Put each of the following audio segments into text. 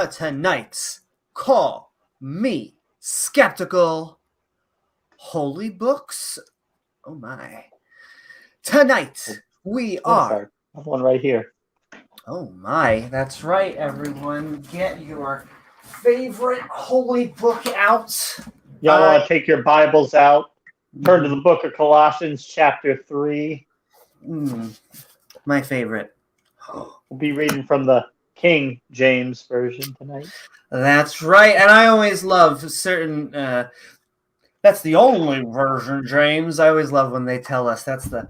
to tonight's Call Me Skeptical Holy Books. Oh my. Tonight we are... I have one right here. Oh my, that's right, everyone. Get your favorite holy book out. Y'all want to take your Bibles out, turn to the book of Colossians, chapter 3. My favorite. We'll be reading from the King James Version tonight. That's right, and I always love certain... that's the only version, James. I always love when they tell us that's the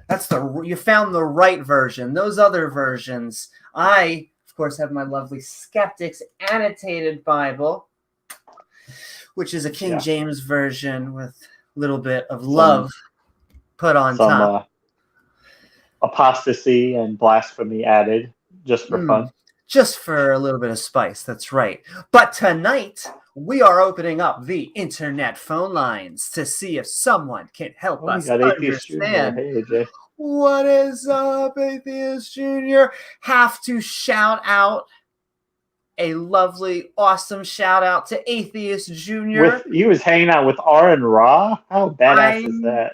you found the right version. Those other versions, I of course have my lovely Skeptics Annotated Bible, which is a King James version with a little bit of love put on top. Apostasy and blasphemy added just for fun. Just for a little bit of spice, that's right. But tonight, we are opening up the internet phone lines to see if someone can help us understand. Hey, AJ. What is up, Atheist Junior? Have to shout out a lovely, awesome shout out to Atheist Junior. He was hanging out with R and Ra? How badass is that?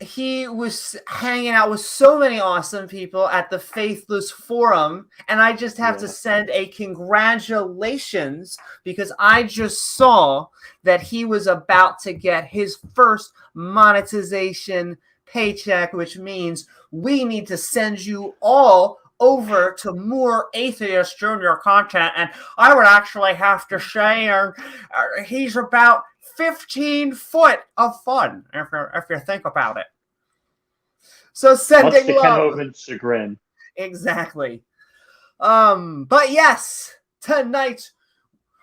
He was hanging out with so many awesome people at the Faithless Forum, and I just have to send a congratulations because I just saw that he was about to get his first monetization paycheck, which means we need to send you all over to more Atheist Junior content, and I would actually have to say he's about 15 foot of fun if you think about it. So sending love. Ken Hovind's chagrin. Exactly. But yes, tonight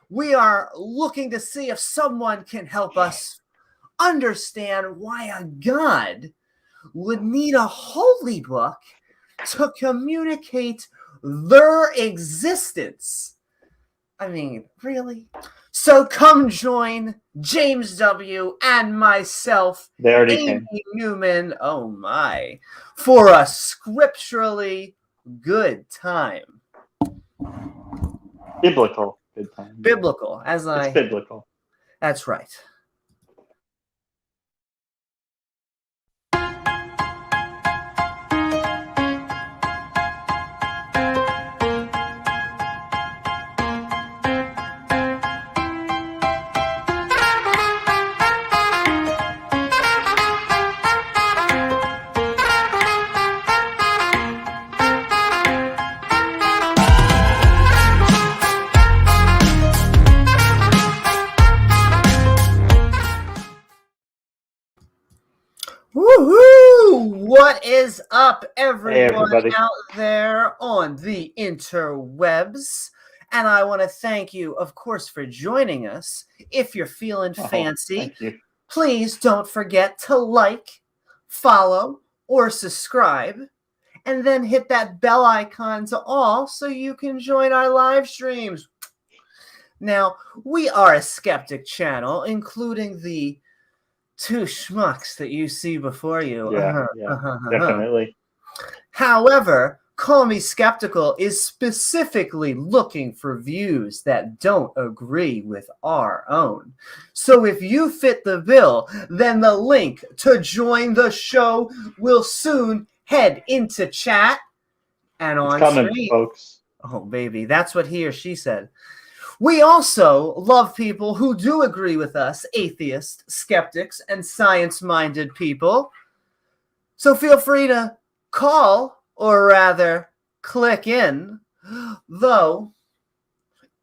we are looking to see if someone can help us understand why a god would need a holy book to communicate their existence. I mean, really? So come join James W. and myself, Amy Newman, oh my, for a scripturally good time. Biblical good time. Biblical, It's biblical. That's right. Woohoo! What is up, everyone out there on the interwebs? And I want to thank you, of course, for joining us. If you're feeling fancy, please don't forget to like, follow, or subscribe, and then hit that bell icon to all so you can join our live streams. Now, we are a skeptic channel, including the two schmucks that you see before you. Definitely. However, Call Me Skeptical is specifically looking for views that don't agree with our own. So if you fit the bill, then the link to join the show will soon head into chat and on screen. Folks. Oh, baby, that's what he or she said. We also love people who do agree with us, atheists, skeptics, and science-minded people. So feel free to call, or rather, click in. Though,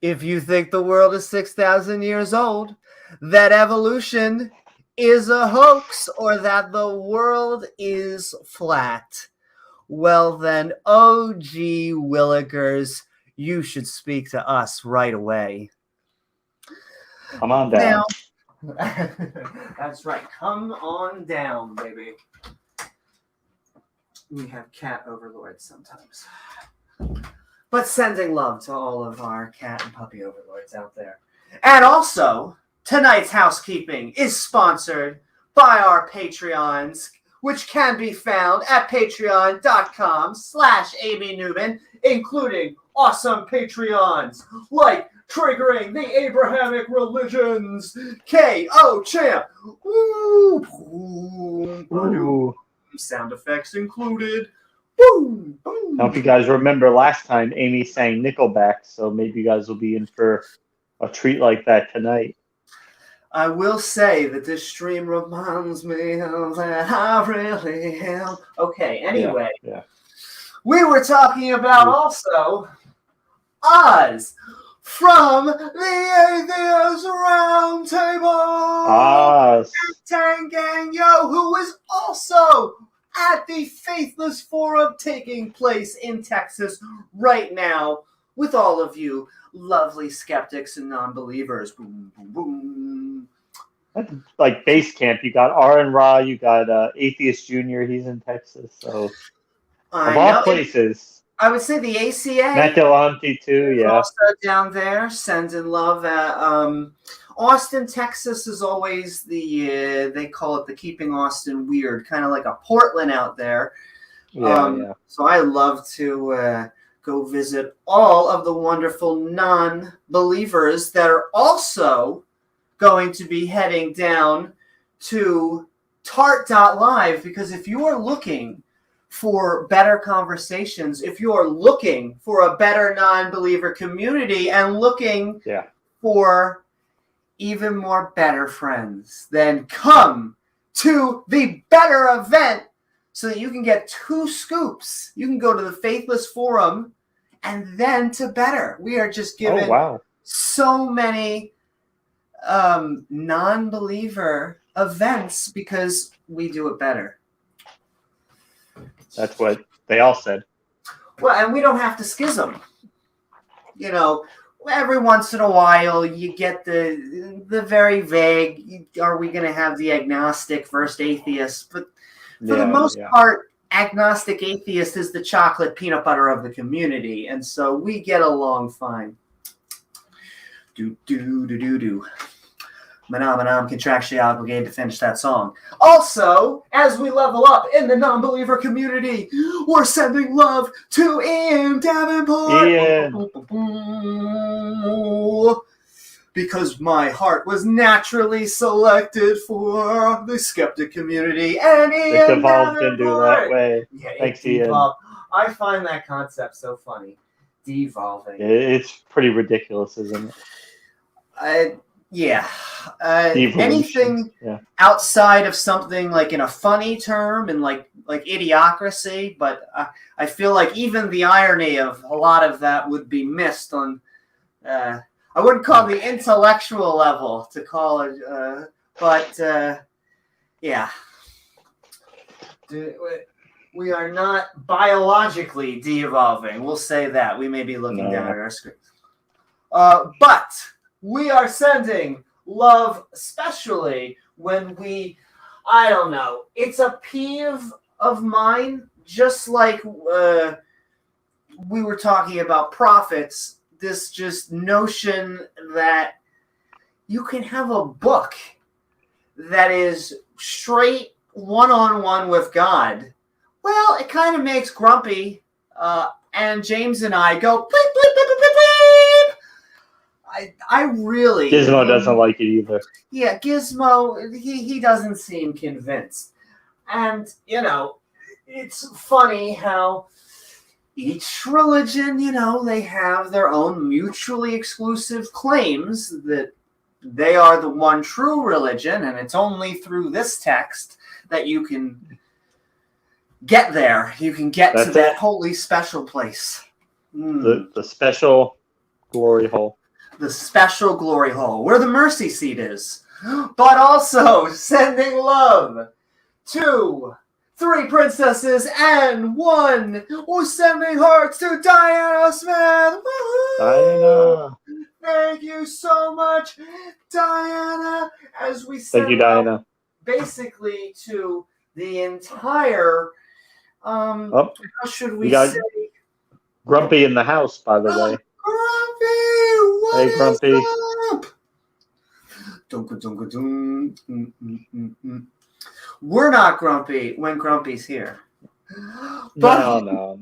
if you think the world is 6,000 years old, that evolution is a hoax, or that the world is flat, well then, OG Willikers, you should speak to us right away. Come on down. Now, that's right. Come on down, baby. We have cat overlords sometimes. But sending love to all of our cat and puppy overlords out there. And also, tonight's housekeeping is sponsored by our Patreons, which can be found at patreon.com/Amy Newman, including awesome Patreons like triggering the Abrahamic religions. K.O. champ. Ooh, boom, Ooh. sound effects included. Boom, boom. I hope you guys remember last time Amy sang Nickelback, so maybe you guys will be in for a treat like that tonight. I will say that this stream reminds me of that I really am. Okay, anyway. Yeah. We were talking about also Oz from the Atheist Roundtable. Oz. Tang Gang Yo, who is also at the Faithless Forum taking place in Texas right now with all of you lovely skeptics and non-believers. Boom, boom, boom. That's like base camp. You got R and Ra, you got Atheist Junior, he's in Texas. So of all places. I would say the ACA. Matt Delonte too, yeah. Also down there, sending love at Austin, Texas is always the they call it the Keeping Austin Weird, kind of like a Portland out there. Yeah. So I love to go visit all of the wonderful non-believers that are also going to be heading down to Tart.live, because if you are looking for better conversations, if you are looking for a better non-believer community and looking for even more better friends, then come to the better event so that you can get 2 scoops. You can go to the Faithless Forum and then to better. We are just giving so many non-believer events because we do it better. That's what they all said. Well, and we don't have to schism. You know, every once in a while you get the very vague, are we going to have the agnostic versus atheist? But for the most part, agnostic atheist is the chocolate peanut butter of the community. And so we get along fine. Do. I'm contractually obligated to finish that song. Also, as we level up in the non-believer community, we're sending love to Ian Davenport. Because my heart was naturally selected for the skeptic community. And Ian it evolved into that way. Yeah, Thanks, Ian. I find that concept so funny. Devolving. It's pretty ridiculous, isn't it? Anything outside of something like in a funny term and like idiocracy, but I feel like even the irony of a lot of that would be missed on I wouldn't call the intellectual level to call it but we are not biologically de-evolving. We'll say that. We may be looking down at our screens. But we are sending love, especially when I don't know, it's a peeve of mine, just like we were talking about prophets, this just notion that you can have a book that is straight one-on-one with God. Well, it kind of makes Grumpy and James and I go bleep, bleep, bleep, bleep, bleep, bleep. I really... Gizmo doesn't like it either. Yeah, Gizmo, he doesn't seem convinced. And, you know, it's funny how each religion, you know, they have their own mutually exclusive claims that they are the one true religion, and it's only through this text that you can get there. You can get to that holy special place. The special glory hole. The special glory hole, where the mercy seat is. But also sending love to 3 princesses and 1 who's sending hearts to Diana Smith. Woo-hoo! Diana. Thank you so much, Diana. As we Thank you, Diana. Basically to the entire how should we say? Grumpy in the house, by the way. Grumpy, hey, Grumpy. We're not grumpy when Grumpy's here. No.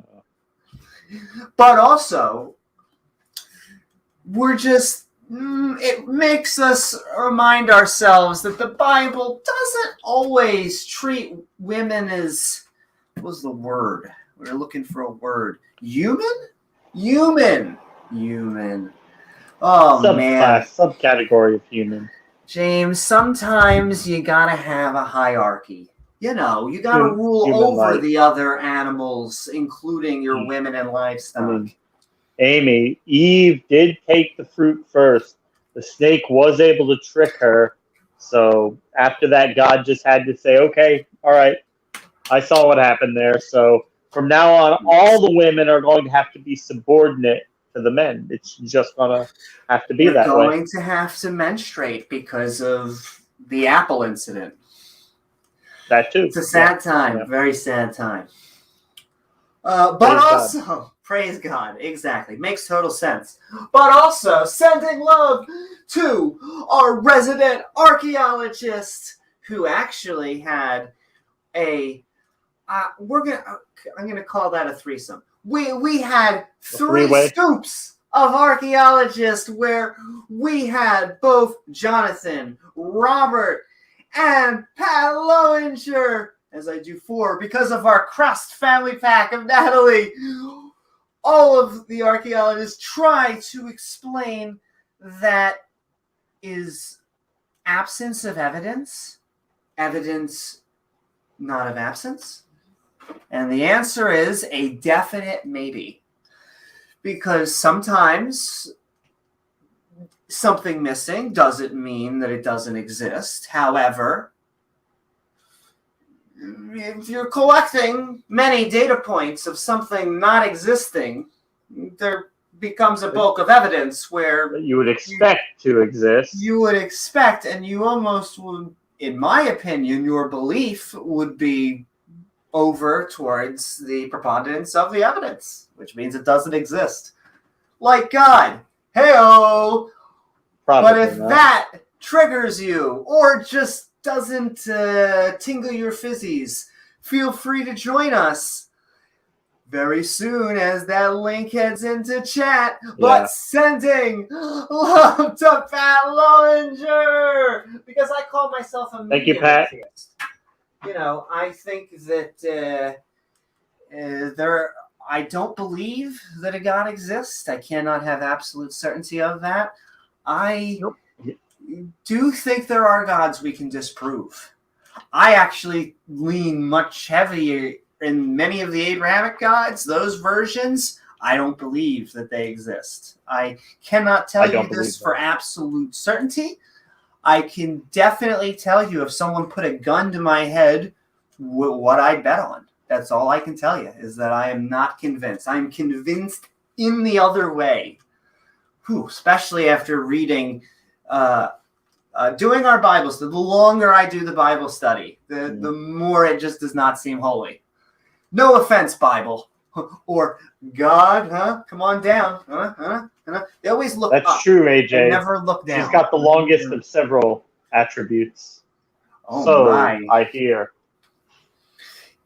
But also, we're just it makes us remind ourselves that the Bible doesn't always treat women as, what was the word? We were looking for a word. Human. Oh, man. Subcategory of human. James, sometimes you gotta have a hierarchy. You gotta rule over the other animals, including your women and livestock. Amy, Eve did take the fruit first. The snake was able to trick her. So after that, God just had to say, okay, all right, I saw what happened there. So from now on, all the women are going to have to be subordinate to the men. It's just going to have to be that way. They're going to have to menstruate because of the apple incident. That too. It's a sad time. Very sad time. But also, praise God, exactly. Makes total sense. But also, sending love to our resident archaeologist who actually had I'm gonna call that a threesome. We had three scoops of archaeologists where we had both Jonathan, Robert, and Pat Lowinger, as I do 4, because of our crust family pack of Natalie. All of the archaeologists try to explain that is absence of evidence not of absence? And the answer is a definite maybe. Because sometimes something missing doesn't mean that it doesn't exist. However, if you're collecting many data points of something not existing, there becomes a bulk of evidence where you would expect to exist. You would expect, and you almost would, in my opinion, your belief would be over towards the preponderance of the evidence, which means it doesn't exist. Like God. Hey-oh! But if that triggers you, or just doesn't tingle your fizzies, feel free to join us very soon as that link heads into chat. Yeah. But sending love to Pat Lowinger, because I call myself a Thank you, Pat. atheist. I think that I don't believe that a God exists. I cannot have absolute certainty of that. I do think there are gods we can disprove. I actually lean much heavier in many of the Abrahamic gods, those versions. I don't believe that they exist. I cannot tell you this for absolute certainty. I can definitely tell you if someone put a gun to my head, what I'd bet on. That's all I can tell you, is that I am not convinced. I'm convinced in the other way. Especially after reading, doing our Bible study. The longer I do the Bible study, the more it just does not seem holy. No offense, Bible. Or God, huh? Come on down. They always look up. That's true, AJ. They never look down. She's got the longest of several attributes. My. I hear.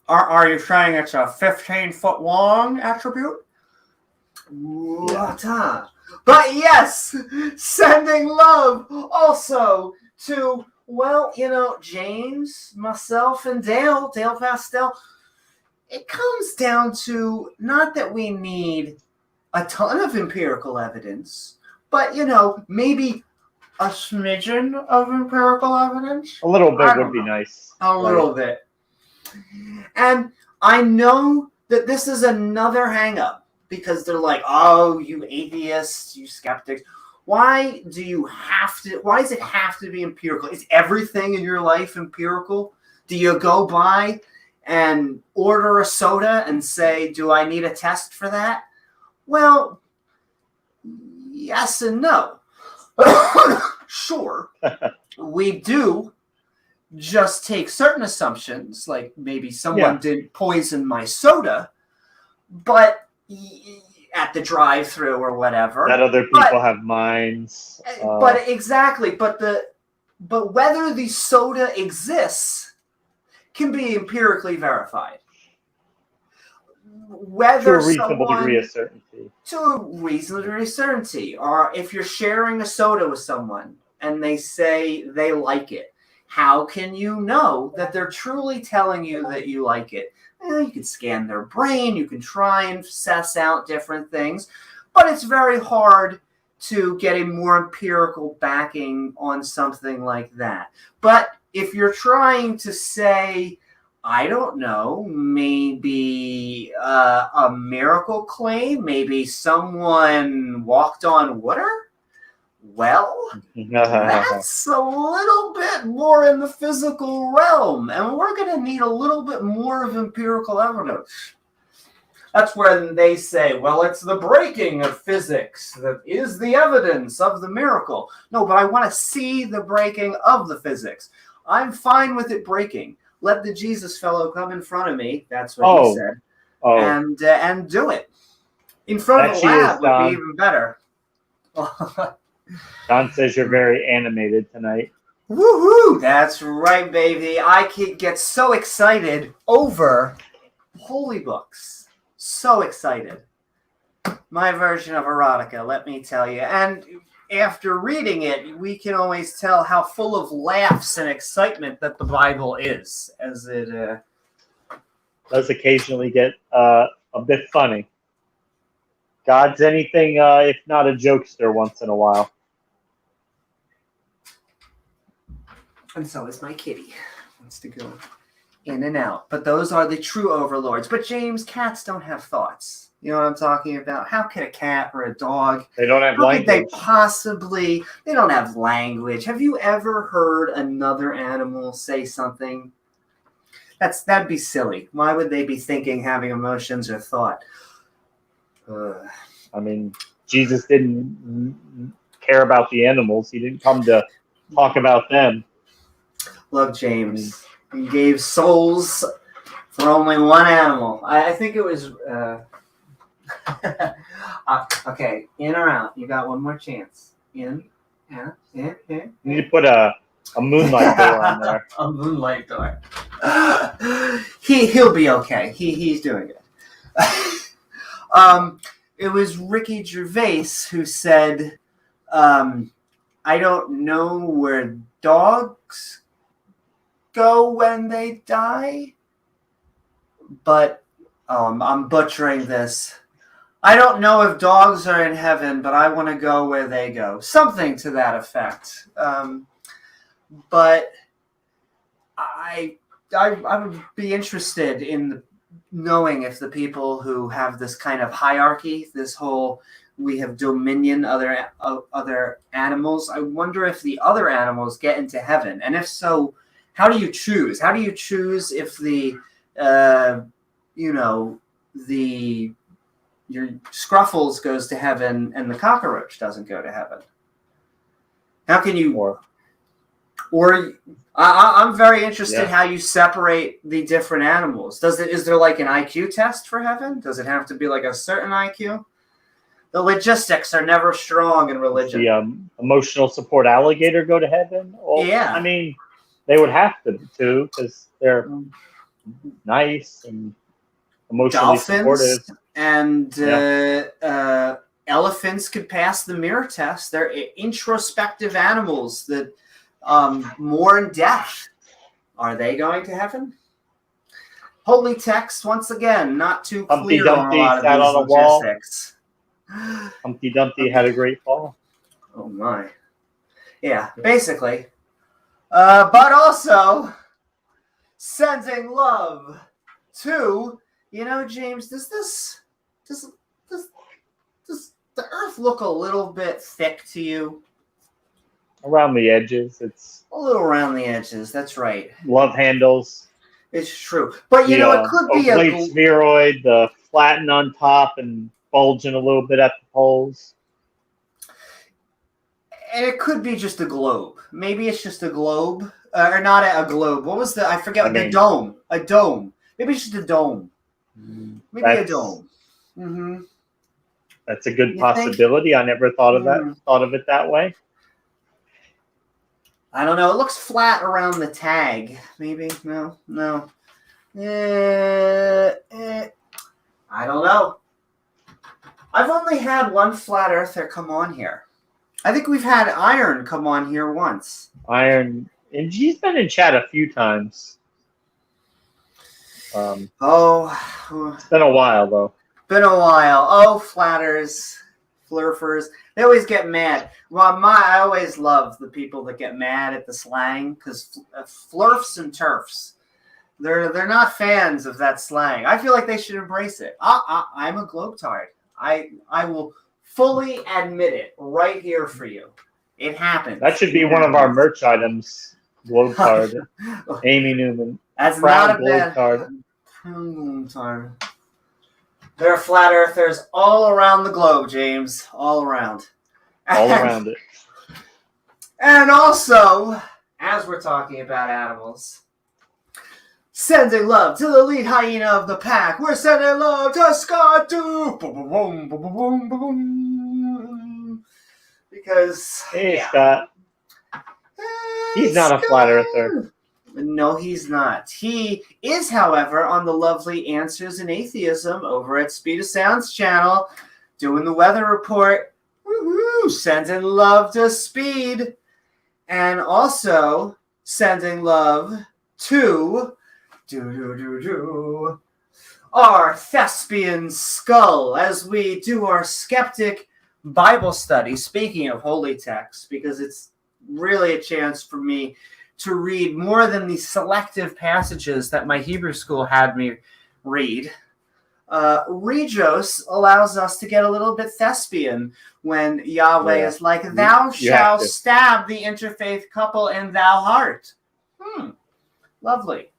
Are you saying it's a 15-foot long attribute? Yeah. But yes, sending love also to, James, myself, and Dale Pastel. It comes down to not that we need a ton of empirical evidence, but, maybe a smidgen of empirical evidence. A little bit would be nice. A little bit. And I know that this is another hang-up, because they're like, oh, you atheists, you skeptics. Why does it have to be empirical? Is everything in your life empirical? Do you go by and order a soda and say, do I need a test for that? Well, yes and no. Sure, we do just take certain assumptions, like maybe someone didn't poison my soda, but at the drive-thru or whatever. That other people have minds. But exactly, but whether the soda exists can be empirically verified. whether a reasonable degree of certainty. To a reasonable degree of certainty. Or if you're sharing a soda with someone and they say they like it, how can you know that they're truly telling you that you like it? Well, you can scan their brain, you can try and suss out different things, but it's very hard to get a more empirical backing on something like that. But if you're trying to say, I don't know, maybe a miracle claim, maybe someone walked on water, well, that's a little bit more in the physical realm, and we're going to need a little bit more of empirical evidence. That's when they say, well, it's the breaking of physics that is the evidence of the miracle. No, but I want to see the breaking of the physics. I'm fine with it breaking. Let the Jesus fellow come in front of me. That's what he said. And do it. In front of the lab would be even better. Don says you're very animated tonight. Woohoo! That's right, baby. I can get so excited over holy books. So excited. My version of erotica, let me tell you. And after reading it, we can always tell how full of laughs and excitement that the Bible is, as it does occasionally get a bit funny. God's anything if not a jokester once in a while. And so is my kitty. Wants to go in and out. But those are the true overlords. But James, cats don't have thoughts. You know what I'm talking about? How could a cat or a dog? They don't have language. How could they possibly? They don't have language. Have you ever heard another animal say something? That'd be silly. Why would they be thinking, having emotions or thought? I mean, Jesus didn't care about the animals. He didn't come to talk about them. Look, James, he gave souls for only one animal. I think it was... okay, in or out? You got one more chance. In, out, in. You need to put a moonlight door on there. A moonlight door. He'll be okay. He's doing it. It was Ricky Gervais who said, I don't know where dogs go when they die, but I'm butchering this. I don't know if dogs are in heaven, but I want to go where they go. Something to that effect. But I would be interested in knowing if the people who have this kind of hierarchy, this whole we have dominion, other animals, I wonder if the other animals get into heaven. And if so, how do you choose? How do you choose if your Scruffles goes to heaven and the cockroach doesn't go to heaven? How can you... Or I'm very interested how you separate the different animals. Is there like an IQ test for heaven? Does it have to be like a certain IQ? The logistics are never strong in religion. The emotional support alligator go to heaven? Well, yeah. I mean, they would have to because they're nice and emotionally supportive. And elephants could pass the mirror test. They're introspective animals that mourn death. Are they going to heaven? Holy text, once again, not too clear on a lot of these logistics. Humpty Dumpty had a great fall. Oh my. Yeah, basically. But also sending love to, James, does the earth look a little bit thick to you? Around the edges. It's a little around the edges, that's right. Love handles. It's true. But it could be a spheroid, the flatten on top and bulging a little bit at the poles. And it could be just a globe. Maybe it's just a globe. Or not a globe. What was I forget. The dome. A dome. Maybe it's just a dome. Maybe a dome. Mm-hmm. That's a good possibility. I never thought of that. Thought of it that way. I don't know. It looks flat around the tag. Maybe. No. I don't know. I've only had one flat earther come on here. I think we've had Iron come on here once. Iron, and she's been in chat a few times. It's been a while though. Been a while. Oh, flatters, flurfers. They always get mad. Well, I always love the people that get mad at the slang because flurfs and turfs, they're not fans of that slang. I feel like they should embrace it. I'm a globetrot. I will fully admit it right here for you. It happens. That should be one of our merch items. Globe card. Amy Newman. That's Proud not a globe bad card. There are flat earthers all around the globe, James. All around. All around it. And also, as we're talking about animals, sending love to the lead hyena of the pack. We're sending love to Scott too. Because hey, Scott. He's not a flat earther. No, he's not. He is, however, on the lovely Answers in Atheism over at Speed of Sound's channel, doing the weather report. Woo-hoo! Sending love to Speed. And also sending love to our thespian skull as we do our skeptic Bible study. Speaking of holy text, because it's really a chance for me to read more than the selective passages that my Hebrew school had me read. Regios allows us to get a little bit thespian when Yahweh is like, thou shalt stab the interfaith couple in thou heart. Lovely.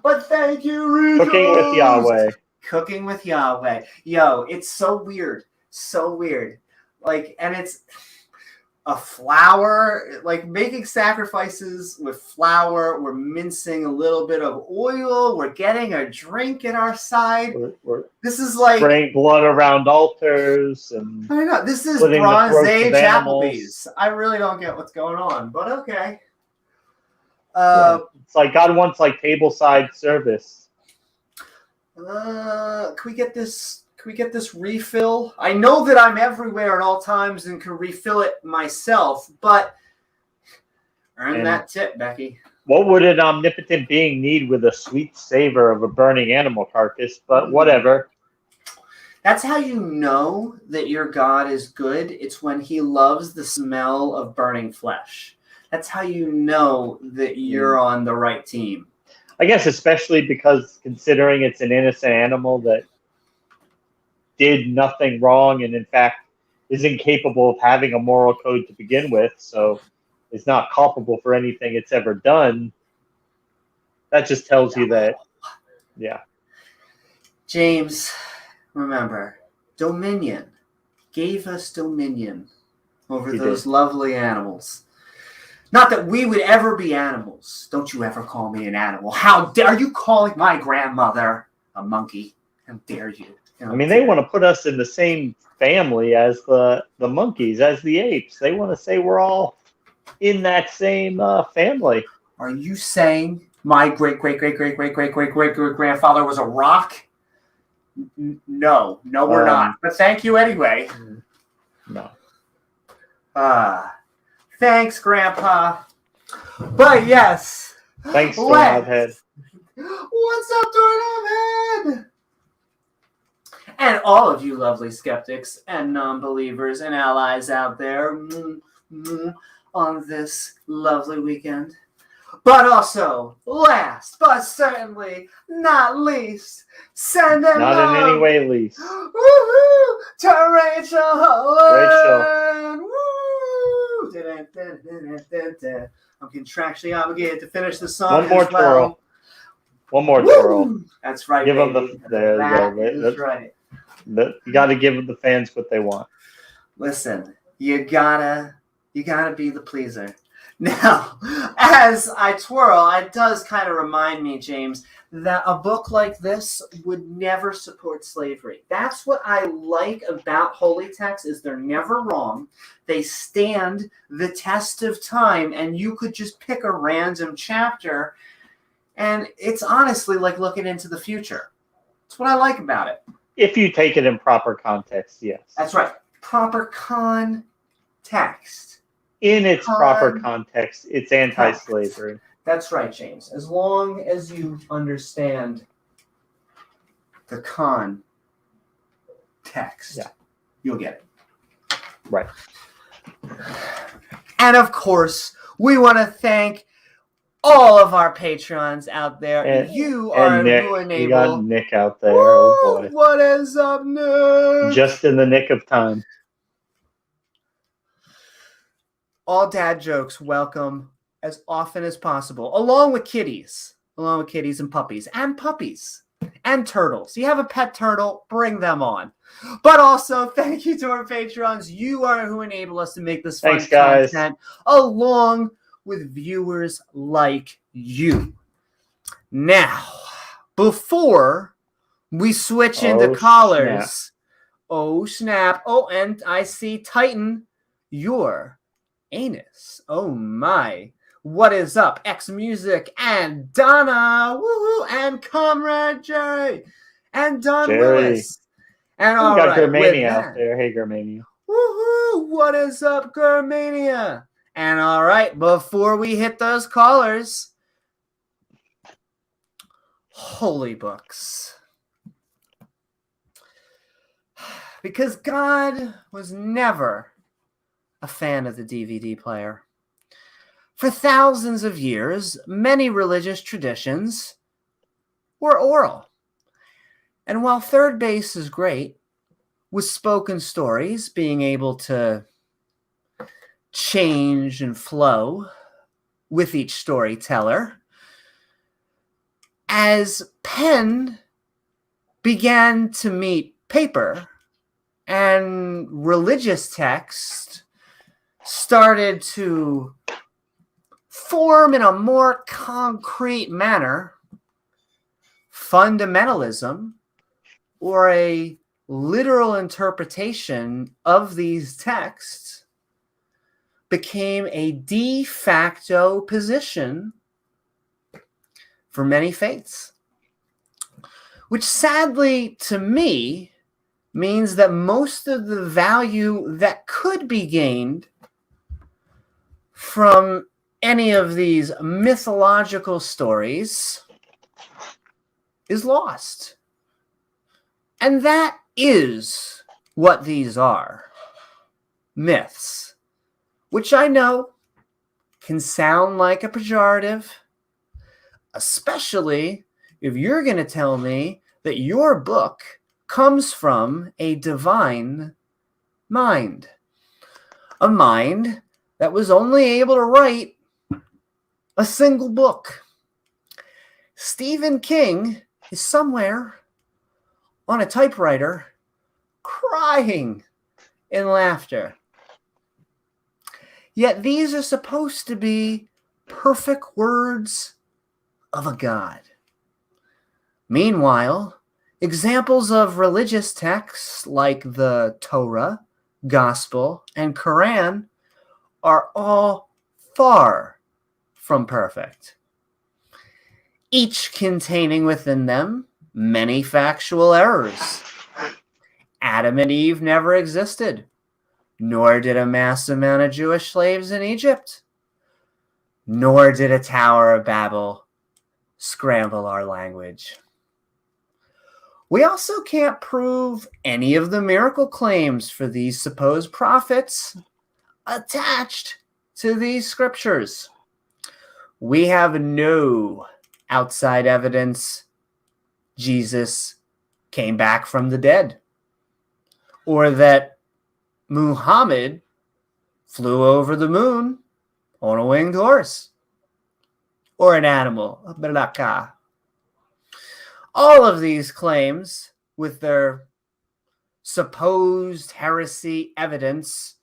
But thank you, Regios. Cooking with Yahweh. Cooking with Yahweh. Yo, it's so weird. So weird. Like, and it's a flour, like making sacrifices with flour. We're mincing a little bit of oil. We're getting a drink at our side. This is like spraying blood around altars. And I know. This is Bronze Age Applebee's. I really don't get what's going on, but okay. It's like God wants like tableside service. Can we get this? Can we get this refill? I know that I'm everywhere at all times and can refill it myself, but earn that tip, Becky. What would an omnipotent being need with a sweet savor of a burning animal carcass? But whatever. That's how you know that your God is good. It's when he loves the smell of burning flesh. That's how you know that you're on the right team. I guess especially because considering it's an innocent animal that did nothing wrong and in fact is incapable of having a moral code to begin with, so is not culpable for anything it's ever done. That just tells you that, James, remember, dominion gave us dominion over those lovely animals. Not that we would ever be animals. Don't you ever call me an animal. How dare you calling my grandmother a monkey? How dare you? I mean, they want to put us in the same family as the monkeys, as the apes. They want to say we're all in that same family. Are you saying my great-great-great-great-great-great-great-great-grandfather was a rock? No, we're not. But thank you anyway. No. Thanks, Grandpa. But yes. Thanks, Doorknobhead. What's up, Doorknobhead? And all of you lovely skeptics and non-believers and allies out there on this lovely weekend. But also, last but certainly not least, send them not in any way least. Woo-hoo, to Rachel Holland. Woo! I'm contractually obligated to finish the song. One more twirl. One more twirl. That's right. Give baby. them that's right. You got to give the fans what they want. Listen, you gotta be the pleaser. Now, as I twirl, it does kind of remind me, James, that a book like this would never support slavery. That's what I like about holy texts, is they're never wrong. They stand the test of time, and you could just pick a random chapter, and it's honestly like looking into the future. That's what I like about it. If you take it in proper context, yes. That's right. Proper context. In its proper context, it's anti-slavery. That's right, James. As long as you understand the context, you'll get it. Right. And of course, we want to thank all of our patrons out there. And you are Nick, who enable. We got Nick out there. Woo! Oh boy. What is up, Nick? Just in the nick of time. All dad jokes, welcome as often as possible, along with kitties and puppies and turtles. You have a pet turtle, bring them on. But also, thank you to our patrons. You are who enable us to make this fun content, along with viewers like you. Now, before we switch into callers, oh snap, oh, and I see Titan, your anus. Oh my. What is up? X Music and Donna, woohoo, and Comrade Jerry, and Don Willis. And all right, Germania out there. Hey, Germania. Woohoo! What is up, Germania? And all right, before we hit those callers, holy books. Because God was never a fan of the DVD player. For thousands of years, many religious traditions were oral. And while third base is great, with spoken stories being able to change and flow with each storyteller, as pen began to meet paper and religious text started to form in a more concrete manner, fundamentalism, or a literal interpretation of these texts, became a de facto position for many faiths, which sadly to me means that most of the value that could be gained from any of these mythological stories is lost. And that is what these are. Myths. Which I know can sound like a pejorative, especially if you're going to tell me that your book comes from a divine mind. A mind that was only able to write a single book. Stephen King is somewhere on a typewriter crying in laughter. Yet these are supposed to be perfect words of a God. Meanwhile, examples of religious texts like the Torah, Gospel, and Quran are all far from perfect, each containing within them many factual errors. Adam and Eve never existed, nor did a mass amount of Jewish slaves in Egypt, nor did a Tower of Babel scramble our language. We also can't prove any of the miracle claims for these supposed prophets attached to these scriptures. We have no outside evidence Jesus came back from the dead, or that Muhammad flew over the moon on a winged horse, or an animal, a balaka. All of these claims, with their supposed heresy evidence,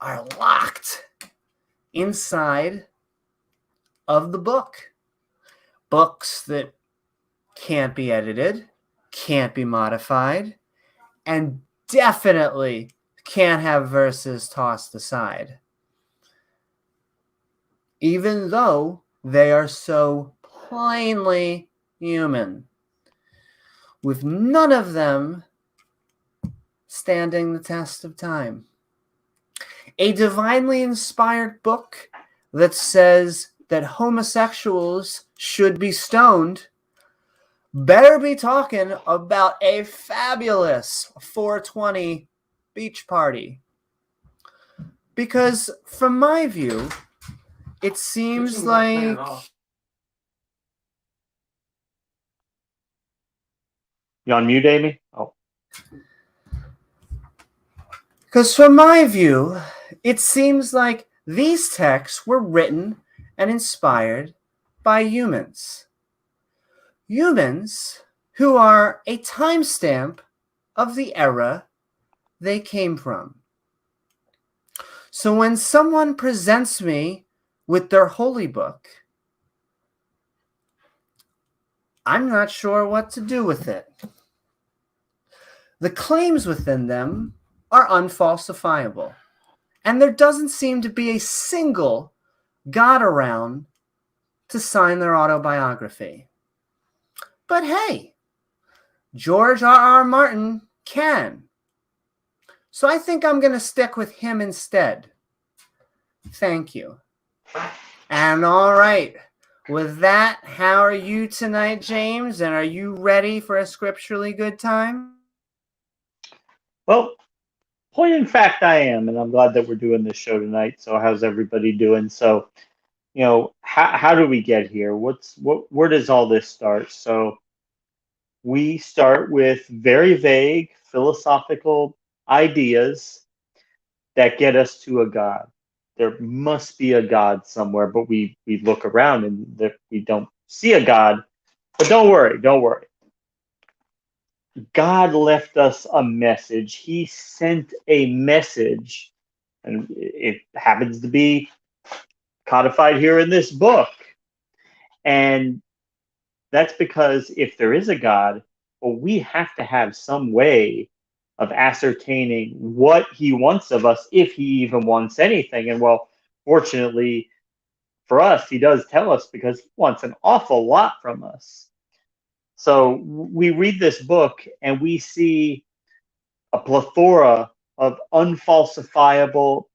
are locked inside of the book. Books that can't be edited, can't be modified, and definitely can't have verses tossed aside, even though they are so plainly human. with none of them standing the test of time. A divinely inspired book that says that homosexuals should be stoned better be talking about a fabulous 420 beach party. Because from my view, it seems like You on mute, Amy? Oh. Because from my view, it seems like these texts were written and inspired by humans. Humans who are a timestamp of the era they came from. So when someone presents me with their holy book, I'm not sure what to do with it. The claims within them are unfalsifiable, and there doesn't seem to be a single God around to sign their autobiography. But hey, George R.R. Martin can. So I think I'm going to stick with him instead. Thank you. And all right, with that, how are you tonight, James? And are you ready for a scripturally good time? Well, point in fact, I am, and I'm glad that we're doing this show tonight. So, how's everybody doing? So, how do we get here? Where does all this start? So, we start with very vague philosophical ideas that get us to a God. There must be a God somewhere, but we look around and we don't see a God. But don't worry, don't worry. God left us a message. He sent a message, and it happens to be codified here in this book. And that's because if there is a God, well, we have to have some way of ascertaining what he wants of us, if he even wants anything. And well, fortunately for us, he does tell us because he wants an awful lot from us. So we read this book and we see a plethora of unfalsifiable,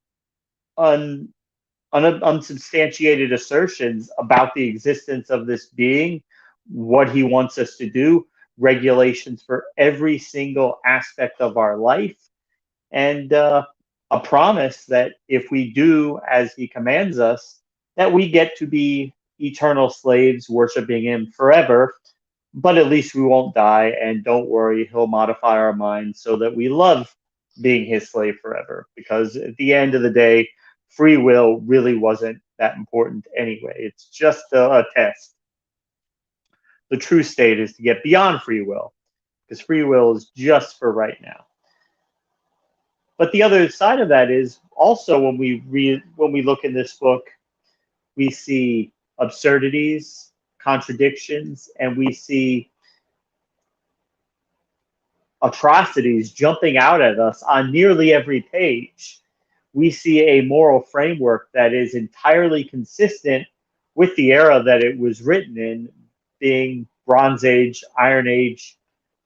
unsubstantiated assertions about the existence of this being, what he wants us to do, regulations for every single aspect of our life, and a promise that if we do as he commands us, that we get to be eternal slaves worshiping him forever. But at least we won't die, and don't worry, he'll modify our minds so that we love being his slave forever. Because at the end of the day, free will really wasn't that important anyway. It's just a test. The true state is to get beyond free will, because free will is just for right now. But the other side of that is also when we look in this book, we see absurdities, contradictions, and we see atrocities jumping out at us on nearly every page. We see a moral framework that is entirely consistent with the era that it was written in, being Bronze Age, Iron Age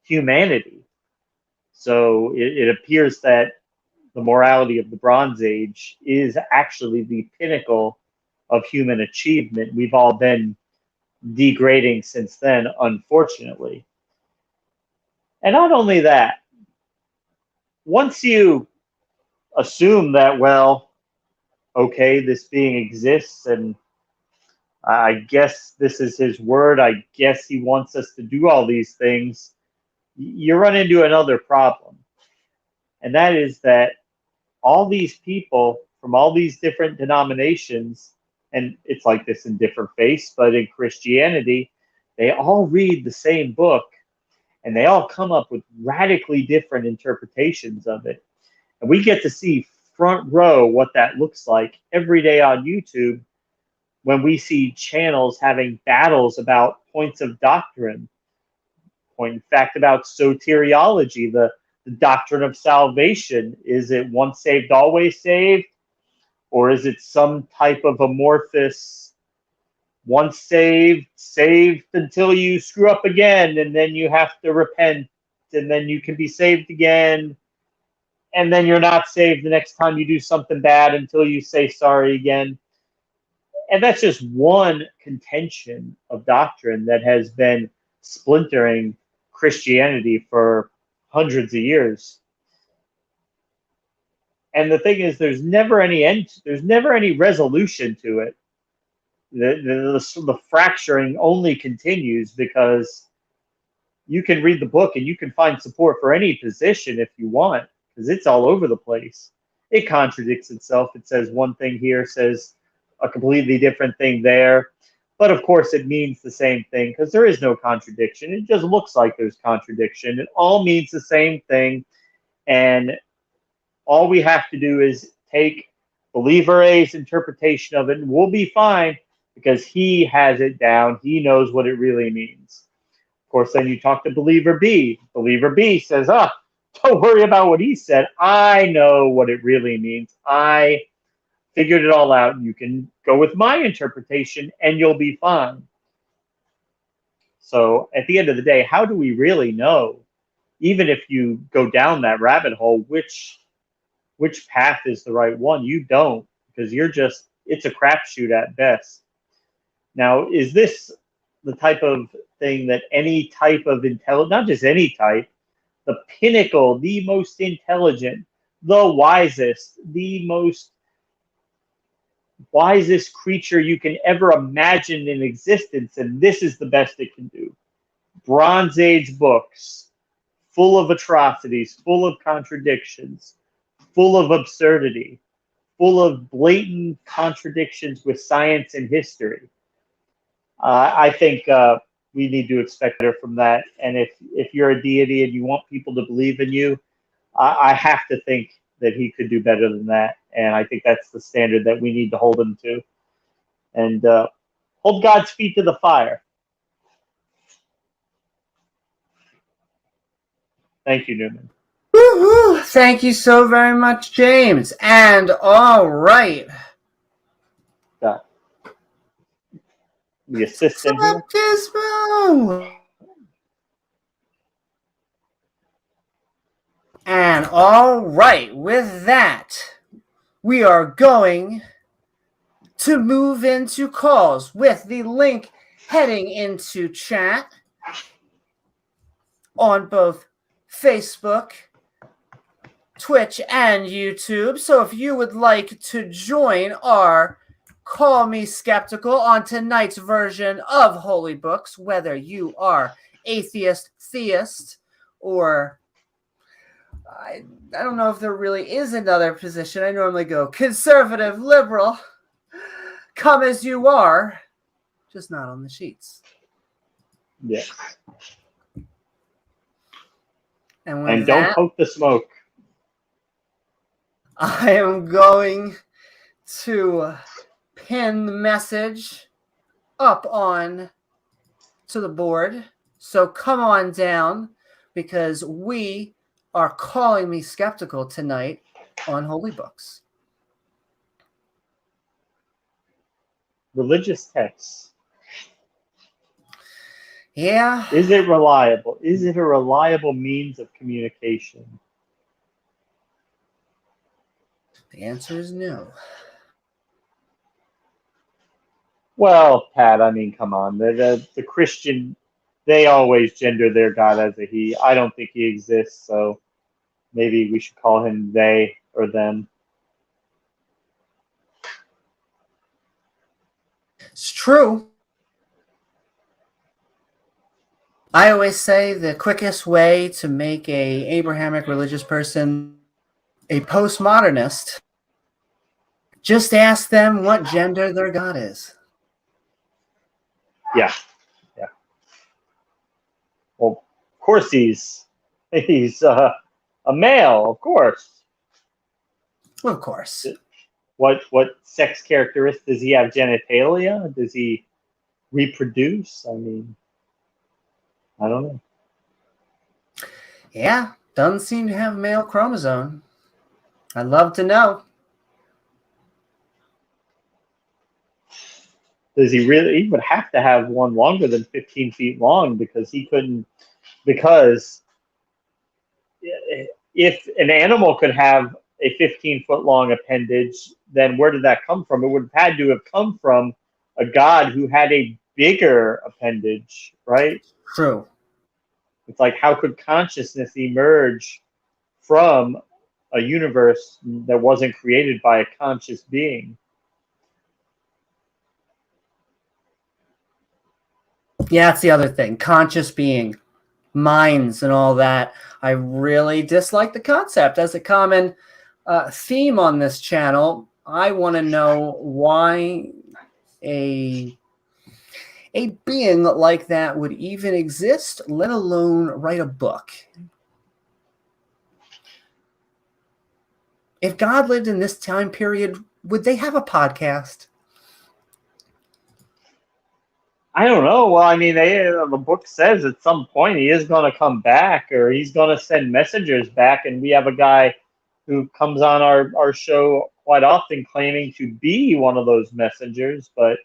humanity. So it appears that the morality of the Bronze Age is actually the pinnacle of human achievement. We've all been degrading since then, unfortunately. And not only that, once you assume that, well, okay, this being exists and I guess this is his word, I guess he wants us to do all these things, you run into another problem. And that is that all these people from all these different denominations, and it's like this in different faiths, but in Christianity, they all read the same book and they all come up with radically different interpretations of it. And we get to see front row what that looks like every day on YouTube when we see channels having battles about points of doctrine. Point in fact about soteriology, the doctrine of salvation. Is it once saved, always saved? Or is it some type of amorphous once saved, saved until you screw up again, and then you have to repent, and then you can be saved again, and then you're not saved the next time you do something bad until you say sorry again. And that's just one contention of doctrine that has been splintering Christianity for hundreds of years. And the thing is, there's never any end, there's never any resolution to it. The fracturing only continues because you can read the book and you can find support for any position if you want, because it's all over the place. It contradicts itself. It says one thing here, says a completely different thing there. But of course, it means the same thing because there is no contradiction. It just looks like there's contradiction. It all means the same thing. And all we have to do is take believer A's interpretation of it, and we'll be fine because he has it down. He knows what it really means. Of course, then you talk to believer B. Believer B says, don't worry about what he said. I know what it really means. I figured it all out. You can go with my interpretation and you'll be fine. So at the end of the day, how do we really know, even if you go down that rabbit hole, which path is the right one? You don't, because it's a crapshoot at best. Now, is this the type of thing that any type of not just any type, the pinnacle, the most intelligent, the wisest, the wisest creature you can ever imagine in existence, and this is the best it can do? Bronze Age books, full of atrocities, full of contradictions, full of absurdity, full of blatant contradictions with science and history. I think we need to expect better from that. And if you're a deity and you want people to believe in you, I have to think that he could do better than that. And I think that's the standard that we need to hold him to. And hold God's feet to the fire. Thank you, Newman. Woo-hoo. Thank you so very much, James. And all right. The assistant here. And all right, with that, we are going to move into calls with the link heading into chat on both Facebook, Twitch, and YouTube. So if you would like to join our Call Me Skeptical on tonight's version of Holy Books, whether you are atheist, theist, or I don't know if there really is another position. I normally go conservative, liberal, come as you are, just not on the sheets. Yes. And don't poke the smoke. I am going to pin the message up on to the board. So come on down, because we are calling me skeptical tonight on Holy Books. Religious texts. Yeah. Is it reliable? Is it a reliable means of communication? The answer is no. Well, Pat, I mean, come on. The Christian, they always gender their God as a he. I don't think he exists, so maybe we should call him they or them. It's true. I always say the quickest way to make a Abrahamic religious person a postmodernist, just ask them what gender their God is. Yeah. Well, of course he's a male, of course. Of course. What sex characteristics does he have? Genitalia? Does he reproduce? I mean, I don't know. Yeah, doesn't seem to have a male chromosome. I'd love to know. Does he really? He would have to have one longer than 15 feet long because he couldn't. Because if an animal could have a 15-foot long appendage, then where did that come from? It would have had to have come from a god who had a bigger appendage, right? True. It's like, how could consciousness emerge from a universe that wasn't created by a conscious being? Yeah, that's the other thing. Conscious being, minds, and all that. I really dislike the concept as a common theme on this channel. I want to know why a being like that would even exist, let alone write a book. If God lived in this time period, would they have a podcast? I don't know. Well, I mean, the book says at some point he is going to come back, or he's going to send messengers back, and we have a guy who comes on our show quite often claiming to be one of those messengers. But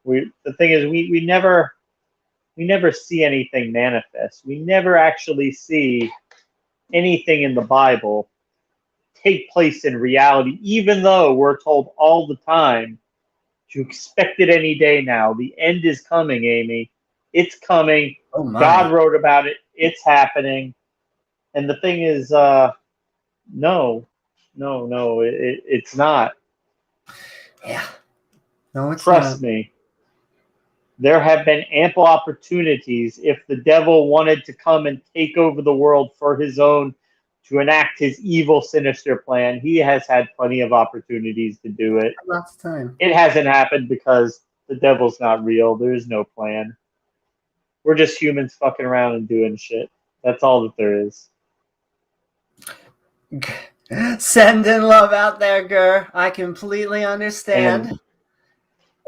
the thing is, we never see anything manifest. We never actually see anything in the Bible take place in reality, even though we're told all the time to expect it any day now. The end is coming, Amy. It's coming. Oh my. God wrote about it. It's happening. And the thing is, no, it's not. Yeah. No, it's Trust me. There have been ample opportunities if the devil wanted to come and take over the world for his own, to enact his evil, sinister plan. He has had plenty of opportunities to do it. Lots of time. It hasn't happened because the devil's not real. There is no plan. We're just humans fucking around and doing shit. That's all that there is. Sending love out there, Gur. I completely understand.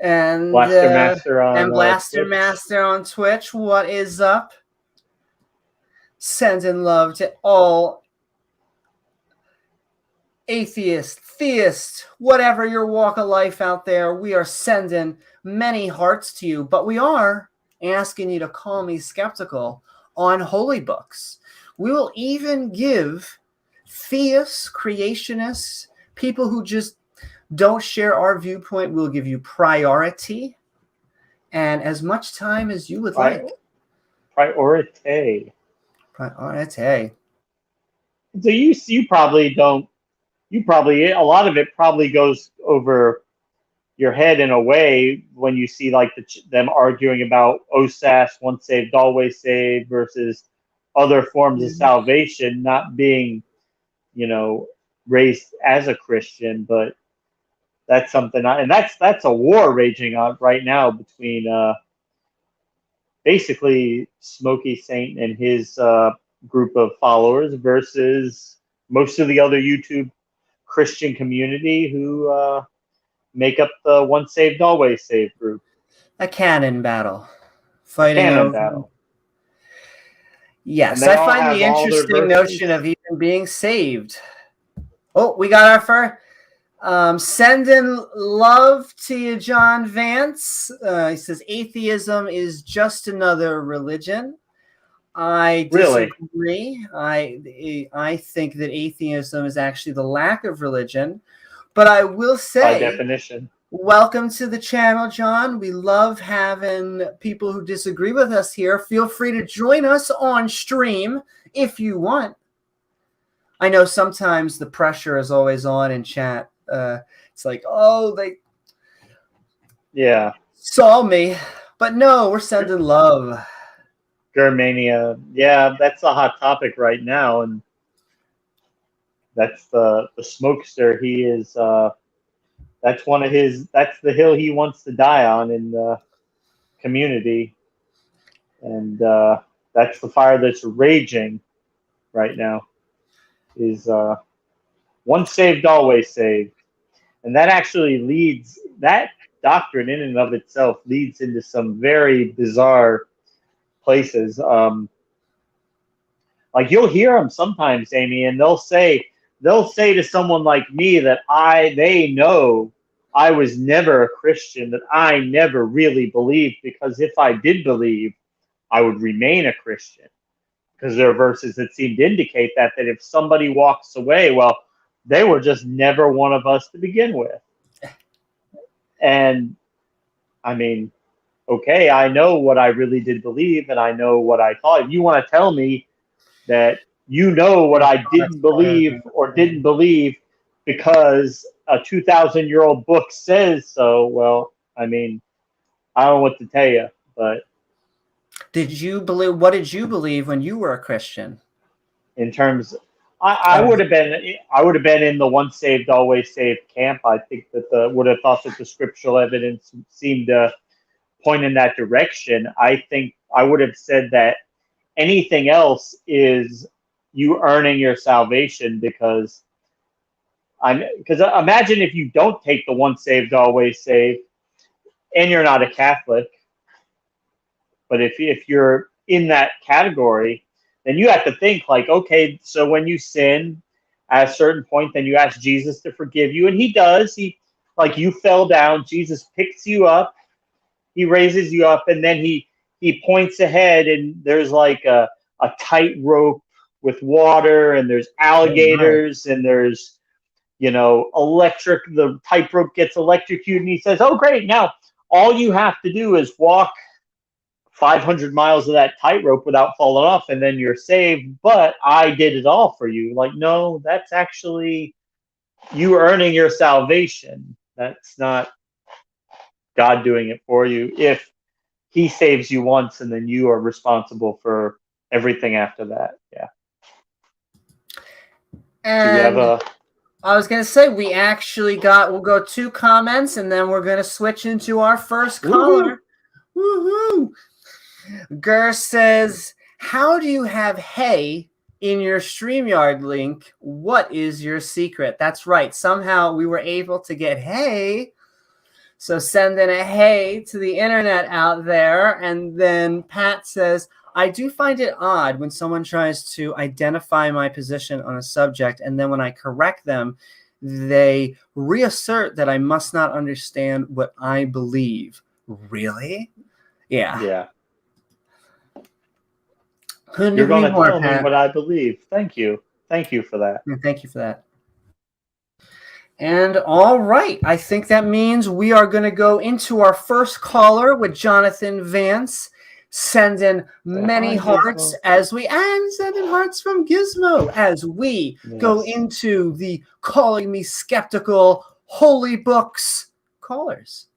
And Blaster Master on Blaster Twitch. Master on Twitch. What is up? Sending love to all atheist, theist, whatever your walk of life out there. We are sending many hearts to you, but we are asking you to call me skeptical on holy books. We will even give theists, creationists, people who just don't share our viewpoint, we'll give you priority and as much time as you would like. Priority. So you probably don't. A lot of it probably goes over your head in a way when you see like them arguing about OSAS, once saved, always saved, versus other forms of salvation, not being, raised as a Christian, but that's something, and that's a war raging on right now between basically Smokey Saint and his group of followers versus most of the other YouTube Christian community who make up the once saved, always saved group. A canon battle. Fighting canon battle. Yes, I find the interesting notion of even being saved. Oh, we got our first. Sending love to you, John Vance. He says atheism is just another religion. I disagree. Really? I think that atheism is actually the lack of religion. But I will say, by definition, welcome to the channel, John. We love having people who disagree with us here. Feel free to join us on stream if you want. I know sometimes the pressure is always on in chat. It's like, oh, they saw me. But no, we're sending love. Germania. Yeah, that's a hot topic right now. And that's the smokester. He is, that's the hill he wants to die on in the community. And that's the fire that's raging right now, is once saved, always saved. And that actually that doctrine in and of itself leads into some very bizarre places. Like you'll hear them sometimes, Amy, and they'll say to someone like me that they know I was never a Christian, that I never really believed, because if I did believe, I would remain a Christian. Because there are verses that seem to indicate that if somebody walks away, well, they were just never one of us to begin with. And I mean, okay, I know what I really did believe, and I know what I thought. If you want to tell me that you know what I didn't believe or didn't believe because a 2,000-year-old book says so, well, I mean, I don't know what to tell you, but what did you believe when you were a Christian? in terms, I would have been in the once saved always saved camp. I think that would have thought that the scriptural evidence seemed to point in that direction. I think I would have said that anything else is you earning your salvation, because imagine if you don't take the once saved always saved and you're not a Catholic, but if you're in that category, then you have to think like, okay, so when you sin at a certain point, then you ask Jesus to forgive you, and he does. He, like, you fell down, Jesus picks you up, he raises you up, and then he points ahead, and there's like a tight rope with water, and there's alligators, and there's, the tightrope gets electrocuted, and he says, oh, great, now all you have to do is walk 500 miles of that tightrope without falling off, and then you're saved, but I did it all for you. Like, no, that's actually you earning your salvation. That's not God doing it for you. If he saves you once, and then you are responsible for everything after that. Yeah. And I was going to say, we'll go 2 comments, and then we're going to switch into our first caller. Woohoo! Gur says, how do you have hay in your StreamYard link? What is your secret? That's right. Somehow we were able to get hay. So send in a hey to the internet out there. And then Pat says, I do find it odd when someone tries to identify my position on a subject, and then when I correct them, they reassert that I must not understand what I believe. Really? Yeah. Yeah. Couldn't You're going agree to more, tell me Pat. what I believe. Thank you. Thank you for that. Thank you for that. And all right, I think that means we are going to go into our first caller with Jonathan Vance. Send in many hearts as we, and send in hearts from Gizmo as we go into the Calling Me Skeptical Holy Books callers.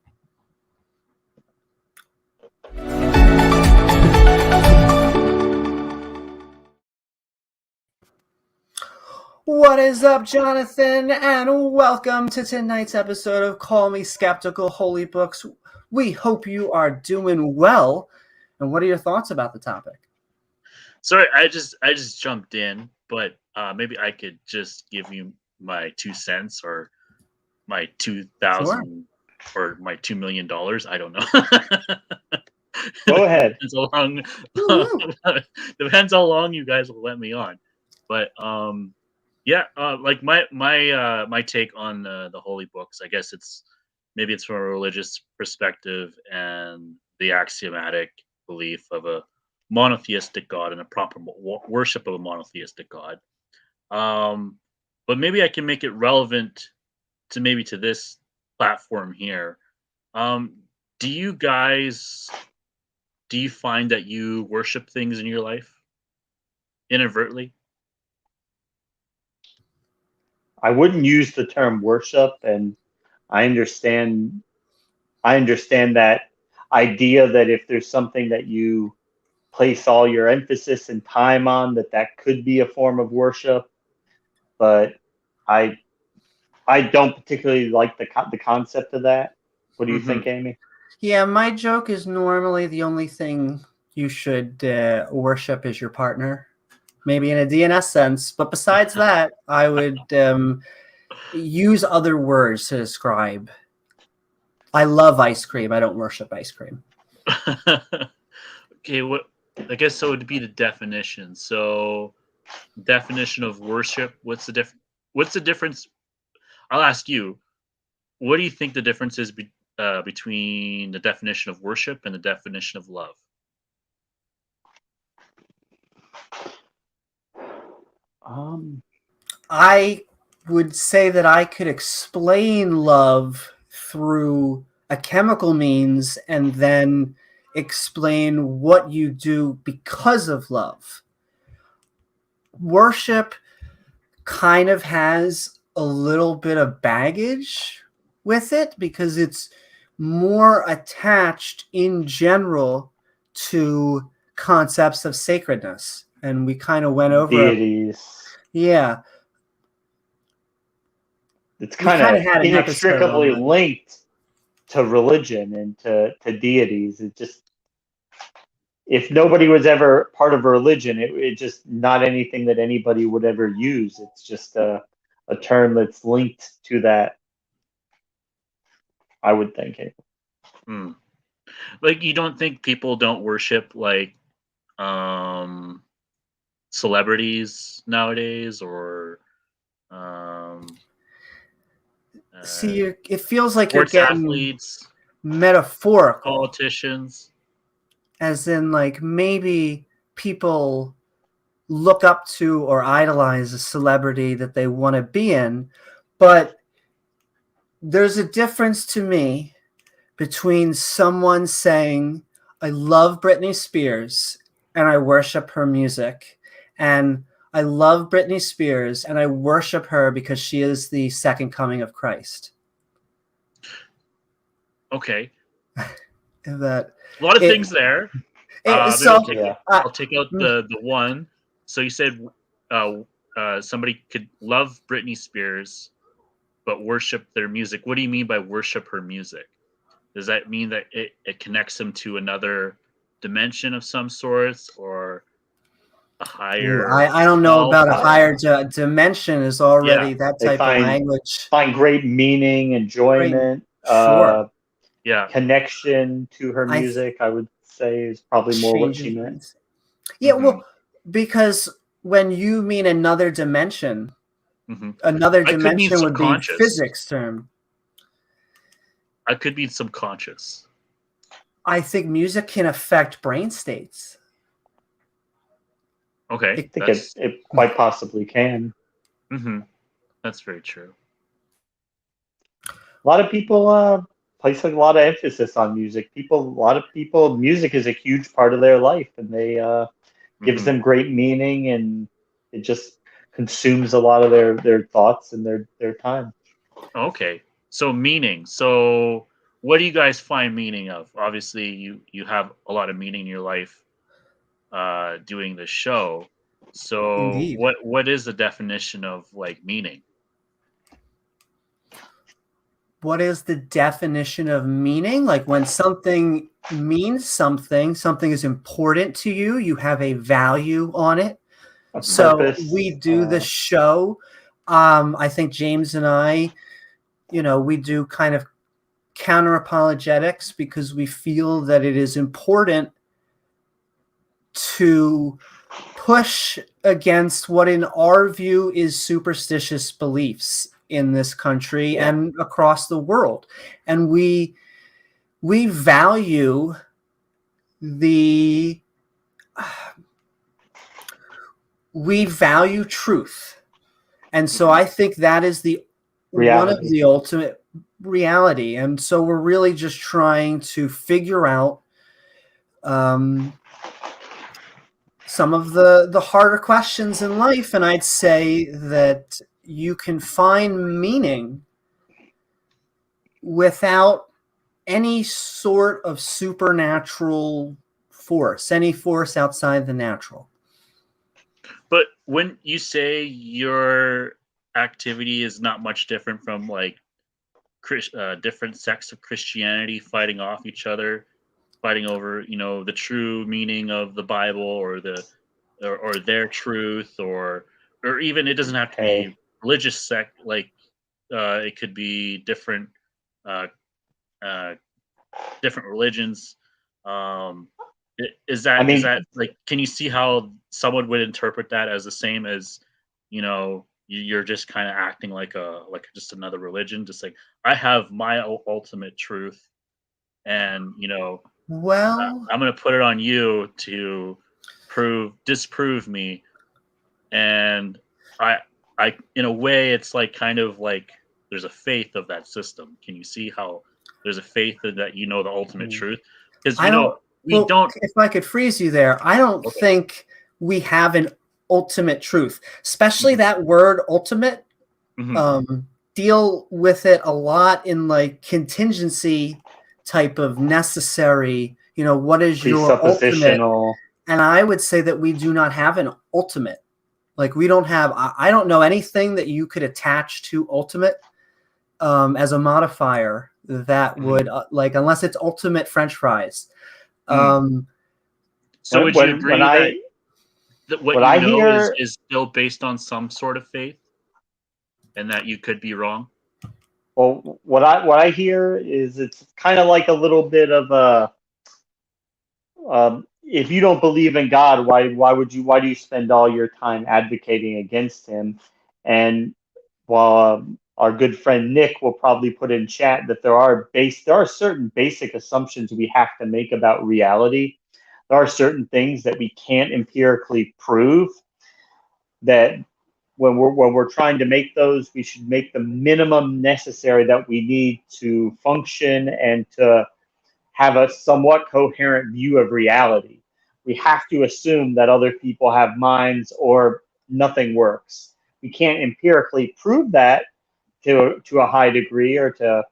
What is up, Jonathan, and welcome to tonight's episode of Call Me Skeptical Holy Books. We hope you are doing well. And what are your thoughts about the topic? Sorry, I just jumped in, but maybe I could just give you my 2 cents or my 2,000 or my $2 million. I don't know. Go ahead. Depends how long you guys will let me on. But like my take on the holy books, I guess it's from a religious perspective and the axiomatic belief of a monotheistic God and a proper worship of a monotheistic God. But maybe I can make it relevant to this platform here. Do you find that you worship things in your life inadvertently? I wouldn't use the term worship, and I understand that idea that if there's something that you place all your emphasis and time on, that could be a form of worship. But I don't particularly like the concept of that. What do you think, Amy? Yeah, my joke is normally the only thing you should worship is your partner, maybe in a DNS sense. But besides that, I would use other words to describe. I love ice cream. I don't worship ice cream. Okay, I guess so would be the definition. So, definition of worship. What's the difference? I'll ask you. what do you think the difference is between the definition of worship and the definition of love? Um, I would say that I could explain love through a chemical means and then explain what you do because of love. Worship kind of has a little bit of baggage with it because it's more attached in general to concepts of sacredness. And we kind of went over deities. yeah, It's we kind kind of of had an episode on inextricably that. linked to religion and to deities. It just, if nobody was ever part of a religion, it just not anything that anybody would ever use. It's just a term that's linked to that, I would think. Hmm. Like, you don't think people don't worship like um celebrities nowadays, or um See, uh, it feels like you're sports getting athletes, metaphorical, politicians? as in, like, maybe people look up to or idolize a celebrity that they want to be in, but there's a difference to me between someone saying, I love Britney Spears and I worship her music, and I love Britney Spears and I worship her because she is the second coming of Christ. Okay, That a lot of it, things there. Maybe so Yeah. I'll take out the one. So you said uh, somebody could love Britney Spears but worship their music. What do you mean by worship her music? Does that mean that it connects them to another dimension of some sorts, or a higher I don't know self? about a Or higher dimension is yeah, already that They type of language. find great meaning, Great, enjoyment, sure. yeah. connection to her I music. I would say is probably more what she changes meant. things. Yeah, Hmm. well, because when you mean another dimension Hmm. I could mean would be subconscious. physics term. I could mean subconscious. I think music can affect brain states. Okay, I think that's it quite possibly can. hmm that's very true. A lot of people place a lot of emphasis on music. A lot of people, music is a huge part of their life, and they gives Hmm. them great meaning, and it just consumes a lot of their thoughts and their time. Okay, so meaning. So what do you guys find meaning of? Obviously, you have a lot of meaning in your life doing this show. So Indeed. what is the definition of like meaning? What is the definition of meaning? Like when something means something, something is important to you, you have a value on it. A So we purpose. do the show. I think James and I, we do kind of counter apologetics because we feel that it is important to push against what in our view is superstitious beliefs in this country Yeah. and across the world. And we value the we value truth. And so I think that is the one of Reality. the ultimate reality. And so we're really just trying to figure out some of the harder questions in life. And I'd say that you can find meaning without any sort of supernatural force, any force outside the natural. But when you say your activity is not much different from like different sects of Christianity fighting off each other, fighting over the true meaning of the Bible, or or their truth, or even, it doesn't have to be Hey, religious sect. Like it could be different uh, uh, different religions. Um, I is mean, that like, can you see how someone would interpret that as the same as, you know, you're just kind of acting like just another religion, just like I have my ultimate truth, and Well, I'm going to put it on you to disprove me. And I, in a way, it's like kind of like there's a faith of that system. Can you see how there's a faith that the ultimate truth? Because I don't. we Well, don't. if I could freeze you there, I don't Okay. think we have an ultimate truth, especially Mhm. that word ultimate. Mhm. Deal with it a lot in like contingency type of necessary. What is your ultimate? Presuppositional. And I would say that we do not have an ultimate. Like we don't have. I don't know anything that you could attach to ultimate as a modifier that would like unless it's ultimate French fries. Um, So would you When agree that what what I is hear, still based on some sort of faith, and that you could be wrong? well, what I hear is it's kind of like a little bit of a, if you don't believe in God, why do you spend all your time advocating against him? And while our good friend Nick will probably put in chat that there are certain basic assumptions we have to make about reality. There are certain things that we can't empirically prove, that when we're trying to make those, we should make the minimum necessary that we need to function and to have a somewhat coherent view of reality. We have to assume that other people have minds or nothing works. We can't empirically prove that to a high degree or to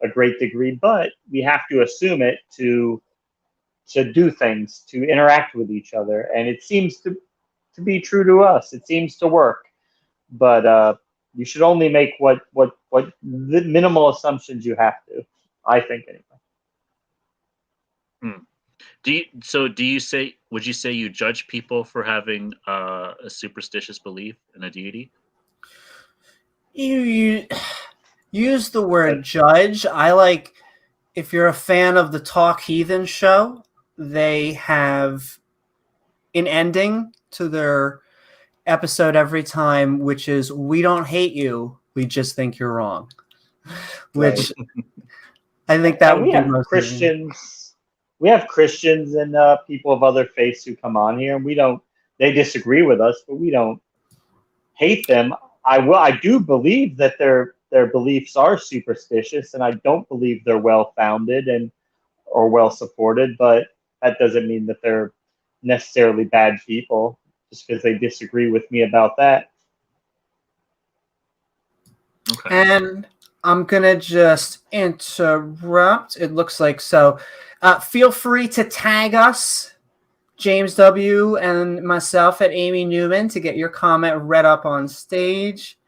a great degree, but we have to assume it to do things, to interact with each other. And it seems to be true to us. It seems to work. But you should only make what the minimal assumptions you have to, I think, anyway. Hmm. Would you say you judge people for having a superstitious belief in a deity? you use the word But judge. I like if you're a fan of the Talk Heathen show, they have an ending to their episode every time, which is "We don't hate you, we just think you're wrong." right. Which I think that And would be most. we have Christians and people of other faiths who come on here, and they disagree with us, but we don't hate them. I do believe that their beliefs are superstitious, and I don't believe they're well founded and or well supported, but that doesn't mean that they're necessarily bad people just because they disagree with me about that. Okay. And I'm gonna just interrupt. It looks like so. Feel free to tag us, James W. and myself at Amy Newman, to get your comment read up on stage.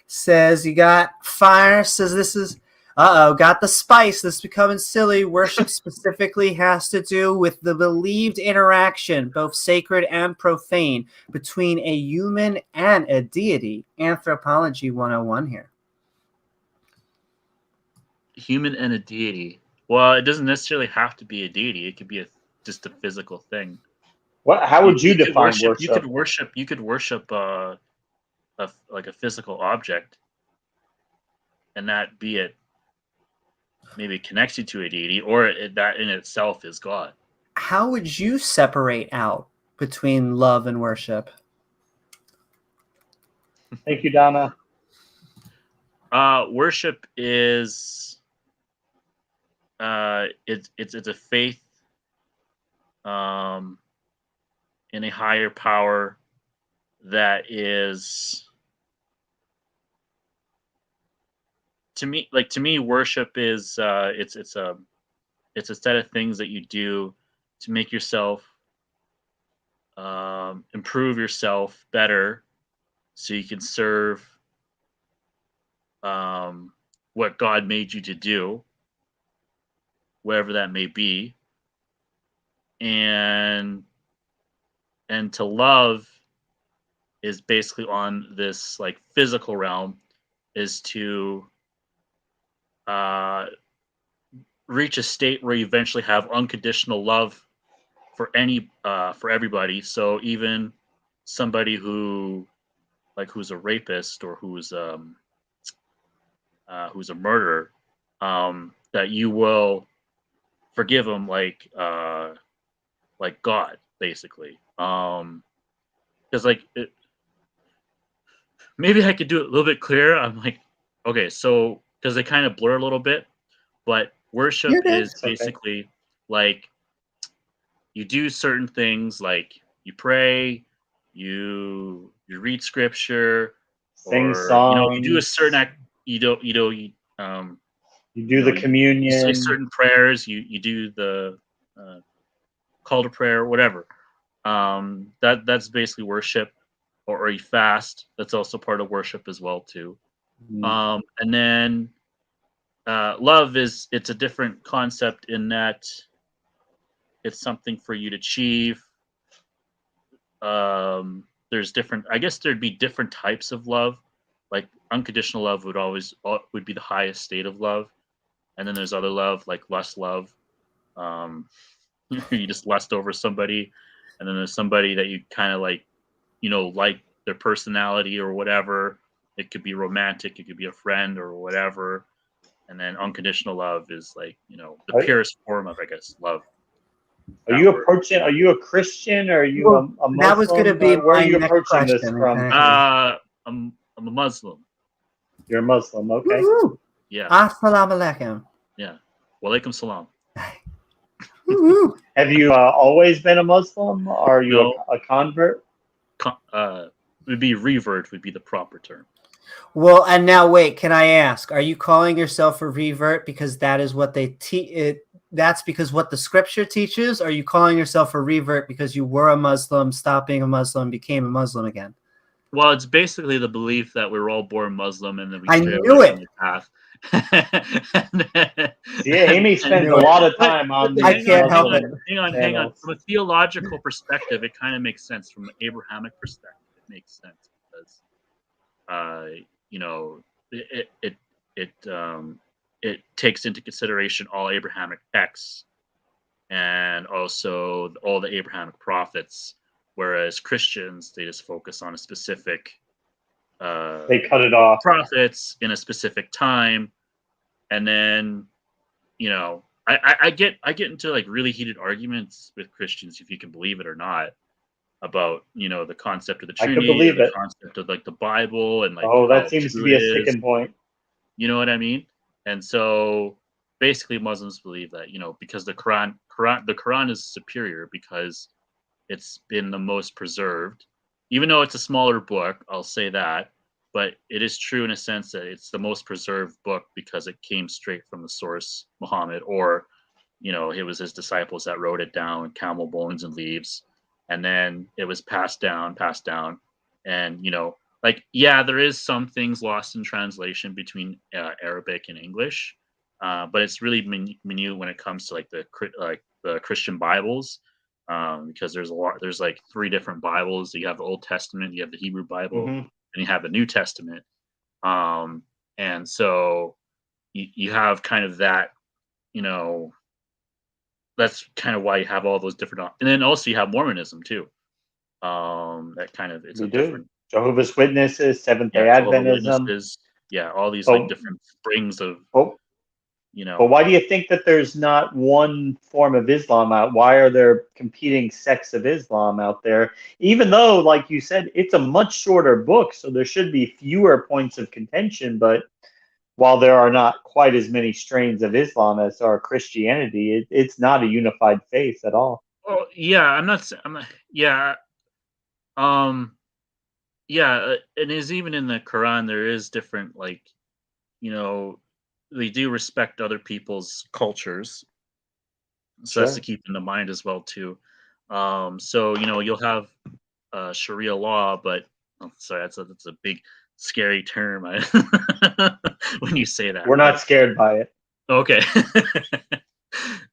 Says you got fire. Says this is got the spice. This is becoming silly. Worship specifically has to do with the believed interaction, both sacred and profane, between a human and a deity. Anthropology 101 here. Human and a deity. Well, it doesn't necessarily have to be a deity. It could be just a physical thing. How would you You could define worship. worship? You could worship like a physical object, and that be it. Maybe connects you to a deity, or that in itself is God. How would you separate out between love and worship? Thank you, Donna. Worship is it's a faith um, in a higher power that is to me worship is it's a set of things that you do to make yourself improve yourself better so you can serve um, what God made you to do, whatever that may be, and to love is basically on this like physical realm, is to uh, reach a state where you eventually have unconditional love for everybody. So even somebody who like who's a rapist or who's a murderer, that you will forgive him like God, basically. Because maybe I could do it a little bit clearer. I'm like, okay, so because they kind of blur a little bit, but worship You're good. is It's okay. basically like you do certain things, like you pray, you read scripture, Sing or you do a certain songs. act. Um, You do the you say communion. certain prayers. You do the uh, call to prayer, whatever. That's basically worship, or you fast. That's also part of worship as well too. Mm. And then love it's a different concept in that it's something for you to achieve. There's different. I guess there'd be different types of love. Like unconditional love would be the highest state of love, and then there's other love like lust love. Um, you just lust over somebody, and then there's somebody that you kind of like their personality or whatever. It could be romantic, it could be a friend or whatever. And then unconditional love is the Are, purest form of, I guess, love. are That you word. approaching? Are you a Christian? Or are you Well, a that was going to Muslim? be Where are my you next approaching this question. from? Exactly. I'm a Muslim. You're a Muslim, okay? Woo-hoo. Yeah, Assalamu alaikum. yeah. Walaikum salam. Woo-hoo. Have you always been a Muslim? Or are you No, a convert? would be revert would be the proper term. Well, and now wait, can I ask, are you calling yourself a revert because that is what they teach? That's because what the scripture teaches? Or are you calling yourself a revert because you were a Muslim, stopped being a Muslim, became a Muslim again? Well, it's basically the belief that we were all born Muslim and then we I stray knew away it. from the path. See, Amy I spends knew a it. lot of But, time but on I these can't help it. Muslim hang on. channels. From a theological perspective, it kind of makes sense. From an Abrahamic perspective, it makes sense because, you know, it takes into consideration all Abrahamic texts and also all the Abrahamic prophets. Whereas Christians, they just focus on a specific They cut it off. prophets in a specific time, and then I get into like really heated arguments with Christians, if you can believe it or not, about the concept of the I could Trinity or believe the it. concept of like the Bible and like Oh, that how seems to true be it a is. sticking point. You know what I mean? And so basically Muslims believe that, because the Quran is superior because it's been the most preserved. Even though it's a smaller book, I'll say that, but it is true in a sense that it's the most preserved book because it came straight from the source, Muhammad, or it was his disciples that wrote it down, camel bones and leaves, and then it was passed down, and yeah, there is some things lost in translation between Arabic and English, but it's really minute when it comes to like the Christian Bibles, because there's like three different Bibles. You have the Old Testament, you have the Hebrew Bible, Hmm. and you have the New Testament, um, and so you have kind of that, you know that's kind of why you have all those different and then also you have Mormonism too. That kind of it's a We do. different, Jehovah's Witnesses, Seventh yeah, Day Jehovah Adventism. Witnesses, yeah, all these like But, different springs of but, you but know why do you think that there's not one form of Islam out? Why are there competing sects of Islam out there? Even though, like you said, it's a much shorter book, so there should be fewer points of contention. But while there are not quite as many strains of Islam as are Christianity, it's not a unified faith at all. oh yeah, I'm not, yeah, um yeah, and is even in the Quran there is different, like, you know they do respect other people's cultures, so that's to Sure. keep in the mind as well too. So you'll have Sharia law, but sorry, that's a big scary term. When you say that, We're but not scared by it. okay,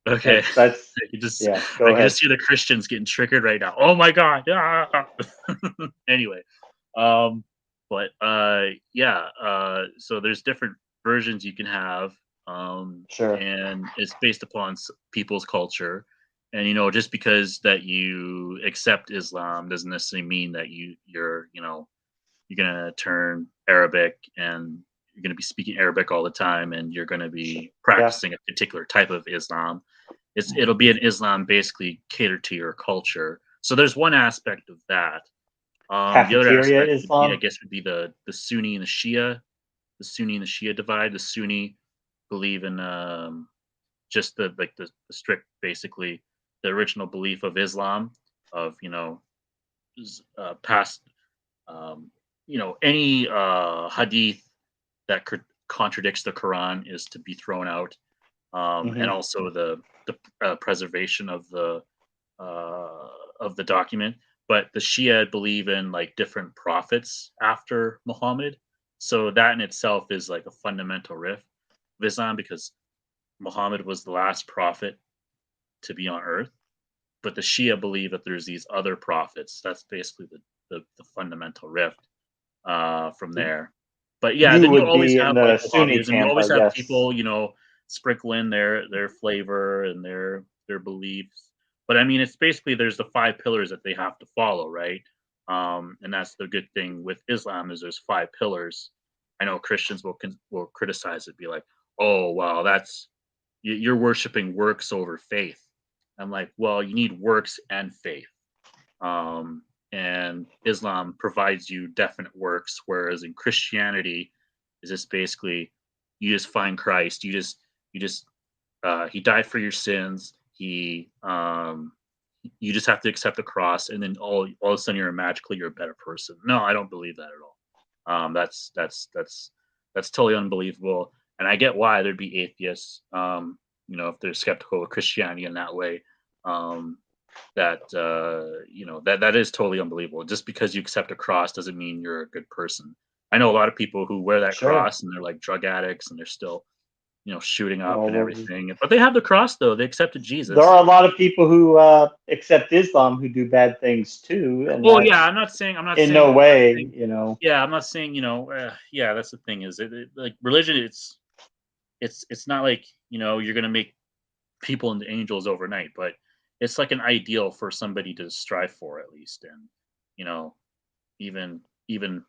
okay. That's You just yeah. I Go can ahead. just see the Christians getting triggered right now. Oh my god! Ah! Anyway, um, but yeah. So there's different versions you can have, Sure. and it's based upon people's culture. And just because that you accept Islam doesn't necessarily mean that you're you're gonna turn Arabic and you're gonna be speaking Arabic all the time, and you're gonna be practicing a particular type of Islam. It'll be an Islam basically catered to your culture. So there's one aspect of that. The other Cafeteria aspect would be, I Islam. guess, would be the Sunni and the Shia. The Sunni and the Shia divide. The Sunni believe in just the strict, basically the original belief of Islam, of past any hadith that contradicts the Quran is to be thrown out, and also the preservation of the document. But the Shia believe in like different prophets after Muhammad, so that in itself is like a fundamental rift of Islam, because Muhammad was the last prophet to be on earth, but the Shia believe that there's these other prophets. That's basically the fundamental rift from there. But yeah, You then you would always be in have the like Sunni Wahhabism. You camp, I always have guess. people, sprinkle in their flavor and their beliefs. But I mean, it's basically there's the 5 pillars that they have to follow, right? And that's the good thing with Islam, is there's 5 pillars. I know Christians will criticize it, be like, "Oh, wow, you're worshiping works over faith." I'm like, well, you need works and faith. And Islam provides you definite works, whereas in Christianity, is just basically you just find Christ. He died for your sins. You just have to accept the cross, and then all of a sudden you're a better person. No, I don't believe that at all. That's totally unbelievable, and I get why there'd be atheists. If they're skeptical of Christianity in that way, that is totally unbelievable. Just because you accept a cross doesn't mean you're a good person. I know a lot of people who wear that Sure. cross and they're like drug addicts and they're still, shooting up and Well, everything. But they have the cross though. They accepted Jesus. there are a lot of people who accept Islam who do bad things too, and Well, yeah, I'm not saying. no way, Yeah, I'm not saying. Yeah, that's the thing. Is like religion? It's not like you're gonna make people into angels overnight, but it's like an ideal for somebody to strive for, at least. And even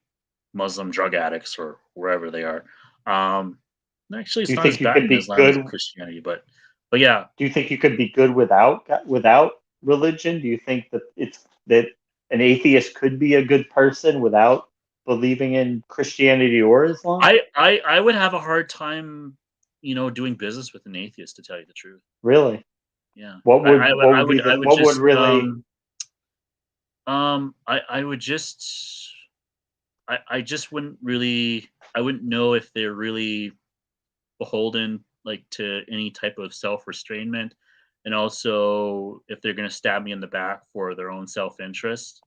Muslim drug addicts or wherever they are, actually do it's you not as think you bad could in be Islam as in good? Christianity, but yeah. Do you think you could be good without religion? Do you think that an atheist could be a good person without believing in Christianity or Islam? I would have a hard time doing business with an atheist, to tell you the truth. Really? Yeah. What would I would just really? I would just I just wouldn't really, I wouldn't know if they're really beholden like to any type of self-restrainment, and also if they're going to stab me in the back for their own self-interest,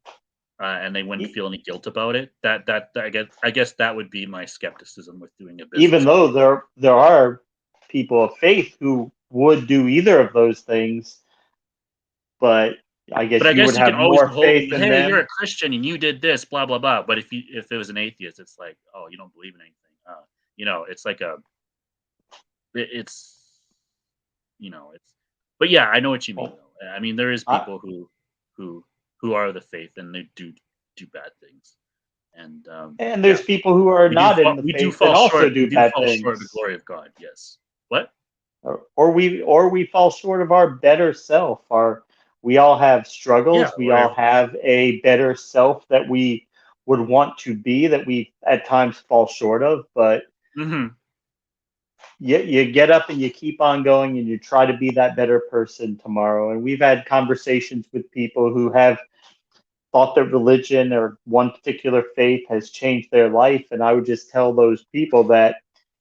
and they wouldn't feel any guilt about it. That I guess that would be my skepticism with doing a Even business. though there are people of faith who would do either of those things, but I But guess I you guess would you can have always more behold them. faith in Hey, you're a them. Christian and you did this, blah blah blah. But if it was an atheist, it's like, oh, you don't believe in anything. It's like it's it's. But yeah, I know what you mean. Well, Though. I mean, there is I, people who are the faith and they do bad things, and and yeah, there's people who are not in the we do faith and fall also short. We do do bad fall short of the things. glory of God. Yes. What? Or we fall short of our better self. We all have Yeah. struggles. We all have a better self that we would want to be, that we at times fall short of. But Mm-hmm. you get up and you keep on going and you try to be that better person tomorrow. And we've had conversations with people who have thought that religion or one particular faith has changed their life. And I would just tell those people that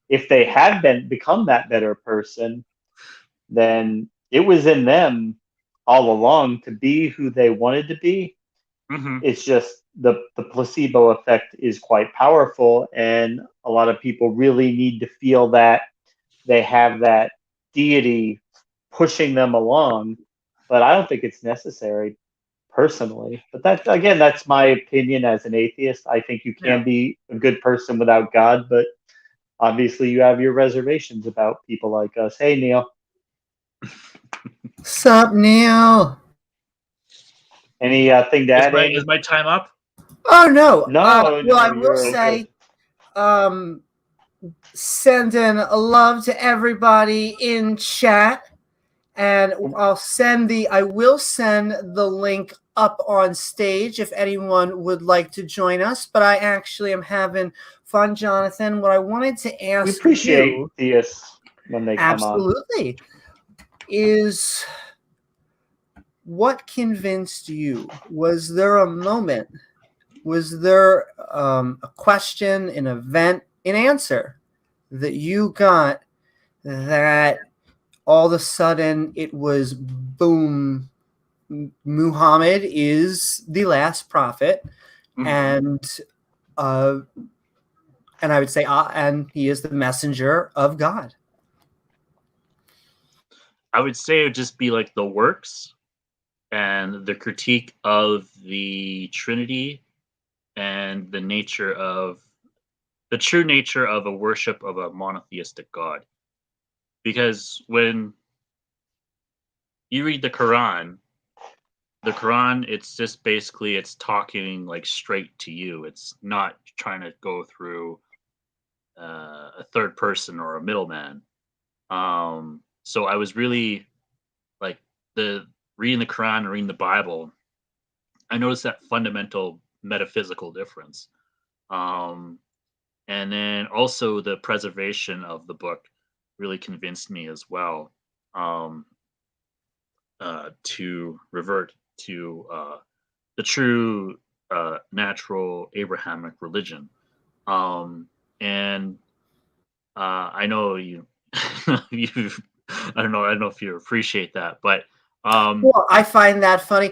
if they have become that better person, then it was in them all along to be who they wanted to be. Mm-hmm. It's just the placebo effect is quite powerful, and a lot of people really need to feel that they have that deity pushing them along. But I don't think it's necessary personally. But that's my opinion as an atheist. I think you Yeah. can be a good person without God, but obviously you have your reservations about people like us. Hey, Neil. Sup, Neil? Anything to add, Amy? Is my time up? Oh no. No, Well, I no, will you're say, um, sending a love to everybody in chat, and I will send the link up on stage if anyone would like to join us. But I actually am having fun, Jonathan. What I wanted to we ask appreciate you, theists when they come on. absolutely, is what convinced you? Was there a moment? Was there a question, an event, an answer that you got that all of a sudden it was boom, Muhammad is the last prophet, and I would say, and he is the messenger of God. I would say it would just be like the works and the critique of the Trinity and the true nature of a worship of a monotheistic God. Because when you read the Quran, it's just basically it's talking like straight to you. It's not trying to go through a third person or a middleman. So I was really like the reading the Quran and reading the Bible. I noticed that fundamental metaphysical difference. Um, and then also the preservation of the book really convinced me as well, um, to revert to the true natural Abrahamic religion. And I know you, you, I don't know if you appreciate that, but Well, I find that funny.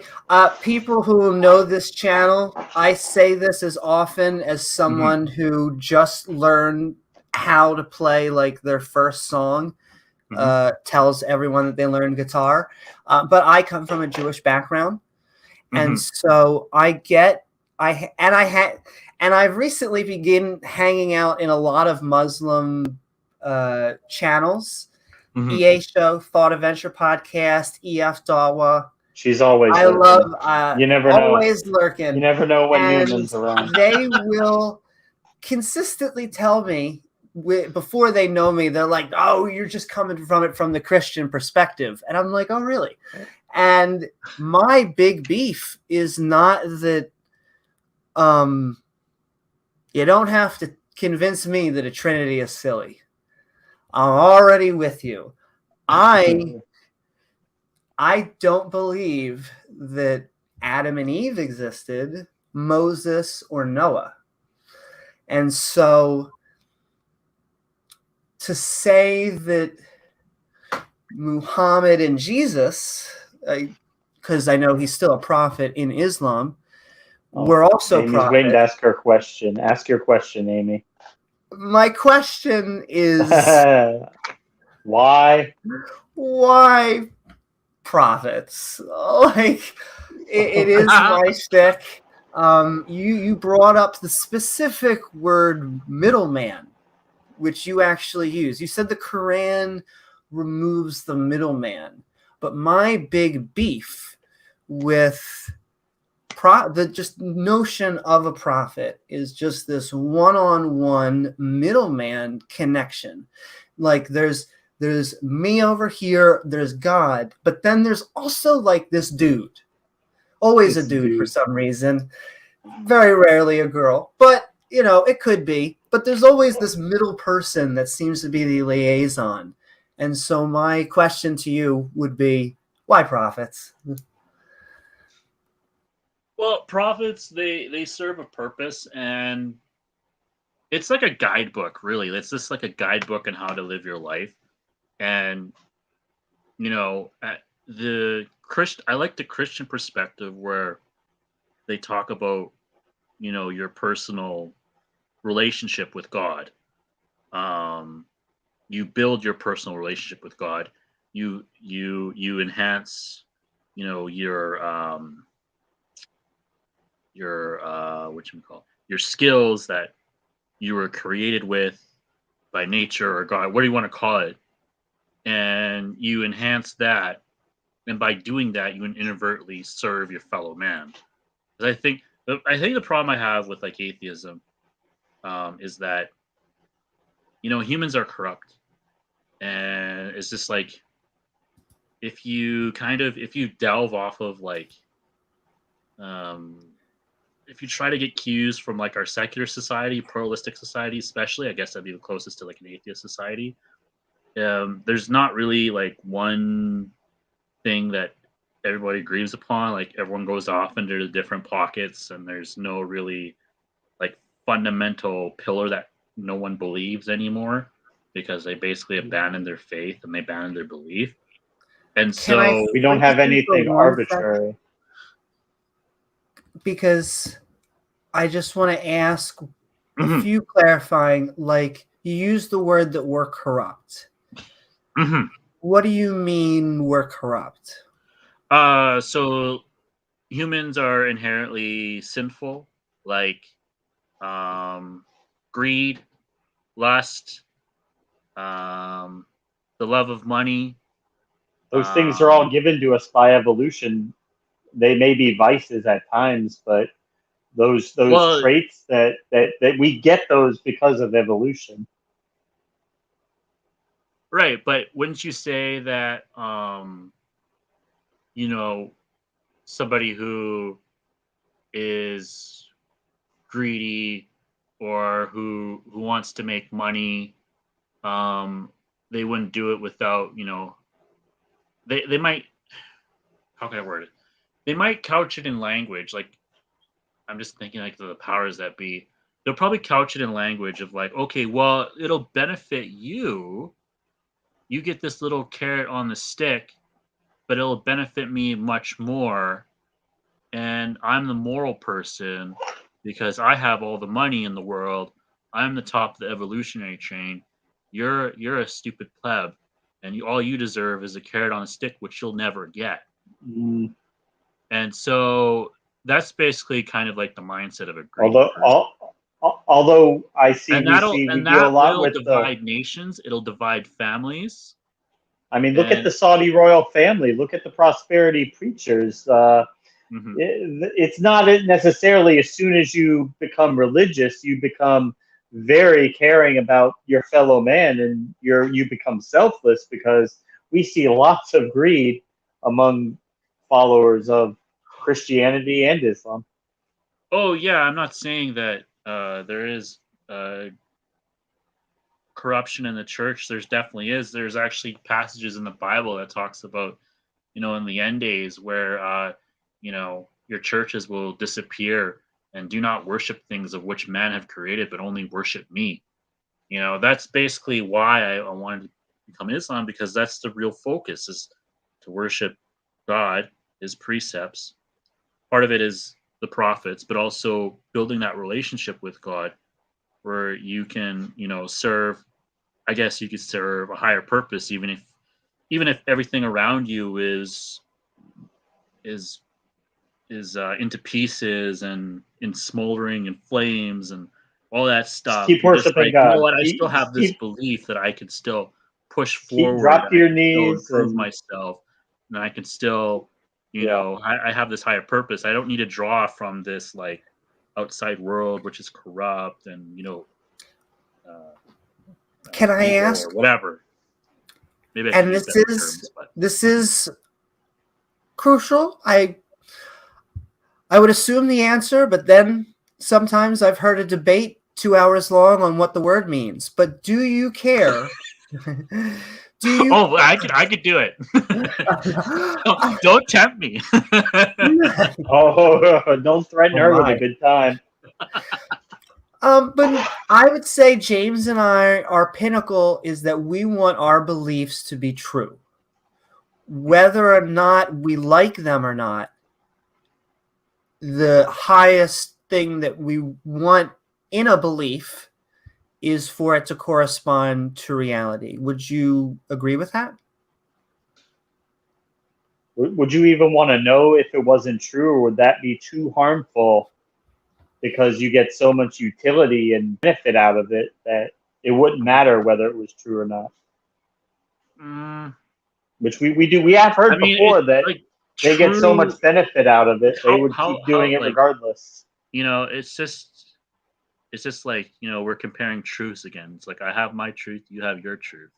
People who know this channel, I say this as often as someone who just learned how to play like their first song. Tells everyone that they learned guitar. But I come from a Jewish background, and so I've recently begun hanging out in a lot of Muslim channels. EA Show, Thought Adventure Podcast, EF Dawa. She's always I lurking. love You never know. always lurking. You never know when And Newman's around. they will consistently tell me before they know me, they're like, "Oh, you're just coming from it from the Christian perspective," and I'm like, "Oh, really?" And my big beef is not that you don't have to convince me that a Trinity is silly. I'm already with you. I don't believe that Adam and Eve existed, Moses or Noah. And so to say that Muhammad and Jesus, because I know he's still a prophet in Islam, were also Amy's prophets. waiting to ask her question. Ask your question, Amy. My question is why prophets? Like it is my shtick. You brought up the specific word middleman, which you actually use. You said the Quran removes the middleman, but my big beef with the just notion of a prophet is just this one-on-one middleman connection. Like there's me over here, there's God, but then there's also like this dude. Always a dude for some reason. Very rarely a girl, but you know, it could be. But there's always this middle person that seems to be the liaison. And so my question to you would be, why prophets? Well, prophets they serve a purpose, and it's like a guidebook, really. It's just like a guidebook on how to live your life. And you know, I like the Christian perspective where they talk about, you know, your personal relationship with God. You build your personal relationship with God. You enhance, you know, what you call your skills that you were created with by nature or God, what do you want to call it? And you enhance that, and by doing that, you inadvertently serve your fellow man. Because I think I think the problem I have with like atheism is that humans are corrupt, and it's just like if you delve off of like um, if you try to get cues from like our secular society, pluralistic society, especially, I guess that'd be the closest to like an atheist society. There's not really like one thing that everybody agrees upon. Like everyone goes off into the different pockets, and there's no really like fundamental pillar that no one believes anymore because they basically abandoned their faith and they abandoned their belief. And Can I so We don't have freeze you for anything 1 second? arbitrary. Because I just want to ask a Mhm, few clarifying, like you used the word that we're corrupt. mhm. What do you mean we're corrupt? So humans are inherently sinful, like greed, lust, um, the love of money. Those things are all Um, given to us by evolution. They may be vices at times, but those well, traits that we get those because of evolution. right, but wouldn't you say that you know somebody who is greedy or who wants to make money, um, they wouldn't do it without they might, how can I word it? They might couch it in language like I'm just thinking like the powers that be. They'll probably couch it in language of like, okay, well, it'll benefit you. You get this little carrot on the stick, but it'll benefit me much more. And I'm the moral person because I have all the money in the world. I'm the top of the evolutionary chain. You're a stupid pleb, and all you deserve is a carrot on a stick, which you'll never get. Mm, And so that's basically kind of like the mindset of a greedy although person. although And we and deal a that lot will with the. divide nations. It'll divide families. I mean, look at And the Saudi royal family. Look at the prosperity preachers. mhm. It's not necessarily as soon as you become religious, you become very caring about your fellow man, and you become selfless because we see lots of greed among followers of Christianity and Islam. Oh yeah, I'm not saying that there is uh, corruption in the church. There's definitely is. There's actually passages in the Bible that talks about in the end days where your churches will disappear and do not worship things of which men have created, but only worship me. That's basically why I wanted to become Islam, because that's the real focus, is to worship God, his precepts. Part of it is the prophets, but also building that relationship with God where you can, serve, I guess you could serve a higher purpose, even if everything around you is into pieces and in smoldering and flames and all that Just stuff. keep You're just worshiping like, you know God. what? I still have this belief that I could still push Keep forward, drop and to I your can still knees improve and myself, and I can still, yeah. I have this higher purpose. I don't need to draw from this like outside world, which is corrupt and uh, Can I evil ask? or whatever. Maybe I should And use better terms, but this is crucial. I would assume the answer, but then sometimes I've heard a debate 2 hours long on what the word means. But do you care? Do you? oh, I could do it. don't tempt me. Oh, don't threaten Oh her with a my. good time. But I would say James and I, our pinnacle is that we want our beliefs to be true. Whether or not we like them or not, the highest thing that we want in a belief is for it to correspond to reality. Would you agree with that? Would you even want to know if it wasn't true, or would that be too harmful because you get so much utility and benefit out of it that it wouldn't matter whether it was true or not? Mm, Which we do. We have I heard mean, it before that like they get so true. much benefit out of it, they How would how keep how doing it like regardless. it's just like, we're comparing truths again. It's like I have my truth, you have your truth.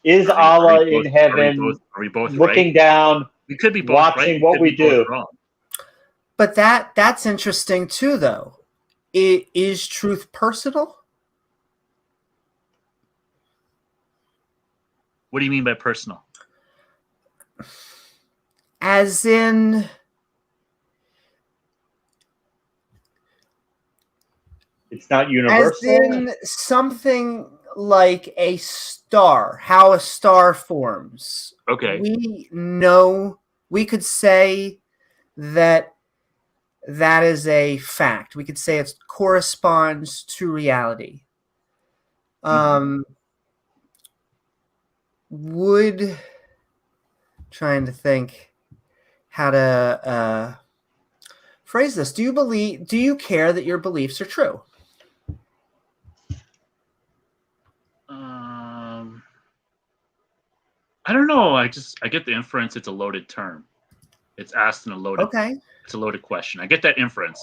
Is Are we Allah both in heaven are we both looking right? down, We could be both right. watching We what could we be both do? wrong. But that's interesting too, though. Is truth personal? What do you mean by personal? As in, It's not as universal. in something like a star, how a star forms. Okay. We know, we could say that is a fact. We could say it corresponds to reality. Would, trying to think how to phrase this. Do you care that your beliefs are true? I don't know. I get the inference it's a loaded term. It's asked in a loaded. Okay. It's a loaded question. I get that inference.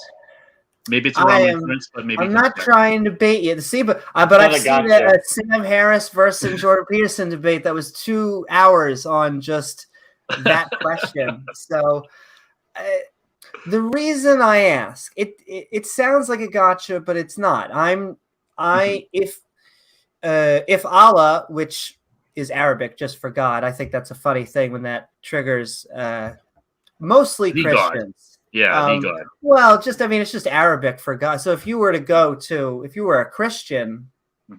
Maybe it's a wrong inference, but maybe I'm not trying to bait you. See, but I've seen a Sam Harris versus Jordan Peterson debate that was 2 hours on just that question. So the reason I ask, it sounds like a gotcha, but it's not. If Allah, which is Arabic just for God, I think that's a funny thing when that triggers mostly the Christians. God. Yeah, the God. Well, it's just Arabic for God. So if you were a Christian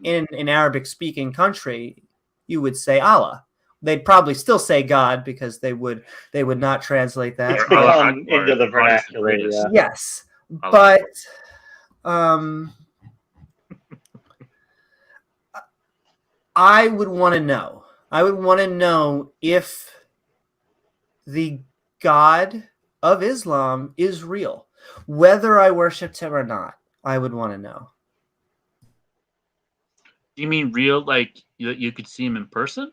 in an Arabic-speaking country, you would say Allah. They'd probably still say God because they would not translate that. It's become into the vernacular. Yeah. Yes, but I would want to know. I would want to know if the God of Islam is real, whether I worshipped him or not. I would want to know. Do you mean real, like you could see him in person?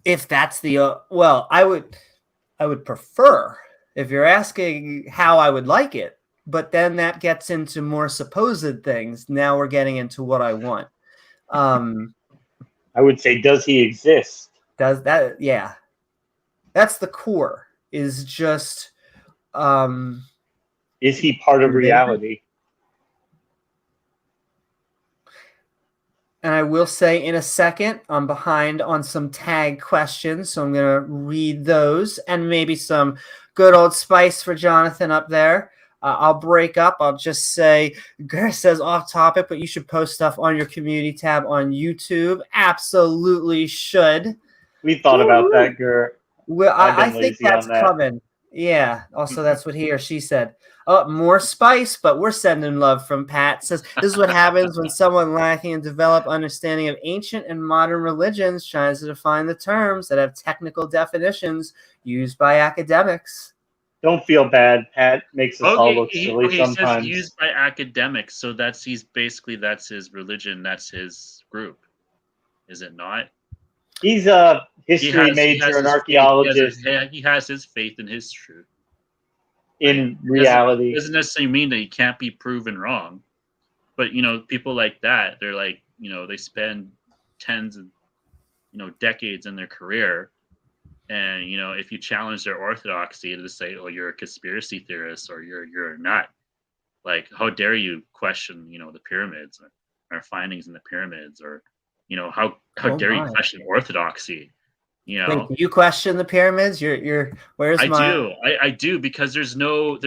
If that's the well, I would prefer, if you're asking how I would like it, but then that gets into more supposed things. Now we're getting into what I want. I would say, does he exist? Does that? Yeah, that's the core. Is just. Is he part of reality? And I will say in a second, I'm behind on some tag questions, so I'm going to read those and maybe some good old spice for Jonathan up there. I'll break up. I'll just say, Gur says off topic, but you should post stuff on your community tab on YouTube. Absolutely should. We thought about that, Gur. Well, I think that's coming. Yeah. Also, that's what he or she said. Oh, more spice, but we're sending love from Pat. Says this is what happens when someone lacking in developed understanding of ancient and modern religions tries to define the terms that have technical definitions used by academics. Don't feel bad. Pat makes us all look silly sometimes. He says used by academics, so that's his religion, that's his group, is it not? He's a history major, an archaeologist. He has his faith in his truth. In reality, doesn't necessarily mean that he can't be proven wrong, but people like that, they're like, they spend tens of decades in their career, and if you challenge their orthodoxy to say, oh, you're a conspiracy theorist or you're not, like, how dare you question the pyramids or our findings in the pyramids, or how dare you question orthodoxy? Wait, do you question the pyramids? I do, because there's no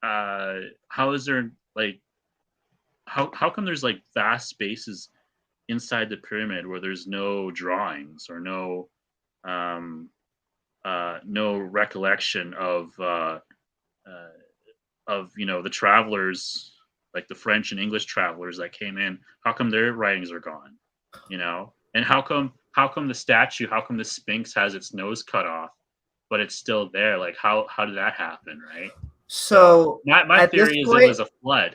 how is there, like, how come there's like vast spaces inside the pyramid where there's no drawings or no recollection of the travelers, like the French and English travelers that came in? How come their writings are gone? And how come the statue, how come the Sphinx has its nose cut off, but it's still there? Like, how did that happen, right? So my theory is it was a flood.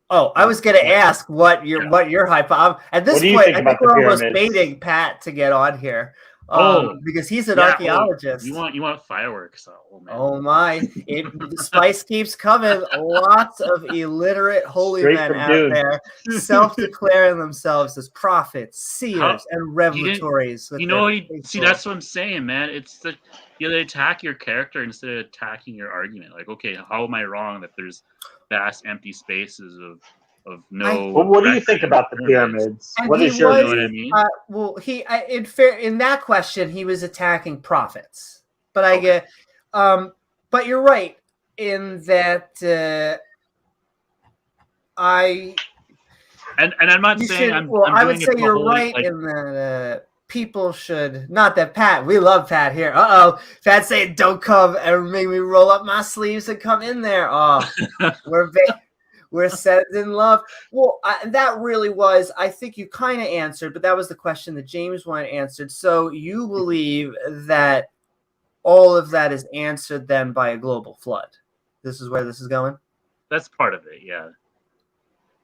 Oh, I was going to ask what your hypothesis. At this point, I think we're almost baiting Pat to get on here. because he's an yeah, archaeologist. you want fireworks? Oh man. Oh my! The spice keeps coming. Lots of illiterate holy Straight men from out Dune. there, self-declaring themselves as prophets, seers, and revelatories. with their See, faithful- that's what I'm saying, man. It's the they attack your character instead of attacking your argument. Like, okay, how am I wrong that there's vast empty spaces of no? Well, what do you record think of about the pyramids? And What he is your was, You know what I view? mean? well, in that question, he was attacking prophets. But I Okay. get, but you're right in that. And I'm not You saying should. I'm Well, I doing would it say the you're whole right like in that people should. Not that Pat. We love Pat here. Pat saying don't come and make me roll up my sleeves and come in there. Oh, we're sending love. Well, that really was. I think you kind of answered, but that was the question that James wanted answered. So you believe that all of that is answered then by a global flood. This is where this is going. that's part of it, yeah.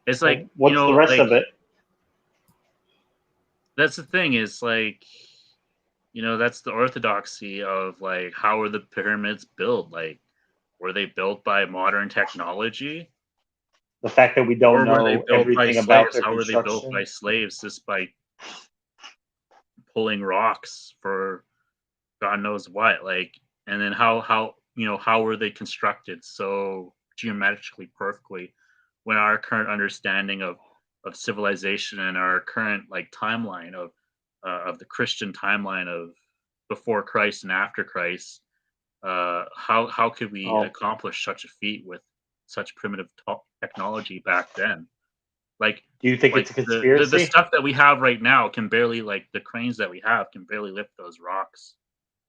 It's like What's the rest of it? That's the thing is like, that's the orthodoxy of like how were the pyramids built? Like, were they built by modern technology? The fact that we don't Or were they know built by everything about slaves? their How were they built construction. by slaves just by pulling rocks for God knows what? Like, and then how were they constructed so geometrically perfectly when our current understanding of civilization and our current like timeline of the Christian timeline of before Christ and after Christ, how could we Oh. accomplish such a feat with such primitive technology back then? Like, Do you think like it's a the conspiracy? stuff that we have right now can barely, like the cranes that we have can barely lift those rocks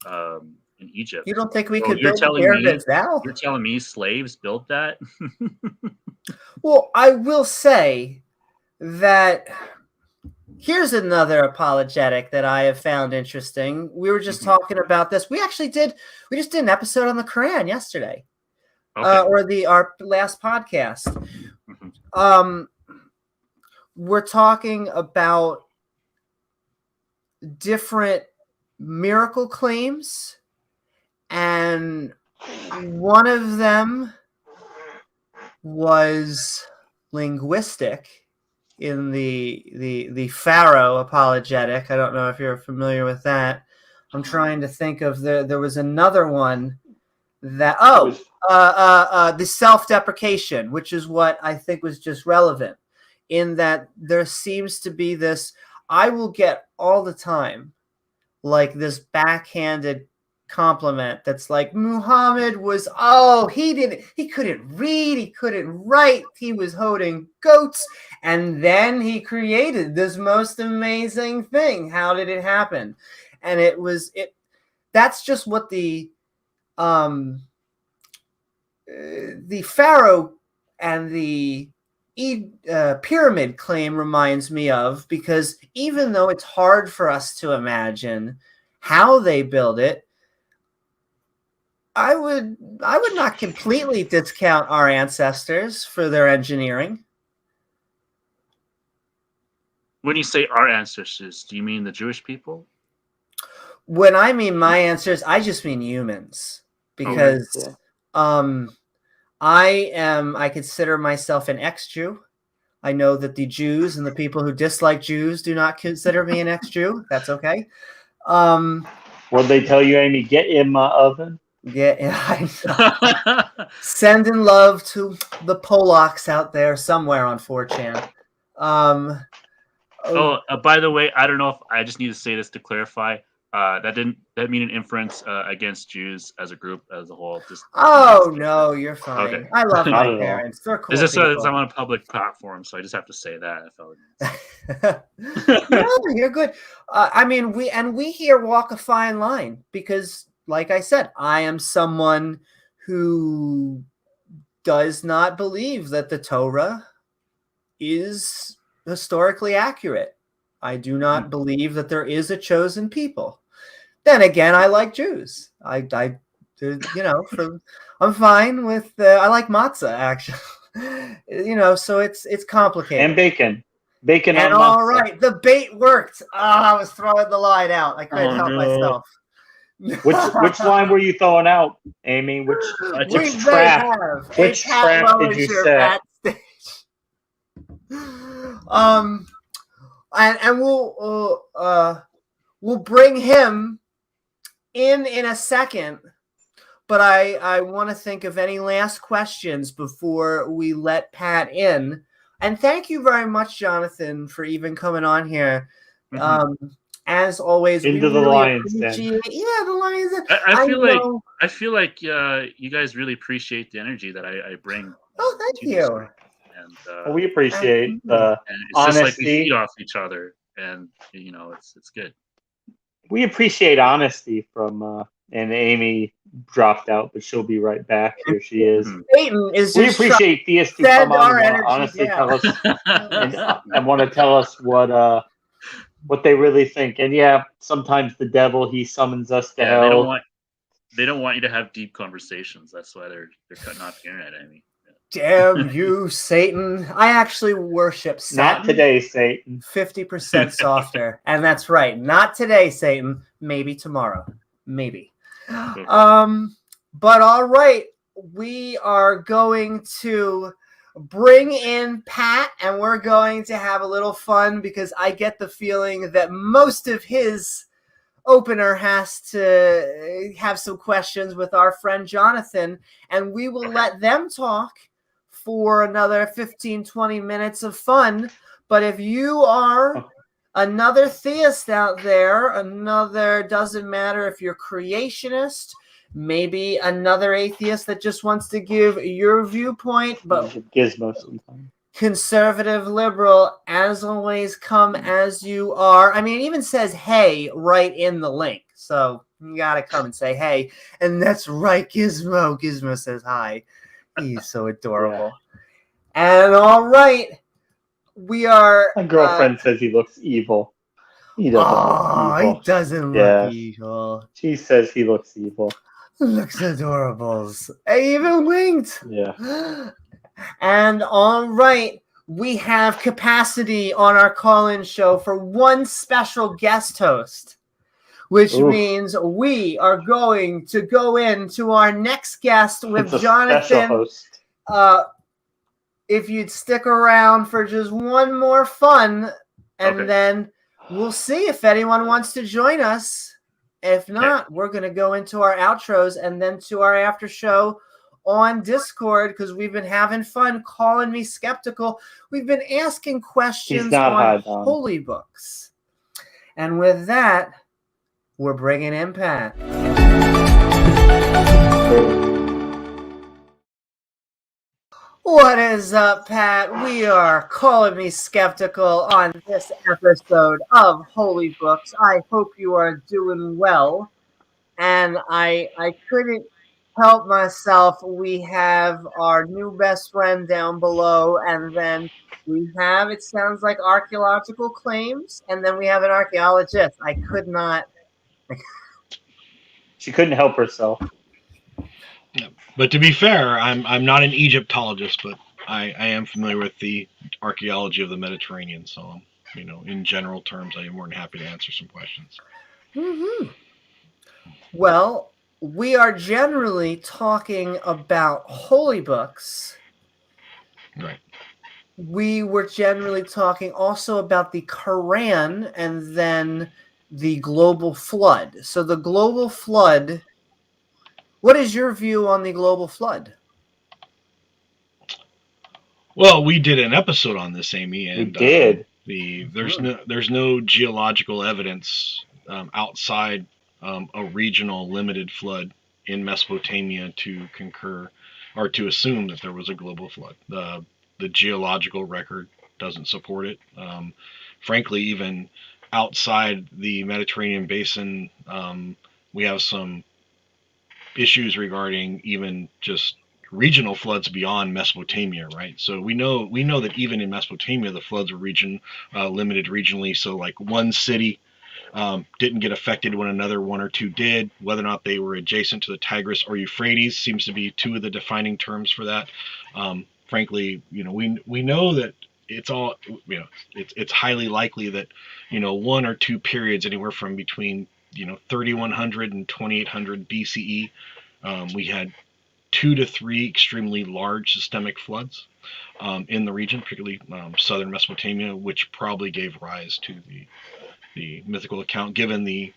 in Egypt. You don't think we So could you're build the telling me pyramids now? you're telling me slaves built that? Well, I will say that here's another apologetic that I have found interesting. We were just talking about this. We just did an episode on the Quran yesterday, Okay. our last podcast. Mhm. We're talking about different miracle claims, and one of them was linguistic in the Pharaoh apologetic. I don't know if you're familiar with that. I'm trying to think of there was another one that the self-deprecation, which is what I think was just relevant in that there seems to be this. I will get all the time like this backhanded compliment that's like Muhammad was he couldn't read, he couldn't write, he was holding goats, and then he created this most amazing thing. How did it happen? And that's just what the Pharaoh and the pyramid claim reminds me of, because even though it's hard for us to imagine how they build it, I would not completely discount our ancestors for their engineering. When you say our ancestors, do you mean the Jewish people? When I mean my ancestors, I just mean humans, because I consider myself an ex-Jew. I know that the Jews and the people who dislike Jews do not consider me an ex-Jew. That's okay. What'd they tell you, Amy? Get in my oven. Yeah, I know. Sending love to the Polacks out there somewhere on 4chan. By the way, I don't know if I just need to say this to clarify. That didn't mean an inference against Jews as a group as a whole. No, you're fine. Okay. I love Not my at all. parents. They're cool It's just people. I'm on a public platform, so I just have to say that. I felt No, you're good. I mean, we here walk a fine line because, like I said, I am someone who does not believe that the Torah is historically accurate. I do not believe that there is a chosen people. Then again, I like Jews. I'm fine with. I like matzah actually. So it's complicated. And bacon. Bacon And on all matzo. right, the bait worked. I was throwing the line out. I couldn't help myself. Which line were you throwing out, Amy? Which we may trap? have Which a Pat trap did you Wellinger set? backstage. And we'll bring him in a second. But I want to think of any last questions before we let Pat in. And thank you very much, Jonathan, for even coming on here. As always, Into we the really lion's den. appreciate. Yeah, the lion's den. I feel like you guys really appreciate the energy that I bring. Oh, thank you. And well, we appreciate the it's honesty. just like we feed off each other, and it's good. We appreciate honesty from and Amy dropped out, but she'll be right back. Here she is. Satan is we appreciate theists to come on and honestly tell us and want to tell us what they really think. And yeah, sometimes the devil, he summons us to hell. They don't want you to have deep conversations. That's why they're cutting off the internet, Amy. Damn you, Satan. I actually worship Satan. Not today, Satan. 50% softer. And that's right. Not today, Satan. Maybe tomorrow. Maybe. But all right. We are going to bring in Pat, and we're going to have a little fun because I get the feeling that most of his opener has to have some questions with our friend Jonathan, and we will let them talk for another 15-20 minutes of fun. But if you are another theist out there, doesn't matter if you're creationist, maybe another atheist that just wants to give your viewpoint, but gizmo sometimes. Conservative, liberal, as always, come as you are. I mean, it even says hey right in the link. So you got to come and say hey. And that's right, Gizmo. Gizmo says hi. He's so adorable. Yeah. And all right, we are... My girlfriend says he looks evil. He doesn't look evil. He doesn't look evil. She says he looks evil. Looks adorable. I even winked. Yeah. And all right, we have capacity on our call-in show for one special guest host, which means we are going to go into our next guest with Jonathan. If you'd stick around for just one more fun, and then we'll see if anyone wants to join us. If not, we're going to go into our outros and then to our after show on Discord, because we've been having fun calling me skeptical. We've been asking questions on holy books. And with that, we're bringing in Pat. What is up, Pat? We are calling me skeptical on this episode of Holy Books. I hope you are doing well. And I couldn't help myself. We have our new best friend down below, and then we have, it sounds like, archaeological claims, and then we have an archaeologist. I could not. She couldn't help herself. Yeah. But to be fair, I'm not an Egyptologist, but I am familiar with the archaeology of the Mediterranean. So, in general terms, I am more than happy to answer some questions. Mm-hmm. Well, we are generally talking about holy books. Right. We were generally talking also about the Quran and then the global flood. So the global flood, what is your view on the global flood? Well, we did an episode on this, Amy, and we did. There's no geological evidence outside a regional limited flood in Mesopotamia to concur or to assume that there was a global flood. The geological record doesn't support it. Frankly, even outside the Mediterranean basin, we have some issues regarding even just regional floods beyond Mesopotamia, right? So we know that even in Mesopotamia, the floods were limited regionally. So like one city didn't get affected when another one or two did. Whether or not they were adjacent to the Tigris or Euphrates seems to be two of the defining terms for that. Frankly, we know that it's all, it's highly likely that, one or two periods anywhere from between 3100 and 2800 BCE, we had 2 to 3 extremely large systemic floods in the region, particularly southern Mesopotamia, which probably gave rise to the mythical account, given the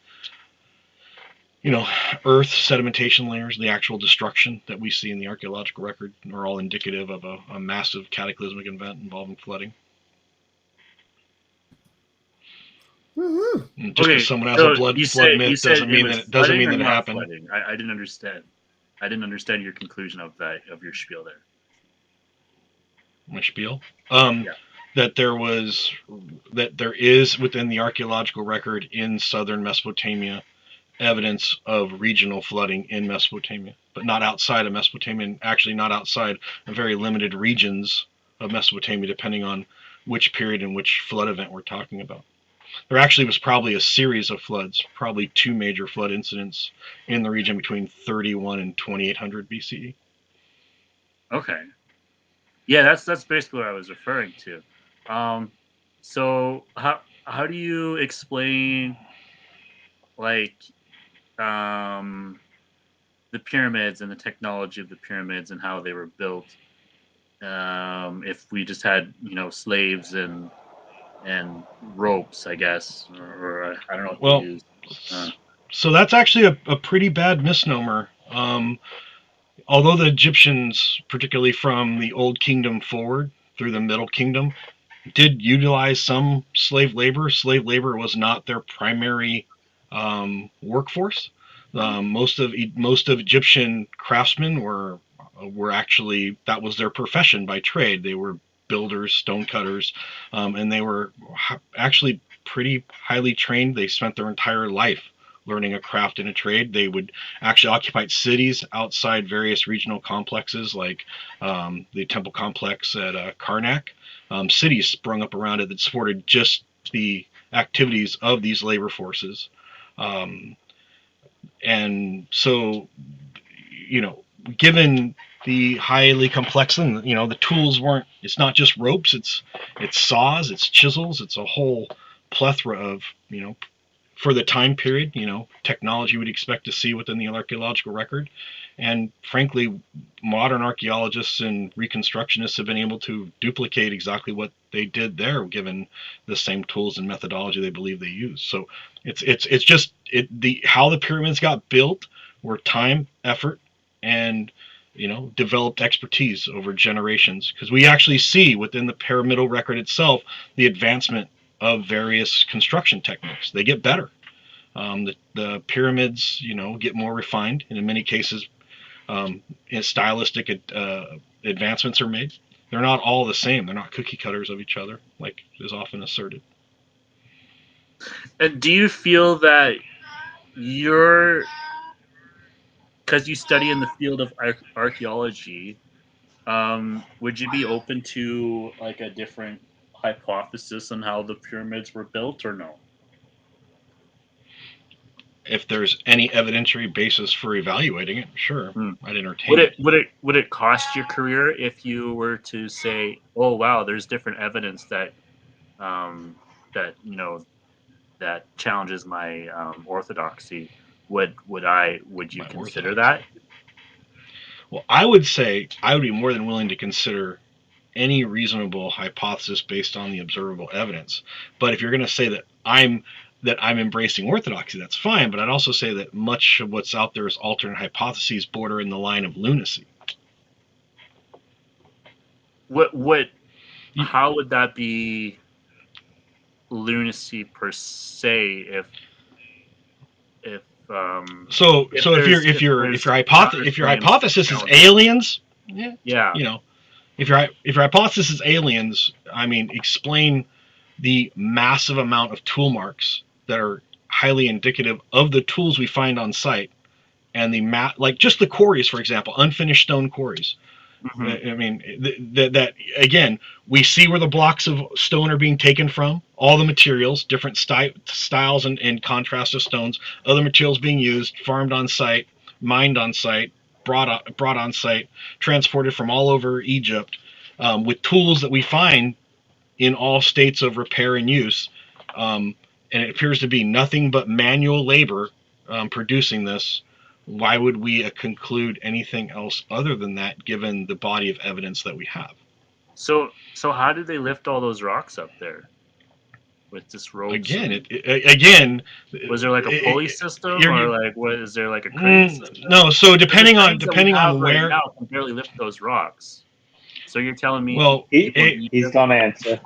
earth sedimentation layers, the actual destruction that we see in the archaeological record are all indicative of a massive cataclysmic event involving flooding. Mm-hmm. Just because someone has a flood myth doesn't mean that it happened. Flooding. I didn't understand. I didn't understand your conclusion of your spiel there. My spiel? Yeah. That there is within the archaeological record in southern Mesopotamia evidence of regional flooding in Mesopotamia, but not outside of Mesopotamia, and actually not outside of very limited regions of Mesopotamia, depending on which period and which flood event we're talking about. There actually was probably a series of floods, probably 2 major flood incidents in the region between 31 and 2800 BCE. Okay. Yeah, that's basically what I was referring to. So how do you explain like the pyramids and the technology of the pyramids and how they were built? If we just had slaves and ropes, I guess, or I don't know what to use. So that's actually a pretty bad misnomer. Although the Egyptians, particularly from the Old Kingdom forward through the Middle Kingdom, did utilize some slave labor was not their primary workforce. Most of Egyptian craftsmen were actually, that was their profession by trade. They were builders, stone cutters, and they were actually pretty highly trained. They spent their entire life learning a craft and a trade. They would actually occupy cities outside various regional complexes, like the temple complex at Karnak. Cities sprung up around it that supported just the activities of these labor forces. And so, given the highly complex, and the tools weren't, it's not just ropes, it's saws, it's chisels, it's a whole plethora of, for the time period, technology we'd expect to see within the archaeological record. And frankly, modern archaeologists and reconstructionists have been able to duplicate exactly what they did there, given the same tools and methodology they believe they used. So it's just how the pyramids got built were time, effort, and developed expertise over generations. Because we actually see within the pyramidal record itself the advancement of various construction techniques. They get better. The pyramids, get more refined, and in many cases, stylistic advancements are made. They're not all the same. They're not cookie cutters of each other, like is often asserted. And do you feel that because you study in the field of archaeology, would you be open to like a different hypothesis on how the pyramids were built, or no? If there's any evidentiary basis for evaluating it, sure, I'd entertain it. Would it cost your career if you were to say, "Oh wow, there's different evidence that that challenges my orthodoxy"? Would you consider that? Well, I would say I would be more than willing to consider any reasonable hypothesis based on the observable evidence. But if you're going to say that I'm embracing orthodoxy, that's fine. But I'd also say that much of what's out there is alternate hypotheses border in the line of lunacy. How would that be lunacy per se? If your hypothesis is aliens, yeah. If your hypothesis is aliens, I mean, explain the massive amount of tool marks that are highly indicative of the tools we find on site, and like just the quarries, for example, unfinished stone quarries. Mm-hmm. I mean, that again, we see where the blocks of stone are being taken from, all the materials, different styles and contrast of stones, other materials being used, farmed on site, mined on site, brought on site, transported from all over Egypt, with tools that we find in all states of repair and use, and it appears to be nothing but manual labor producing this. Why would we conclude anything else other than that, given the body of evidence that we have? So how did they lift all those rocks up there with just ropes? Again, Was there like a pulley system, you're- or like what? Is there like a crane system? no. So The depending cranes that we have on right where, now can barely lift those rocks. So you're telling me well, people in He's Egypt, gonna answer.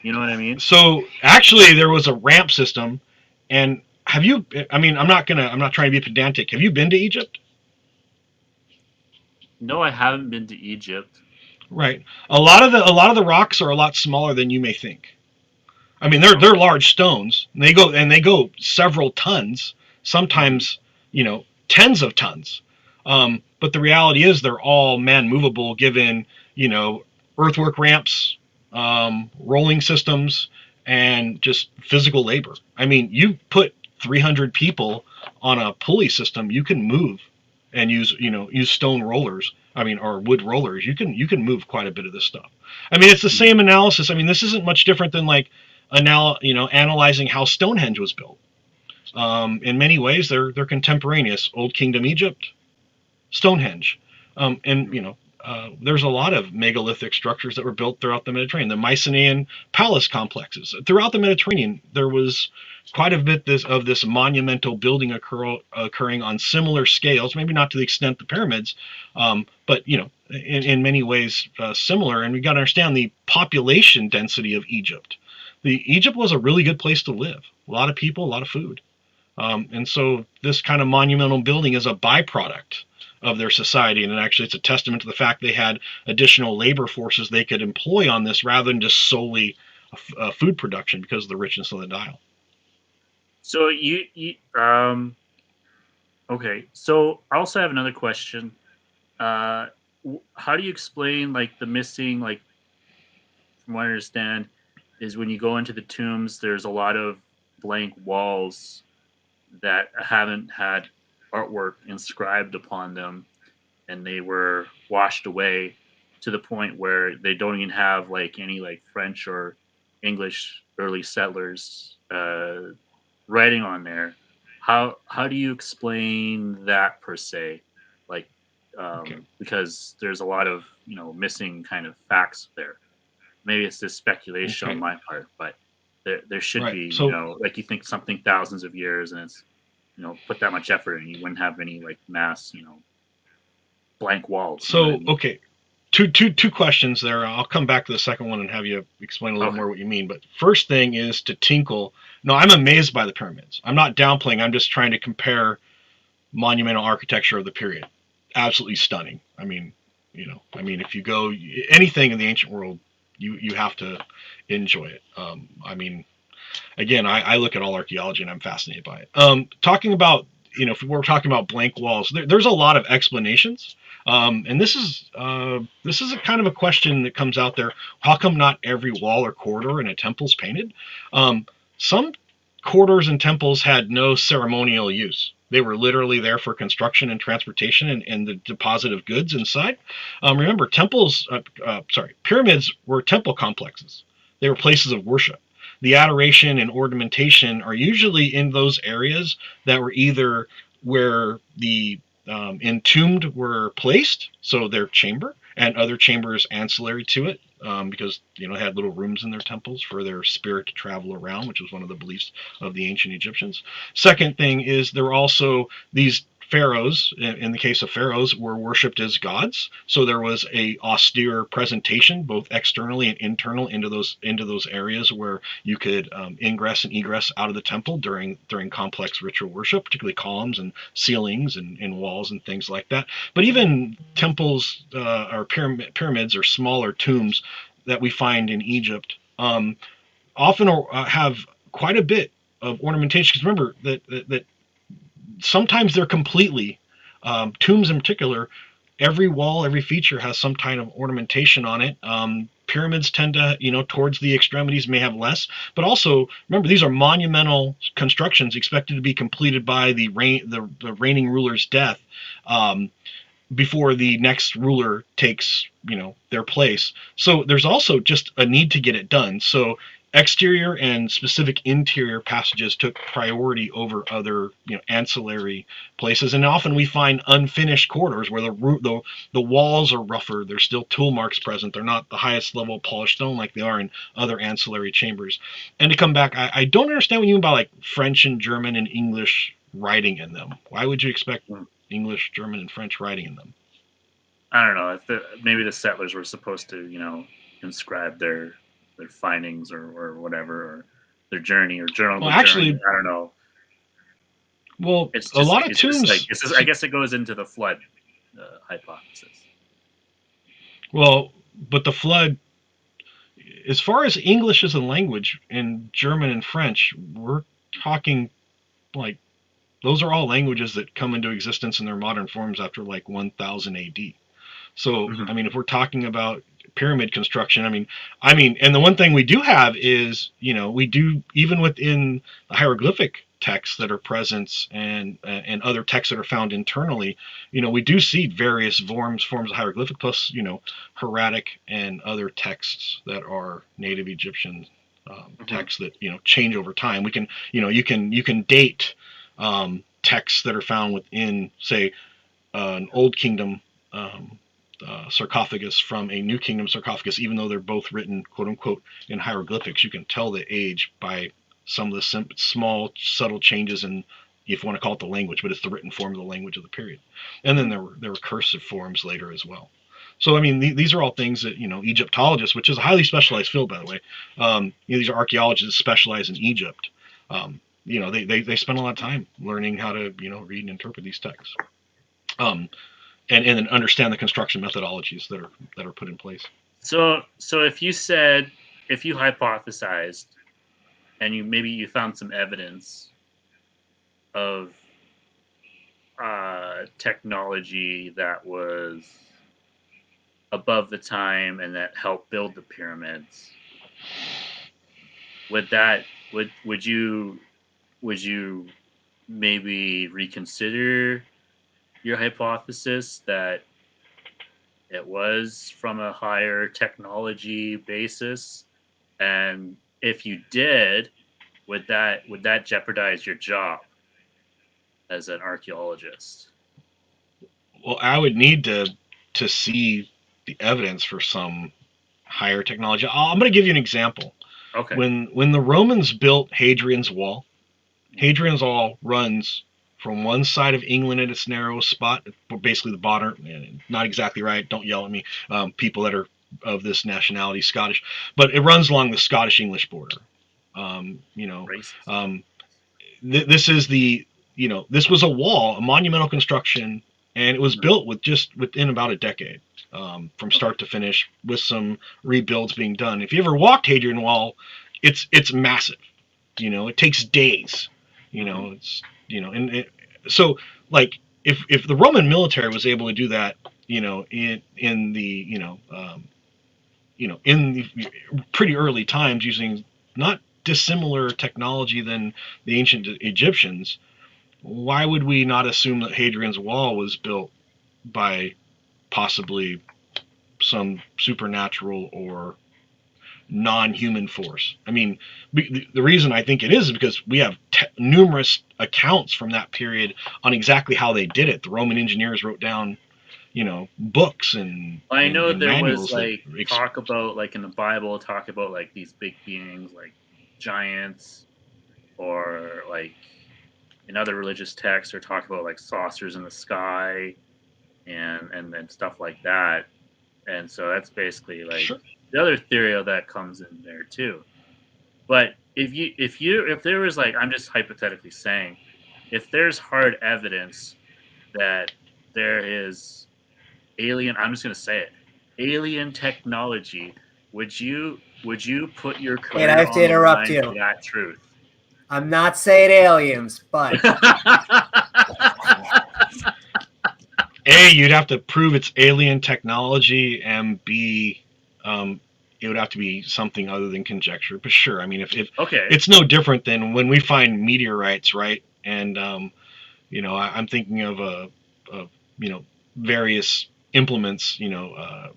you know what I mean? so actually there was a ramp system, and have you? I mean, I'm not trying to be pedantic. Have you been to Egypt? No, I haven't been to Egypt. Right. A lot of the rocks are a lot smaller than you may think. I mean, they're large stones. And they go several tons, sometimes tens of tons. But the reality is they're all man movable, given earthwork ramps, rolling systems, and just physical labor. I mean, you put 300 people on a pulley system, you can move and use stone rollers. I mean, or wood rollers. You can move quite a bit of this stuff. I mean, it's the same analysis. I mean, this isn't much different than like analyzing how Stonehenge was built. In many ways, they're contemporaneous. Old Kingdom Egypt, Stonehenge, and there's a lot of megalithic structures that were built throughout the Mediterranean. The Mycenaean palace complexes throughout the Mediterranean. There was quite a bit of this monumental building occurring on similar scales, maybe not to the extent the pyramids, but in many ways similar. And we got to understand the population density of Egypt. Egypt was a really good place to live. A lot of people, a lot of food, and so this kind of monumental building is a byproduct of their society, and actually it's a testament to the fact they had additional labor forces they could employ on this rather than just solely food production because of the richness of the Nile. So okay. So I also have another question. How do you explain like the missing, like from what I understand, is when you go into the tombs, there's a lot of blank walls that haven't had artwork inscribed upon them, and they were washed away to the point where they don't even have like any like French or English early settlers writing on there. How do you explain that per se? Like, because there's a lot of missing kind of facts there. Maybe it's just speculation on my part, but there should be like you think something thousands of years, and it's put that much effort, and you wouldn't have any like mass blank walls. So okay, two questions there. I'll come back to the second one and have you explain a little more what you mean. But first thing is to tinkle. No, I'm amazed by the pyramids. I'm not downplaying. I'm just trying to compare monumental architecture of the period. Absolutely stunning. I mean, if you go anything in the ancient world, you have to enjoy it. I mean, again, I look at all archaeology and I'm fascinated by it. Talking about, if we're talking about blank walls, there's a lot of explanations. And this is a kind of a question that comes out there. How come not every wall or corridor in a temple is painted? Some corridors and temples had no ceremonial use. They were literally there for construction and transportation and the deposit of goods inside. Remember, pyramids were temple complexes. They were places of worship. The adoration and ornamentation are usually in those areas that were either where the entombed were placed, so their chamber, and other chambers ancillary to it, because they had little rooms in their temples for their spirit to travel around, which was one of the beliefs of the ancient Egyptians. Second thing is there were also these pharaohs. In the case of pharaohs, were worshipped as gods, so there was a austere presentation, both externally and internal, into those areas where you could ingress and egress out of the temple during complex ritual worship, particularly columns and ceilings and walls and things like that. But even temples or pyramids or smaller tombs that we find in Egypt often have quite a bit of ornamentation. Because remember that sometimes they're completely tombs in particular. Every wall, every feature has some kind of ornamentation on it. Pyramids tend to, towards the extremities may have less, but also remember these are monumental constructions expected to be completed by the reigning ruler's death. before the next ruler takes, their place. So there's also just a need to get it done. So exterior and specific interior passages took priority over other, ancillary places. And often we find unfinished corridors where the walls are rougher. There's still tool marks present. They're not the highest level polished stone like they are in other ancillary chambers. And to come back, I don't understand what you mean by like French and German and English writing in them. Why would you expect English, German, and French writing in them? I don't know. Maybe the settlers were supposed to, inscribe their findings or whatever, or their journey or journal. Well, actually, journey. I don't know. Well, It's just, a lot of tombs. I guess it goes into the flood hypothesis. Well, but the flood, as far as English as a language and German and French, we're talking like those are all languages that come into existence in their modern forms after like 1000 AD. So, I mean, if we're talking about pyramid construction, I mean, and the one thing we do have is, we do, even within the hieroglyphic texts that are present and other texts that are found internally, we do see various forms of hieroglyphic plus, hieratic and other texts that are native Egyptian texts that, change over time. We can, you can date texts that are found within, say, an Old Kingdom sarcophagus from a New Kingdom sarcophagus, even though they're both written, quote unquote, in hieroglyphics. You can tell the age by some of the small, subtle changes in, if you want to call it the language, but it's the written form of the language of the period. And then there were cursive forms later as well. So, I mean, these are all things that, Egyptologists, which is a highly specialized field, by the way, these are archaeologists that specialize in Egypt. They spend a lot of time learning how to, read and interpret these texts. And then understand the construction methodologies that are put in place. So if you hypothesized and you found some evidence of technology that was above the time and that helped build the pyramids, would you maybe reconsider your hypothesis that it was from a higher technology basis? And if you did, would that jeopardize your job as an archaeologist? Well, I would need to see the evidence for some higher technology. I'm going to give you an example. Okay. When the Romans built Hadrian's Wall runs from one side of England in its narrow spot, basically the bottom, not exactly right, don't yell at me, people that are of this nationality, Scottish, but it runs along the Scottish-English border. This is this was a wall, a monumental construction, and it was built within about a decade, from start to finish, with some rebuilds being done. If you ever walked Hadrian Wall, it's massive. It takes days. So like if the Roman military was able to do that, in the pretty early times using not dissimilar technology than the ancient Egyptians, why would we not assume that Hadrian's Wall was built by possibly some supernatural or non-human force? I mean, the reason I think it is because we have numerous accounts from that period on exactly how they did it. The Roman engineers wrote down, books and I know and there was manuals talk about in the Bible, talk about these big beings like giants, or in other religious texts, or talk about saucers in the sky and then stuff like that. And so that's basically Sure. the other theory that comes in there too. But if there was I'm just hypothetically saying, if there's hard evidence that there is alien, I'm just gonna say it, alien technology, would you put your career Wait, I have to interrupt you. for that truth? I'm not saying aliens, but A, you'd have to prove it's alien technology, and B, it would have to be something other than conjecture. But sure, I mean, if okay, it's no different than when we find meteorites, right? And I'm thinking of various implements, to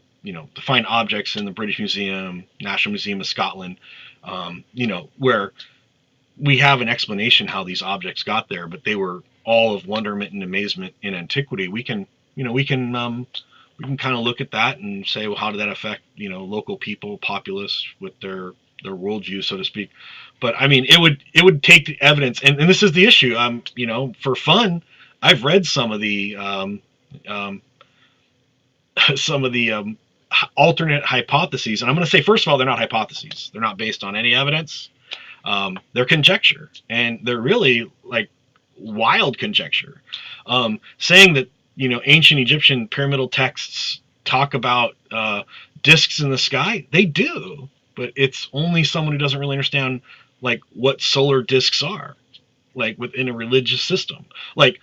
find objects in the British Museum, National Museum of Scotland, where we have an explanation how these objects got there, but they were all of wonderment and amazement in antiquity. We can kind of look at that and say, well, how did that affect, local people, populace with their worldview, so to speak. But I mean, it would take the evidence, and this is the issue. For fun, I've read some of the alternate hypotheses, and I'm going to say, first of all, they're not hypotheses. They're not based on any evidence. They're conjecture, and they're really like wild conjecture, saying that ancient Egyptian pyramidal texts talk about discs in the sky. They do, but it's only someone who doesn't really understand like what solar discs are, like within a religious system. Like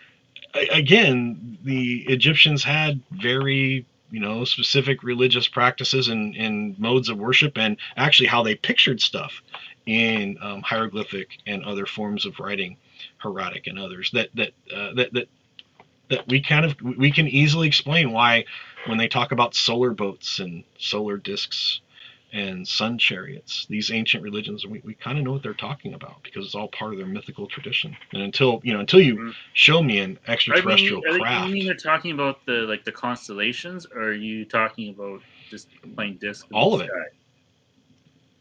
again, the Egyptians had very specific religious practices and modes of worship, and actually how they pictured stuff in hieroglyphic and other forms of writing, hieratic and others, that we can easily explain why when they talk about solar boats and solar discs and sun chariots, these ancient religions, we kind of know what they're talking about because it's all part of their mythical tradition. And until you show me an extraterrestrial craft. You mean you're talking about the constellations, or are you talking about just plain disc? All of it.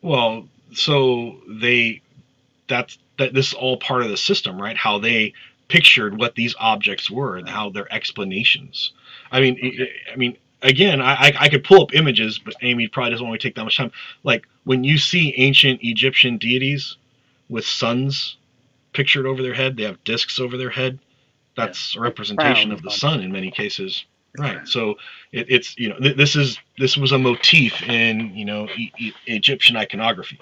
Well, so this is all part of the system, right? How they pictured what these objects were and how their explanations. I mean, again, I could pull up images, but Amy probably doesn't want to take that much time. Like when you see ancient Egyptian deities with suns pictured over their head, they have discs over their head. That's a representation of the sun in many cases. Right. So it's this was a motif in Egyptian iconography.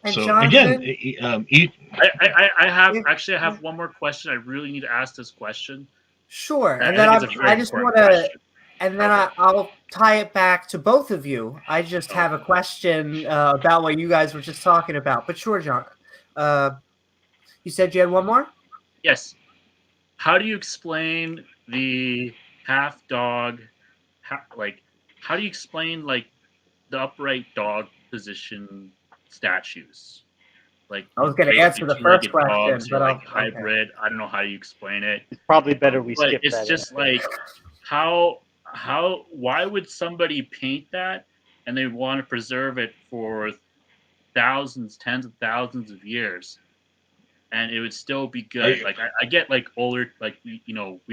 And so Jonathan, again, I have one more question. I really need to ask this question. Sure, and then I just want to, and then I'll tie it back to both of you. I just have a question about what you guys were just talking about. But sure, John, you said you had one more? Yes. How do you explain the half dog? How do you explain like the upright dog position statues? Like I was going to answer the first question, but like hybrid. Okay. I don't know how you explain it. It's probably better we skip that. It's just like why would somebody paint that and they want to preserve it for thousands, tens of thousands of years, and it would still be good? I get like older, like we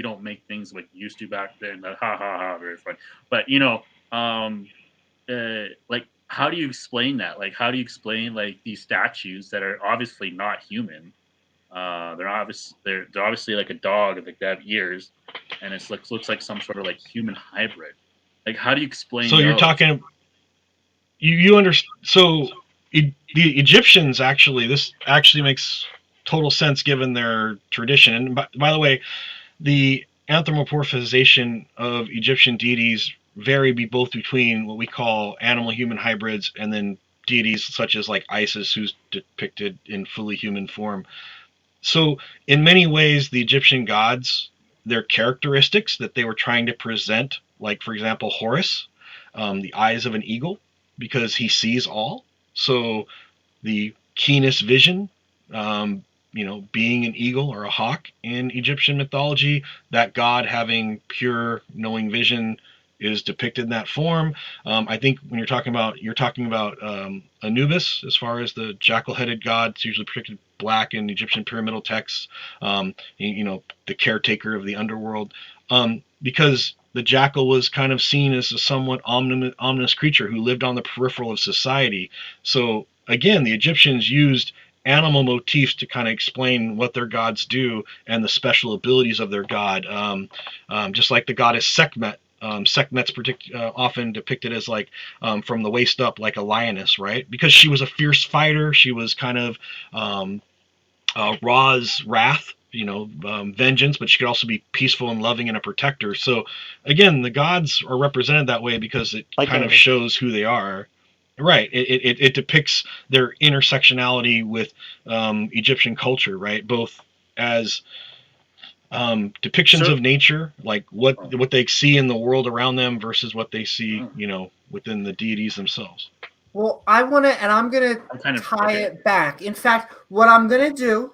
don't make things like we used to back then. Very fun. But like, how do you explain that? Like, how do you explain like these statues that are obviously not human? They're obviously like a dog, like they have ears, and it looks like some sort of like human hybrid. Like, how do you explain? So you're talking, you understand? So the Egyptians this actually makes total sense given their tradition. And by the way, the anthropomorphization of Egyptian deities vary both between what we call animal-human hybrids and then deities such as like Isis, who's depicted in fully human form. So in many ways, the Egyptian gods, their characteristics that they were trying to present, like for example, Horus, the eyes of an eagle, because he sees all. So the keenest vision, being an eagle or a hawk in Egyptian mythology, that god having pure knowing vision is depicted in that form. I think when you're talking about Anubis, as far as the jackal-headed god, it's usually depicted black in Egyptian pyramidal texts. The caretaker of the underworld, because the jackal was kind of seen as a somewhat ominous creature who lived on the peripheral of society. So again, the Egyptians used animal motifs to kind of explain what their gods do and the special abilities of their god. Just like the goddess Sekhmet. Sekhmet's often depicted as like from the waist up like a lioness, right? Because she was a fierce fighter. She was kind of Ra's wrath, vengeance, but she could also be peaceful and loving and a protector. So again, the gods are represented that way because it kind of shows who they are. Right. It depicts their intersectionality with Egyptian culture, right? Both as depictions So- of nature, like what they see in the world around them versus what they see, within the deities themselves. Well, I'm going to tie it back. In fact, what I'm going to do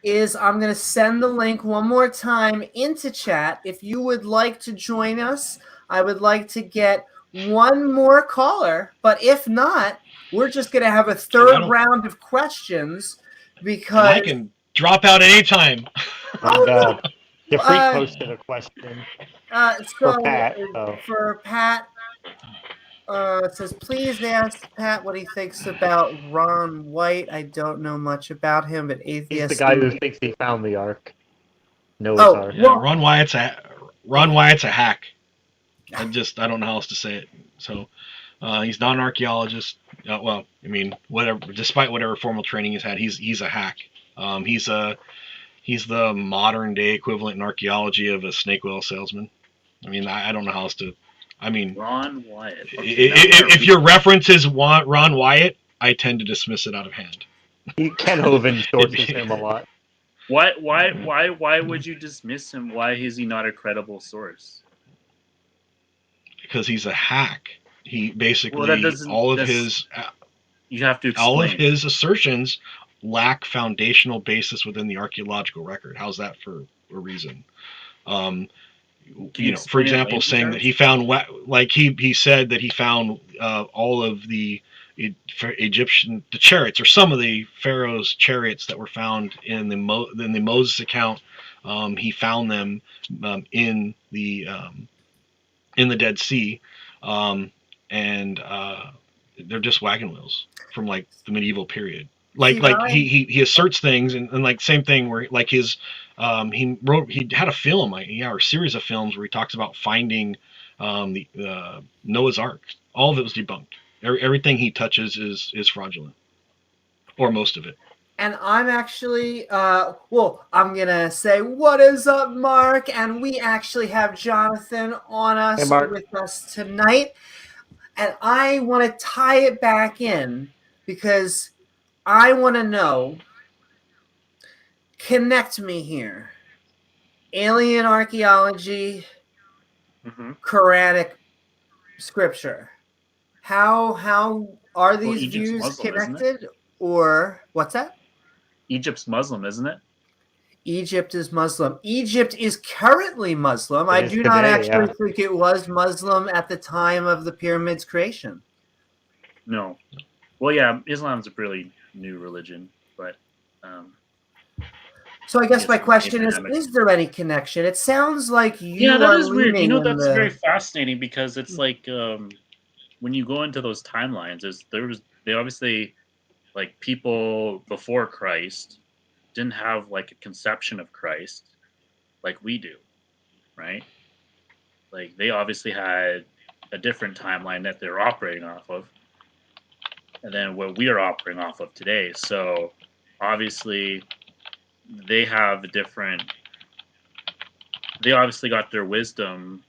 is I'm going to send the link one more time into chat. If you would like to join us, I would like to get one more caller. But if not, we're just going to have a third round of questions because and I can drop out anytime. And Defreak posted a question for Pat. For Pat, it says, please ask Pat what he thinks about Ron White. I don't know much about him, but atheist. He's the guy who thinks he found the Ark. Noah's Ark. Yeah, Ron Wyatt's a hack. I don't know how else to say it. So he's not an archaeologist. Well, I mean, whatever. Despite whatever formal training he's had, he's a hack. He's the modern day equivalent in archaeology of a snake oil salesman. I mean, I don't know how else to. I mean, Ron Wyatt. Okay, if your reference is Ron Wyatt, I tend to dismiss it out of hand. Ken Hovind sources him a lot. Why would you dismiss him? Why is he not a credible source? Because he's a hack. He basically you have to explain. All of his assertions lack foundational basis within the archaeological record. How's that for a reason? For example, saying that he found, like he said that he found all of the Egyptian chariots, or some of the pharaoh's chariots that were found in the Moses account. He found them in the Dead Sea, and they're just wagon wheels from like the medieval period. He asserts things, and like same thing where like his he had a film, or a series of films where he talks about finding the Noah's Ark. All of it was debunked. Everything he touches is fraudulent, or most of it. And I'm actually, I'm going to say, what is up, Mark? And we actually have Jonathan on us with us tonight. And I want to tie it back in because I want to know, connect me here. Alien archaeology, Quranic scripture. How are these views Muslim, connected? Or what's that? Egypt's Muslim, isn't it? Egypt is Muslim. Egypt is currently Muslim. I do not actually think it was Muslim at the time of the pyramids' creation. No. Well, yeah, Islam's a really new religion, but... So I guess my question is there any connection? It sounds like you that is weird. That's very fascinating because it's like when you go into those timelines, they obviously, like, people before Christ didn't have like a conception of Christ like we do, right? Like they obviously had a different timeline that they're operating off of, and then what we are operating off of today. So obviously they have they obviously got their wisdom.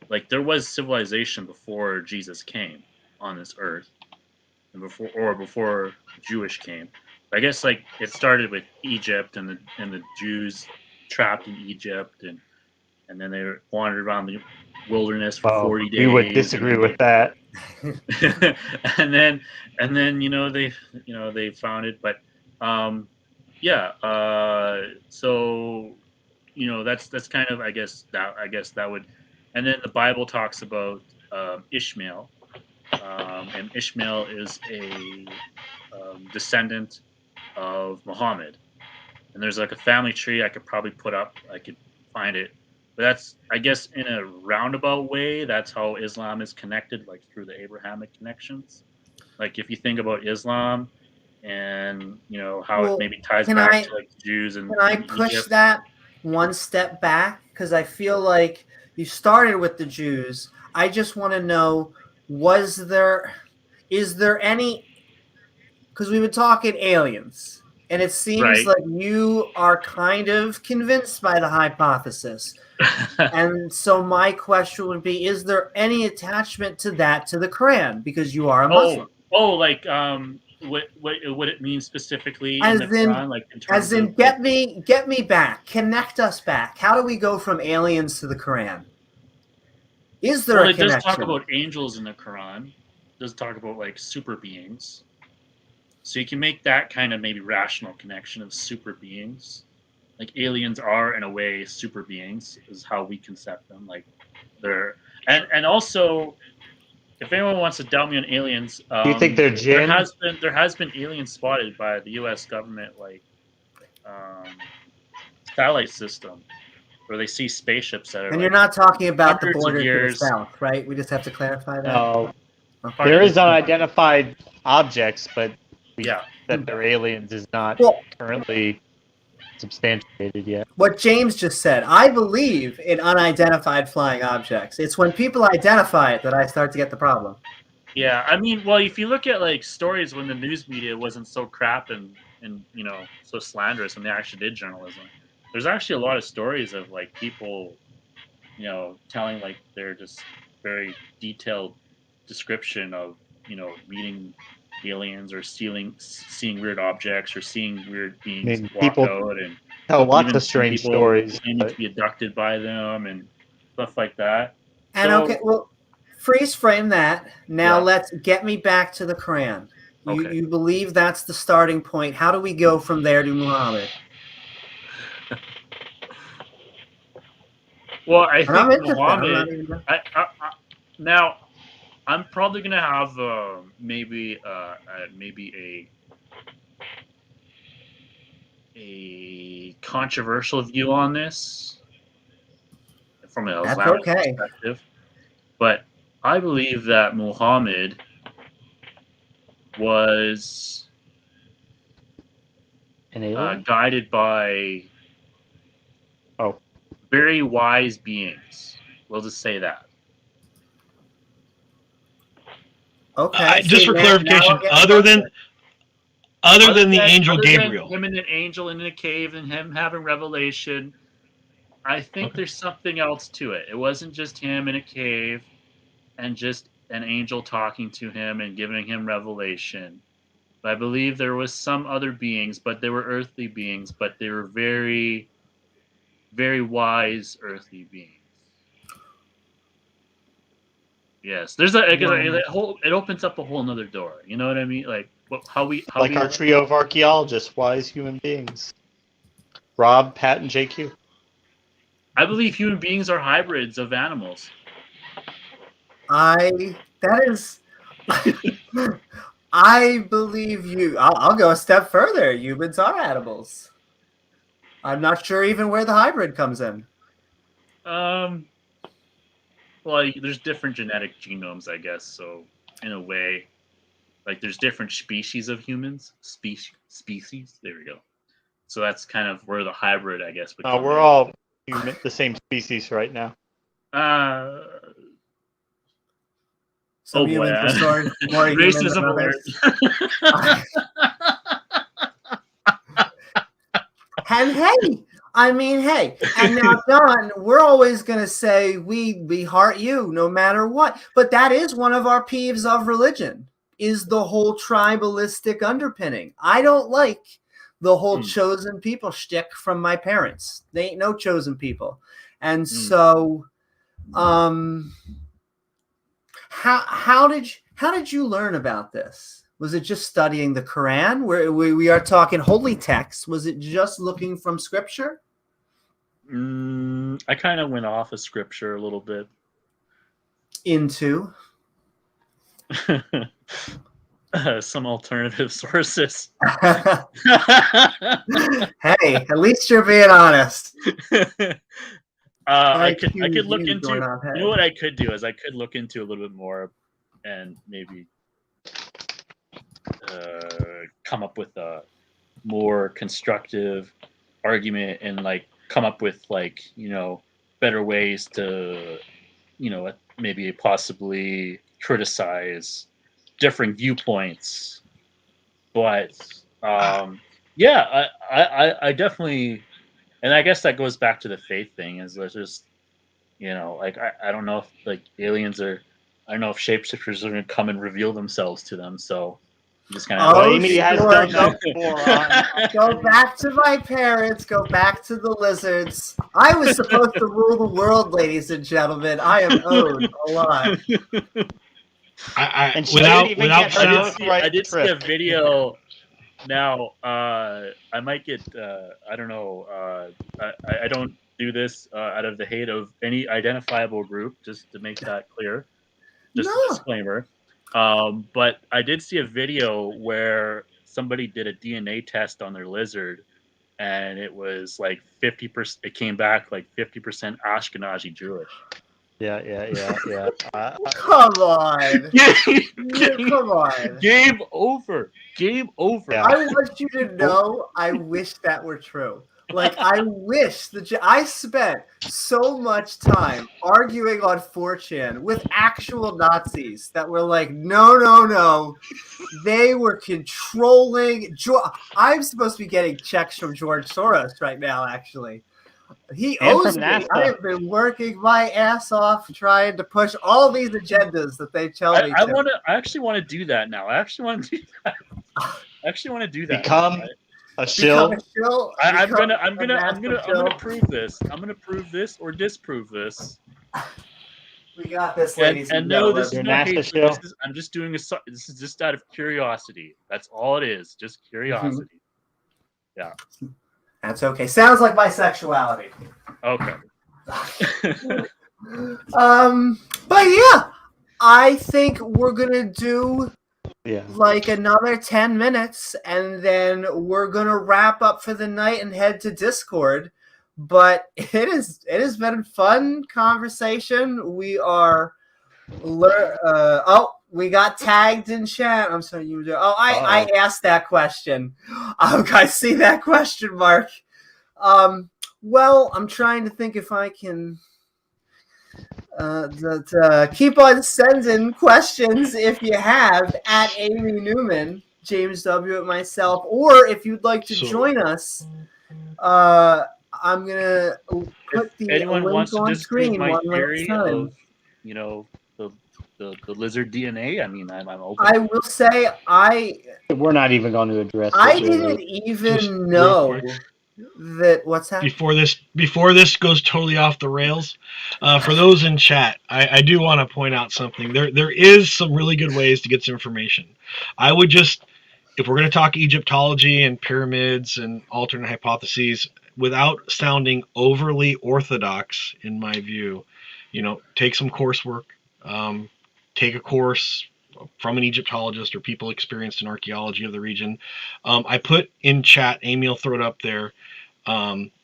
Like there was civilization before Jesus came on this earth, and before Jewish came. I guess like it started with Egypt and the Jews trapped in Egypt, and then they wandered around the wilderness for 40 days. We would disagree with that. and then they found it, but so that's kind of I guess that would, and then the Bible talks about Ishmael, and Ishmael is a descendant of Muhammad, and there's like a family tree I could probably put up. I could find it, but that's I guess in a roundabout way that's how Islam is connected, like through the Abrahamic connections. Like if you think about Islam and how it maybe ties back to like the Jews and. Can I push Egypt. that one step back, because I feel like you started with the Jews. I just want to know, is there any, because we've been talking aliens, and it seems like you are kind of convinced by the hypothesis. And so my question would be, is there any attachment to that, to the Quran? Because you are a Muslim. what would it mean specifically in As the in, Quran, like in terms as in, of like, get me back, connect us back. How do we go from aliens to the Quran? Is there well, a it does talk connection? about angels in the Quran. It does talk about like super beings. So you can make that kind of maybe rational connection of super beings. Like aliens are in a way super beings is how we concept them. Like they're and also if anyone wants to doubt me on aliens, Do you think they're jinn? there has been aliens spotted by the U.S. government, like satellite system, where they see spaceships that are And you're like not talking about the hundreds of border to the years. south, right? We just have to clarify that. No. Okay. Pardon There me? is unidentified objects, but Yeah. that they're aliens is not Well, currently substantiated yet. what James just said, I believe in unidentified flying objects. It's when people identify it that I start to get the problem. Yeah, I mean, well, if you look at like stories when the news media wasn't so crap and so slanderous when they actually did journalism, there's actually a lot of stories of like people, telling like they're just very detailed description of meeting aliens or seeing weird objects or seeing weird I beings mean, walk people out and tell lots even of some strange people stories, claiming to but be abducted by them and stuff like that. And So okay, well, freeze frame that. Now yeah, let's get me back to the Quran. You okay. you believe that's the starting point. How do we go from there to Muhammad? Well, I And I'm think interested. I'm Muhammad. not even done. Now I'm probably gonna have maybe a controversial view on this from an That's Islamic okay. perspective, but I believe that Muhammad was an alien? guided by Oh, very wise beings. We'll just say that. Okay. Just See, for now clarification, we're getting closer. other than the angel Other than Gabriel. him and an angel in a cave and him having revelation, I think Okay. there's something else to it. It wasn't just him in a cave and just an angel talking to him and giving him revelation. But I believe there was some other beings, but they were earthly beings, but they were very, very wise earthly beings. Yes, there's it opens up a whole another door. You know what I mean? Like how we like our trio of archaeologists, wise human beings. Rob, Pat, and JQ. I believe human beings are hybrids of animals. That is I believe you. I'll go a step further. Humans are animals. I'm not sure even where the hybrid comes in. Well, there's different genetic genomes, I guess. So in a way, like there's different species of humans. Species. There we go. So that's kind of where the hybrid, I guess, would come We're in. all the same species right now. Some Oh boy, humans are more human than racism alert. others. And hey, I mean, hey, and now, Don, we're always going to say we heart you no matter what. But that is one of our peeves of religion, is the whole tribalistic underpinning. I don't like the whole chosen people shtick from my parents. They ain't no chosen people. And so, how did you learn about this? Was it just studying the Quran, where we are talking holy texts? Was it just looking from scripture? I kind of went off of scripture a little bit. Into? Some alternative sources. Hey, at least you're being honest. I could look into. You know what I could do is I could look into a little bit more, and maybe come up with a more constructive argument and like come up with like better ways to maybe possibly criticize different viewpoints. But yeah, I definitely, and I guess that goes back to the faith thing. Is let's just like I don't know if like aliens are, I don't know if shapeshifters are going to come and reveal themselves to them. So Just kind of. Oh, Amy has sure. done that before. Go back to my parents. Go back to the lizards. I was supposed to rule the world, ladies and gentlemen. I am owed a lot. And she didn't even get her birthright I did see a trick. video. Now, I might get. I don't know. I don't do this out of the hate of any identifiable group. Just to make that clear. Just a No. disclaimer. But I did see a video where somebody did a DNA test on their lizard, and it was like 50%. It came back like 50% Ashkenazi Jewish. Yeah. Come on. Come on. Game over. Game over. Yeah. I want you to know, I wish that were true. Like, I wish I spent so much time arguing on 4chan with actual Nazis that were like, no. They were controlling. I'm supposed to be getting checks from George Soros right now, actually. He And owes from me. NASA. I have been working my ass off trying to push all these agendas that they tell me to. I actually want to do that now. I actually want to do that. Become a shill. I'm gonna prove this. I'm gonna prove this or disprove this. We got this, ladies And no, this is Your no NASA hatred. shill. I'm just doing this is just out of curiosity. That's all it is. Just curiosity. Yeah. That's okay. Sounds like bisexuality. Okay. But yeah, I think we're gonna do like another 10 minutes, and then we're gonna wrap up for the night and head to Discord. But it has been a fun conversation. We are we got tagged in chat. I'm sorry, you do. I asked that question. I see that question mark. Well, I'm trying to think if I can keep on sending questions if you have at Amy Newman, James W. at myself, or if you'd like to join us. I'm gonna put the anyone link wants to on disprove screen my one last theory time. of, the lizard DNA. I mean, I'm open. I will say We're not even going to address. I this, didn't really. even Just real know quick. that what's happening. Before this goes totally off the rails, for those in chat, I do want to point out something. There is some really good ways to get some information. I would just, if we're going to talk Egyptology and pyramids and alternate hypotheses, without sounding overly orthodox, in my view, take some coursework, take a course from an Egyptologist or people experienced in archaeology of the region. I put in chat, Amy will throw it up there.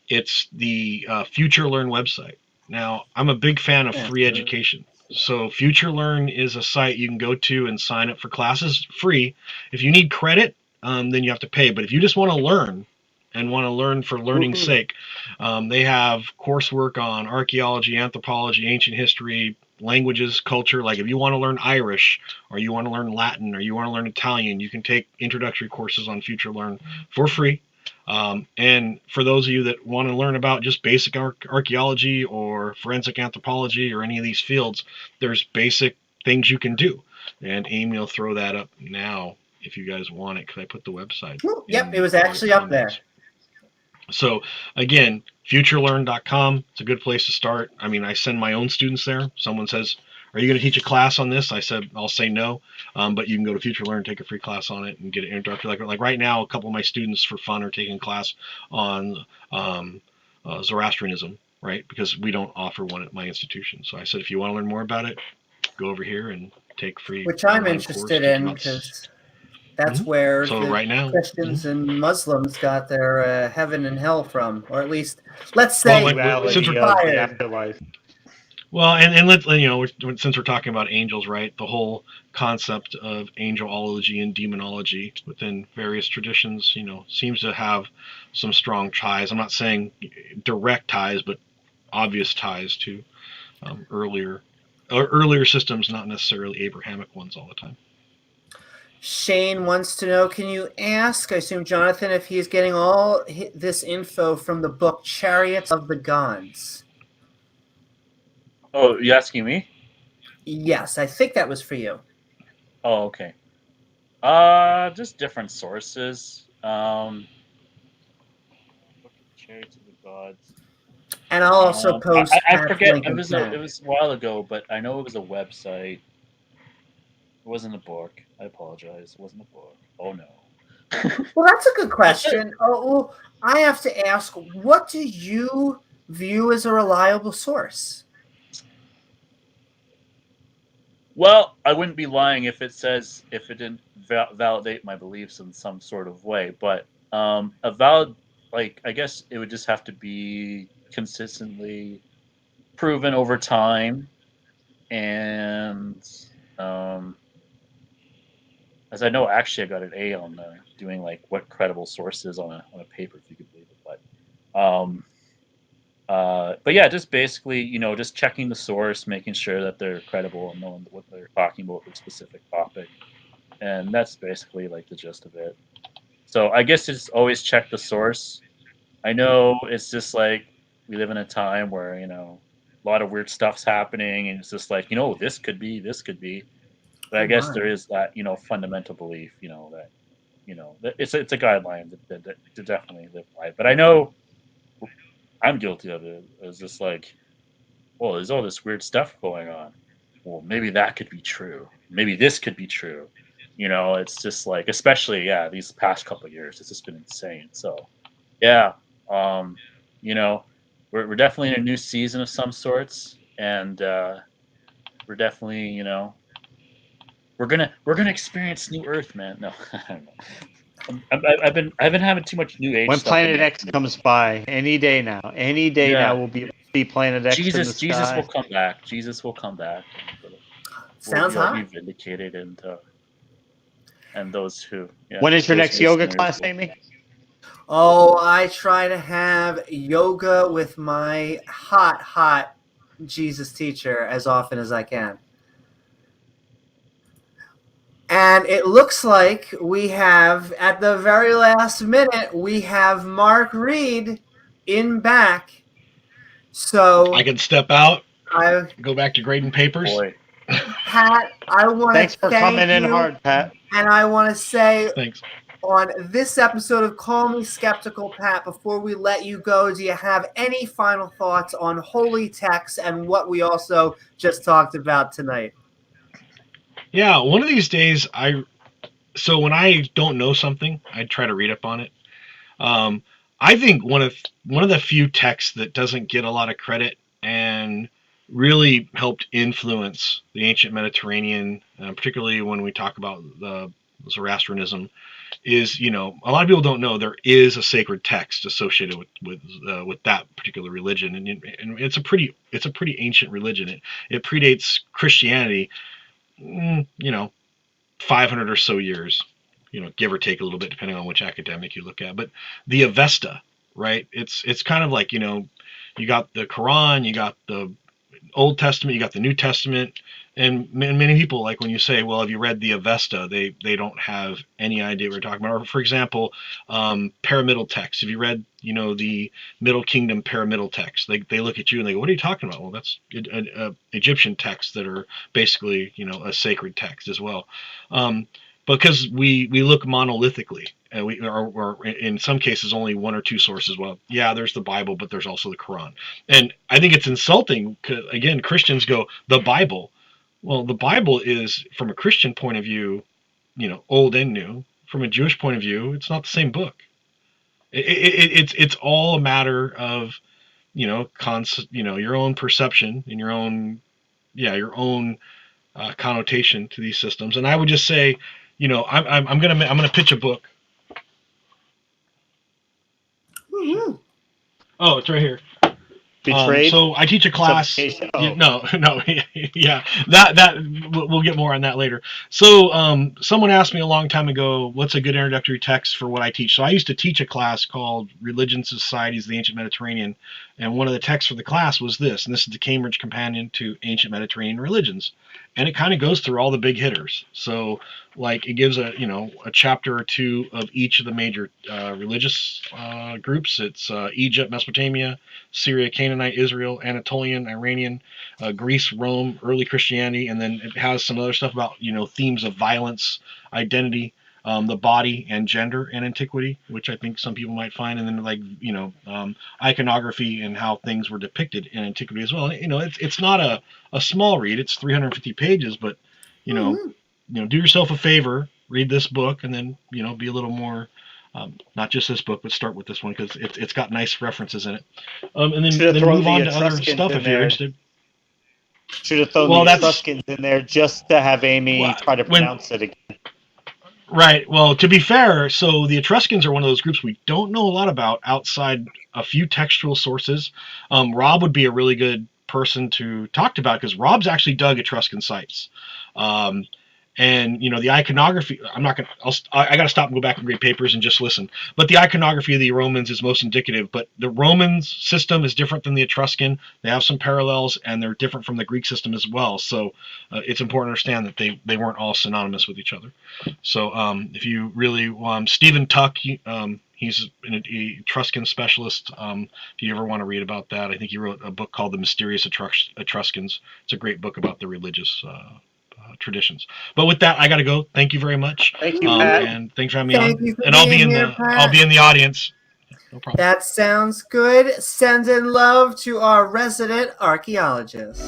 It's the Future Learn website. Now, I'm a big fan of free education. So Future Learn is a site you can go to and sign up for classes free. If you need credit, then you have to pay. But if you just want to learn and want to learn for learning's sake, they have coursework on archaeology, anthropology, ancient history, languages, culture. Like if you want to learn Irish or you want to learn Latin or you want to learn Italian, you can take introductory courses on Future Learn for free. And for those of you that want to learn about just basic archaeology or forensic anthropology or any of these fields, there's basic things you can do. And Amy will throw that up now if you guys want it, because I put the website. Yep, it was actually up there. So again, futurelearn.com. It's a good place to start. I mean, I send my own students there. Someone says, "Are you going to teach a class on this?" I said, "I'll say no, but you can go to Future Learn, take a free class on it, and get it introductory." Like right now, a couple of my students for fun are taking a class on Zoroastrianism, right? Because we don't offer one at my institution. So I said, if you want to learn more about it, go over here and take free. Which I'm interested in, because that's where so right now, Christians and Muslims got their heaven and hell from, or at least, let's say, Since we're afterlife. Well, and let's since we're talking about angels, right? The whole concept of angelology and demonology within various traditions, seems to have some strong ties. I'm not saying direct ties, but obvious ties to earlier systems, not necessarily Abrahamic ones all the time. Shane wants to know, can you ask, I assume, Jonathan, if he's getting all this info from the book Chariots of the Gods? Oh, you asking me? Yes, I think that was for you. Oh, okay. Just different sources. Book of Chariots of the Gods. And I'll also post I Pat's forget. link in chat. It was a while ago, but I know it was a website. It wasn't a book. I apologize. It wasn't a book. Oh no. Well, that's a good That's it. question. Well, I have to ask, what do you view as a reliable source? Well, I wouldn't be lying if it didn't validate my beliefs in some sort of way. But a valid, like, I guess it would just have to be consistently proven over time, and um, as I know, actually, I got an A on doing like what credible sources on a paper, if you could believe it. But yeah, just basically, just checking the source, making sure that they're credible and knowing what they're talking about with specific topic, and that's basically like the gist of it. So I guess just always check the source. I know it's just like we live in a time where a lot of weird stuff's happening, and it's just like this could be. But I Oh guess my. there is that fundamental belief, that that it's a guideline to definitely live by. But I know I'm guilty of it. It's just like, well, there's all this weird stuff going on. Well, maybe that could be true. Maybe this could be true. It's just like, especially these past couple of years, it's just been insane. So yeah, um, you know, we're definitely in a new season of some sorts, and we're definitely we're gonna experience new Earth, man. No, I don't know. I've been having too much New Age When stuff in Planet my X comes by, any day now, yeah. we'll be Planet X in the Jesus will sky. come back. Jesus will come back, and Sounds we all be hot. vindicated, and those who When is your those next yoga listeners class, will. Amy? Oh, I try to have yoga with my hot Jesus teacher as often as I can. And it looks like we have, at the very last minute, we have Mark Reed in back. So I can step out, I, go back to grading papers. Boy, Pat, I want Thanks to for thank coming in you, hard, Pat. and I want to say Thanks. on this episode of Call Me Skeptical, Pat, before we let you go, do you have any final thoughts on holy texts and what we also just talked about tonight? Yeah, one of these days, so when I don't know something, I try to read up on it. Um, I think one of the few texts that doesn't get a lot of credit and really helped influence the ancient Mediterranean, particularly when we talk about the Zoroastrianism, is a lot of people don't know there is a sacred text associated with that particular religion, and it's a pretty ancient religion. It predates Christianity, 500 or so years, give or take a little bit depending on which academic you look at. But the Avesta, right? It's kind of like you got the Quran, you got the Old Testament, you got the New Testament, and many people, like when you say, well, have you read the Avesta? They don't have any idea what we're talking about. Or for example, pyramidal text. Have you read the Middle Kingdom pyramidal text? They look at you and they go, what are you talking about? Well, that's Egyptian texts that are basically a sacred text as well. Because we look monolithically, and we or in some cases only one or two sources. Well, yeah, there's the Bible, but there's also the Quran. And I think it's insulting because, again, Christians go, the Bible. Well, the Bible is, from a Christian point of view, old and new. From a Jewish point of view, it's not the same book. It's all a matter of your own perception and your own connotation to these systems. And I would just say, I'm gonna pitch a book. Woo-hoo. Oh, it's right here. Betrayed. So I teach a class. Oh. No, yeah, that we'll get more on that later. So someone asked me a long time ago, what's a good introductory text for what I teach? So I used to teach a class called Religions, Societies of the Ancient Mediterranean, And one of the texts for the class was this, and this is the Cambridge Companion to Ancient Mediterranean Religions. And it kind of goes through all the big hitters. So, like, it gives a chapter or two of each of the major religious groups. It's Egypt, Mesopotamia, Syria, Canaanite, Israel, Anatolian, Iranian, Greece, Rome, early Christianity, and then it has some other stuff about themes of violence, identity, the body, and gender in antiquity, which I think some people might find, and then iconography and how things were depicted in antiquity as well. It's not a small read; it's 350 pages, but do yourself a favor, read this book, and then be a little more. Not just this book, but start with this one because it's got nice references in it, and then move on to other stuff if you're interested. Should have thrown the Etruscans in there just to have Amy try to pronounce it again. Right. Well, to be fair, so the Etruscans are one of those groups we don't know a lot about outside a few textual sources. Rob would be a really good person to talk about because Rob's actually dug Etruscan sites. And the iconography, I got to stop and go back and read papers and just listen. But the iconography of the Romans is most indicative. But the Roman system is different than the Etruscan. They have some parallels, and they're different from the Greek system as well. So it's important to understand that they weren't all synonymous with each other. So if you really, Stephen Tuck, he's an Etruscan specialist. If you ever want to read about that, I think he wrote a book called The Mysterious Etruscans. It's a great book about the religious traditions. But with that, I got to go. Thank you very much. Thank you, Pat. And thanks for having me on. And I'll be in the audience. No problem. That sounds good. Send in love to our resident archaeologist.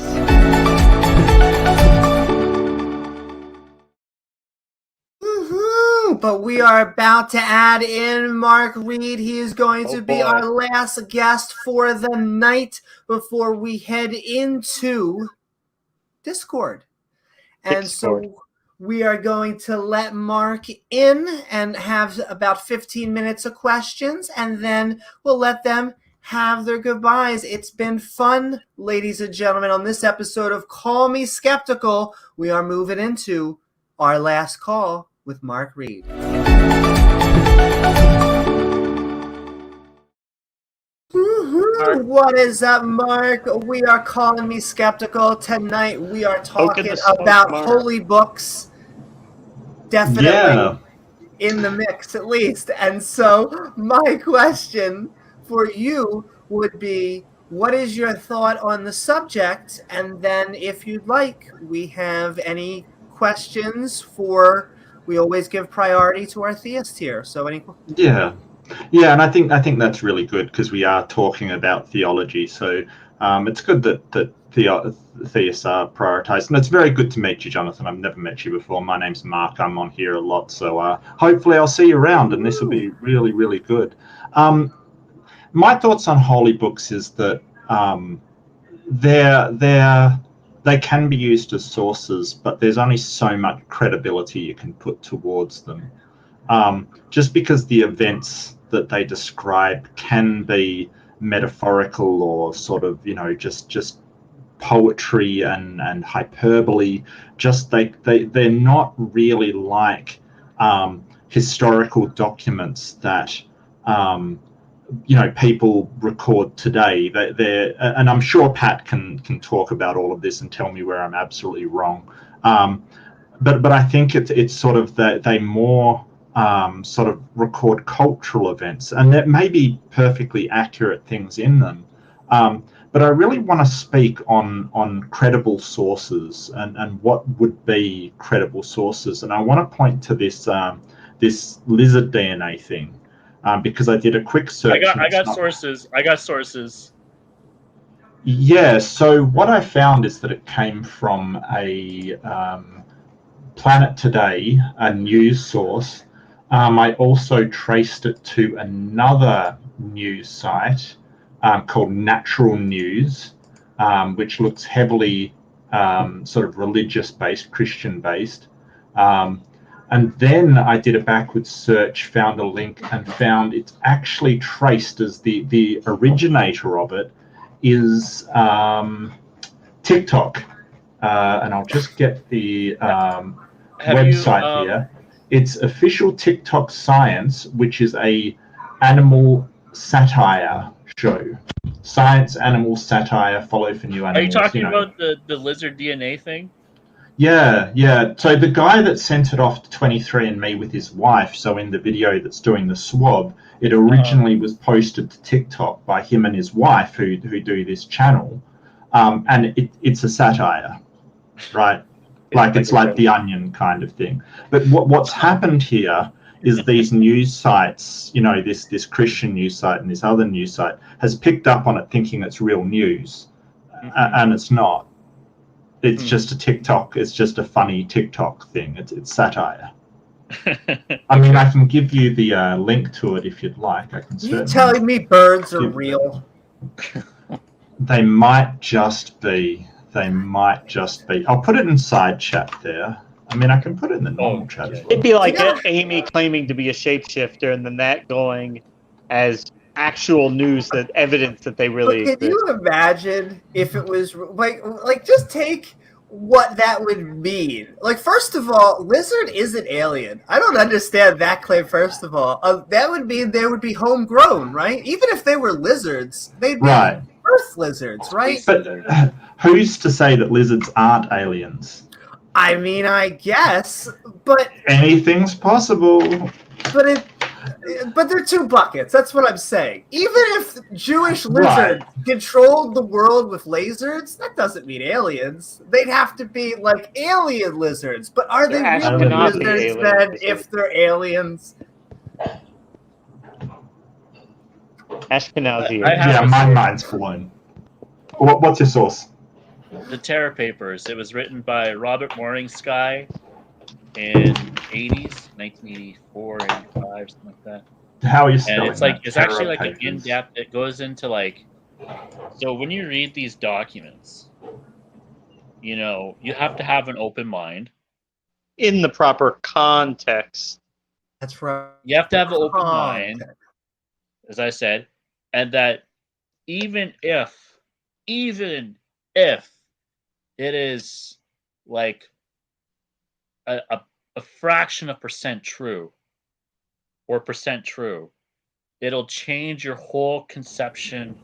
But we are about to add in Mark Reed. He is going to be our last guest for the night before we head into Discord. And so we are going to let Mark in and have about 15 minutes of questions, and then we'll let them have their goodbyes. It's been fun, ladies and gentlemen, on this episode of Call Me Skeptical. We are moving into our last call with Mark Reed. What is up, Mark? We are Calling Me Skeptical. Tonight we are talking about holy books. Definitely in the mix, at least. And so my question for you would be, what is your thought on the subject? And then if you'd like, we have any questions we always give priority to our theist here. So any Yeah, and I think that's really good because we are talking about theology. So it's good that theists are prioritized, and it's very good to meet you, Jonathan. I've never met you before. My name's Mark. I'm on here a lot, so hopefully I'll see you around, and this will be really, really good. My thoughts on holy books is that they can be used as sources, but there's only so much credibility you can put towards them. Just because the events that they describe can be metaphorical or sort of, just poetry and hyperbole, they're not really like historical documents that people record today. And I'm sure Pat can talk about all of this and tell me where I'm absolutely wrong. But I think it's sort of that they more sort of record cultural events, and there may be perfectly accurate things in them. But I really want to speak on credible sources and what would be credible sources. And I want to point to this lizard DNA thing because I did a quick search. I got sources. Yeah. So what I found is that it came from a Planet Today, a news source. I also traced it to another news site called Natural News, which looks heavily sort of religious-based, Christian-based. And then I did a backwards search, found a link, and found it's actually traced as the originator of it is TikTok. And I'll just get the website here. It's Official TikTok Science, which is a animal satire show. Science, animals, satire, follow for new animals. Are you talking about the lizard DNA thing? Yeah, yeah. So the guy that sent it off to 23andMe with his wife, so in the video that's doing the swab, it originally was posted to TikTok by him and his wife who do this channel, and it's a satire, right? Like it's like The Onion kind of thing. But what's happened here is these news sites, you know, this Christian news site and this other news site has picked up on it thinking it's real news, and it's not. It's just a TikTok. It's just a funny TikTok thing. It's satire. I mean, I can give you the link to it if you'd like. I can. You telling me birds are real? They might just be. They might just be. I'll put it in side chat there. I mean, I can put it in the normal chat as well. It'd be like Amy claiming to be a shapeshifter and then that going as actual news, that evidence that they really exist. Can you imagine if it was like just take what that would mean? Like, first of all, lizard isn't alien. I don't understand that claim. First of all, that would mean they would be homegrown, right? Even if they were lizards, they'd be Earth lizards, right? But who's to say that lizards aren't aliens? I mean, I guess, but anything's possible. But they're two buckets. That's what I'm saying. Even if Jewish lizards controlled the world with lasers, that doesn't mean aliens. They'd have to be like alien lizards. But are they really lizards then if they're aliens? Ashkenazi. Yeah, my mind's blown. What's your source? The Terror Papers. It was written by Robert Morningsky in 80s, 1984, 85, something like that. How are you spelling And it's like that? it's actually like an in-depth. It goes into like, so when you read these documents, you know, you have to have an open mind in the proper context. That's right. You have to have an open mind, as I said, and that even if it is like a fraction of percent true or percent true, it'll change your whole conception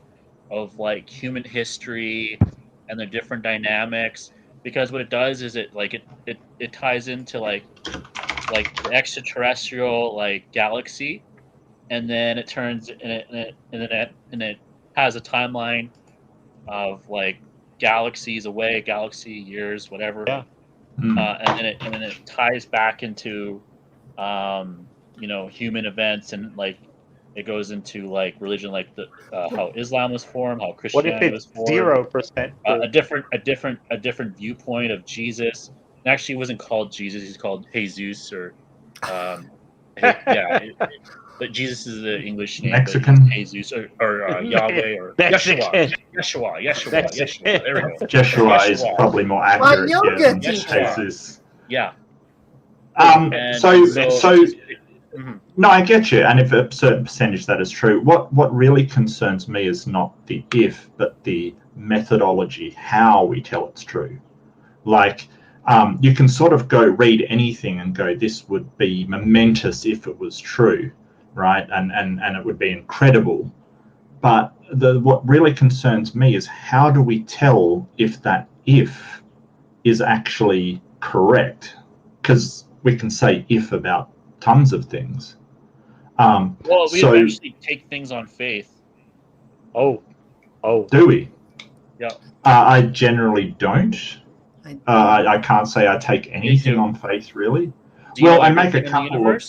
of like human history and the different dynamics, because what it does is it ties into like the extraterrestrial like galaxy, and then it turns and it has a timeline of like galaxies away, galaxy years, whatever. Yeah. And then it ties back into you know, human events, and like it goes into like religion, like the how Islam was formed, how Christianity was formed. 0%? A different viewpoint of Jesus. And actually, he wasn't called Jesus; he's called Jesus, or but Jesus is the English name. Mexican. Jesus or Yahweh or Yeshua. There we go. Yeshua is probably more accurate than Jesus. Yeah. No, I get you, and if a certain percentage that is true, what really concerns me is not the if, but the methodology, how we tell it's true. Like, you can sort of go read anything and go, this would be momentous if it was true, right? And it would be incredible. But what really concerns me is how do we tell if that if is actually correct? Because we can say if about tons of things. Well, we eventually take things on faith. Oh. Do we? Yeah. I generally don't. I can't say I take anything on faith, really. Well, I make a couple of...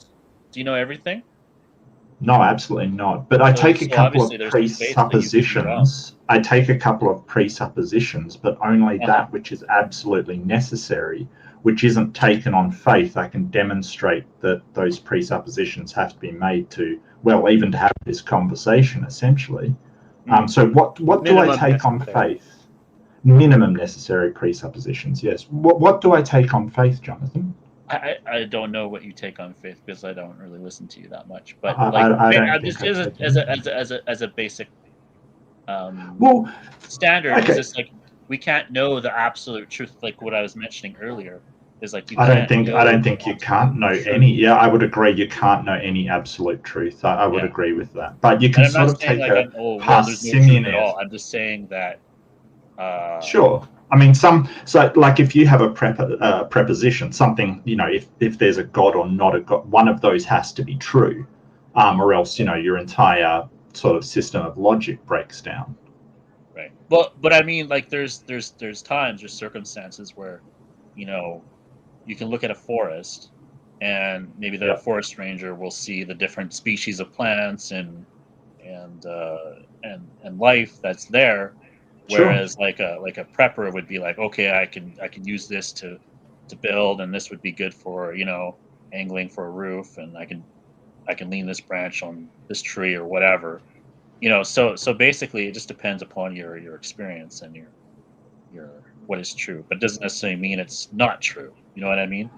Do you know everything? No, absolutely not. But I take a couple of presuppositions. I take a couple of presuppositions, but only that which is absolutely necessary, which isn't taken on faith. I can demonstrate that those presuppositions have to be made to, well, even to have this conversation, essentially. So what do I take on faith? Minimum necessary presuppositions, yes. What do I take on faith, Jonathan? I don't know what you take on faith because I don't really listen to you that much. But just as a basic standard, it's just like we can't know the absolute truth, like what I was mentioning earlier. Is like you I don't can't think you go can't know to any. Yeah, I would agree. You can't know any absolute truth. I would yeah. agree with that. But you And can I'm not sort of saying take like a well, there's no truth at all. parsimonious. I'm just saying that Sure. I mean, so like if you have a preposition, something, if there's a God or not a God, one of those has to be true, or else your entire sort of system of logic breaks down. right. Well, but I mean, like there's times, there's circumstances where, you can look at a forest, and maybe the Yeah. forest ranger will see the different species of plants and life that's there, Sure. whereas like a prepper would be like, okay, I can use this to build, and this would be good for angling for a roof, and I can lean this branch on this tree or whatever. So basically it just depends upon your experience and your what is true, but it doesn't necessarily mean it's not true. You know what I mean?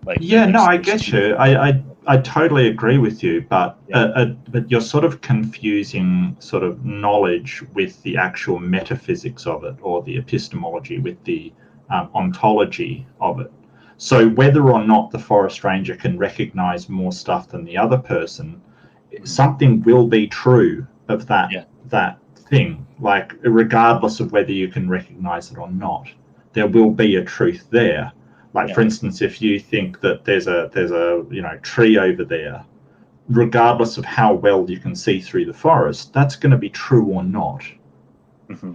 Like Yeah, no, I there's get two you. different. I totally agree with you, Yeah. but you're sort of confusing sort of knowledge with the actual metaphysics of it, or the epistemology with the ontology of it. So whether or not the forest ranger can recognize more stuff than the other person, Mhm. something will be true of Yeah. that thing. Like regardless of whether you can recognize it or not, there will be a truth there. Like Yeah. for instance, if you think that there's a tree over there, regardless of how well you can see through the forest, that's going to be true or not, hmm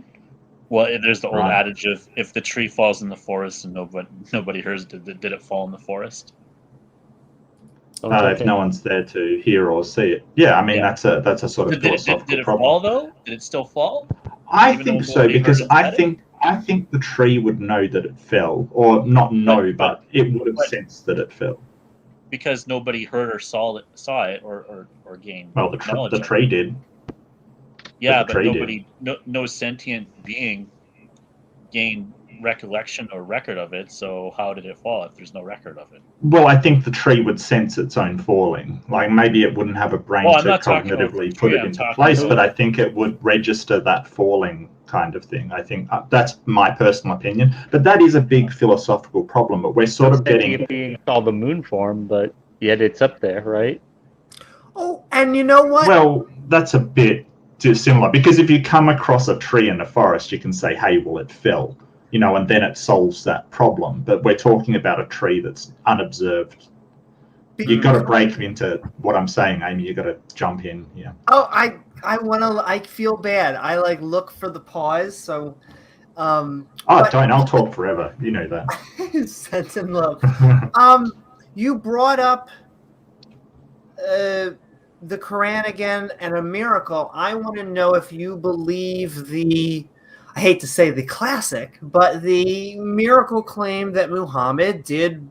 Well, there's the old right? adage of if the tree falls in the forest and nobody hears it, did it fall in the forest? Don't touch If it. no one's there to hear or see it, yeah, I mean Yeah. that's a sort of Did philosophical it fall problem. though? Did it still fall I even though think so, nobody heard because and said it? I think the tree would know that it fell, or not But know, but but it would have but sensed that it fell. because nobody heard or saw it or gained Well, knowledge the of it. tree did, but Yeah, the but tree did. no sentient being gained recollection or record of it. So how did it fall if there's no record of it? Well, I think the tree would sense its own falling. Like maybe it wouldn't have a brain Well, I'm to not talking about the cognitively put tree. it I'm into talking place, but about I think it would register that falling kind of thing. I think that's my personal opinion, but that is a big philosophical problem. But we're sort No of getting, sentient being saw the moon form, but yet it's up there, right? Oh, and you know what? well, that's a bit too similar, because if you come across a tree in a forest, you can say, hey, well, it fell, and then it solves that problem. But we're talking about a tree that's unobserved. You've got to break into what I'm saying, Amy. You've got to jump in. Yeah. Oh, I feel bad. I like look for the pause. So, Oh, but don't. I'll talk forever. You know that. sense and love. You brought up the Quran again and a miracle. I want to know if you believe I hate to say the classic, but the miracle claim that Muhammad did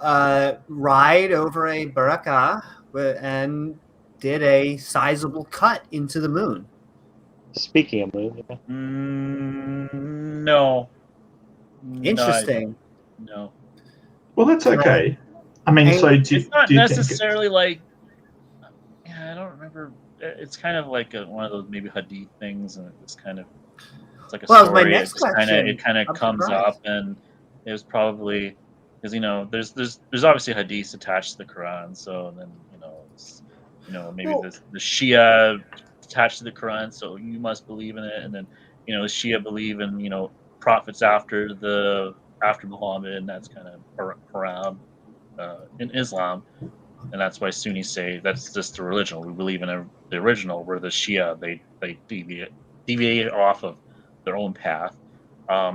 ride over a barakah and did a sizable cut into the moon. Speaking of moon, yeah. no, Interesting. no. Well, that's okay. I mean, And so It's not do you think it? necessarily like. Yeah, I don't remember. It's kind of like one of those maybe hadith things, and it's like a well, that was my story. next It question. kind of I'm comes surprised. up, and it was probably because there's obviously hadiths attached to the Quran, so then maybe Well, the Shia attached to the Quran, so you must believe in it, and then the Shia believe in prophets after Muhammad, and that's kind of haram in Islam. And that's why Sunnis say that's just the original. We believe in the original, where the Shia they deviate off of their own path.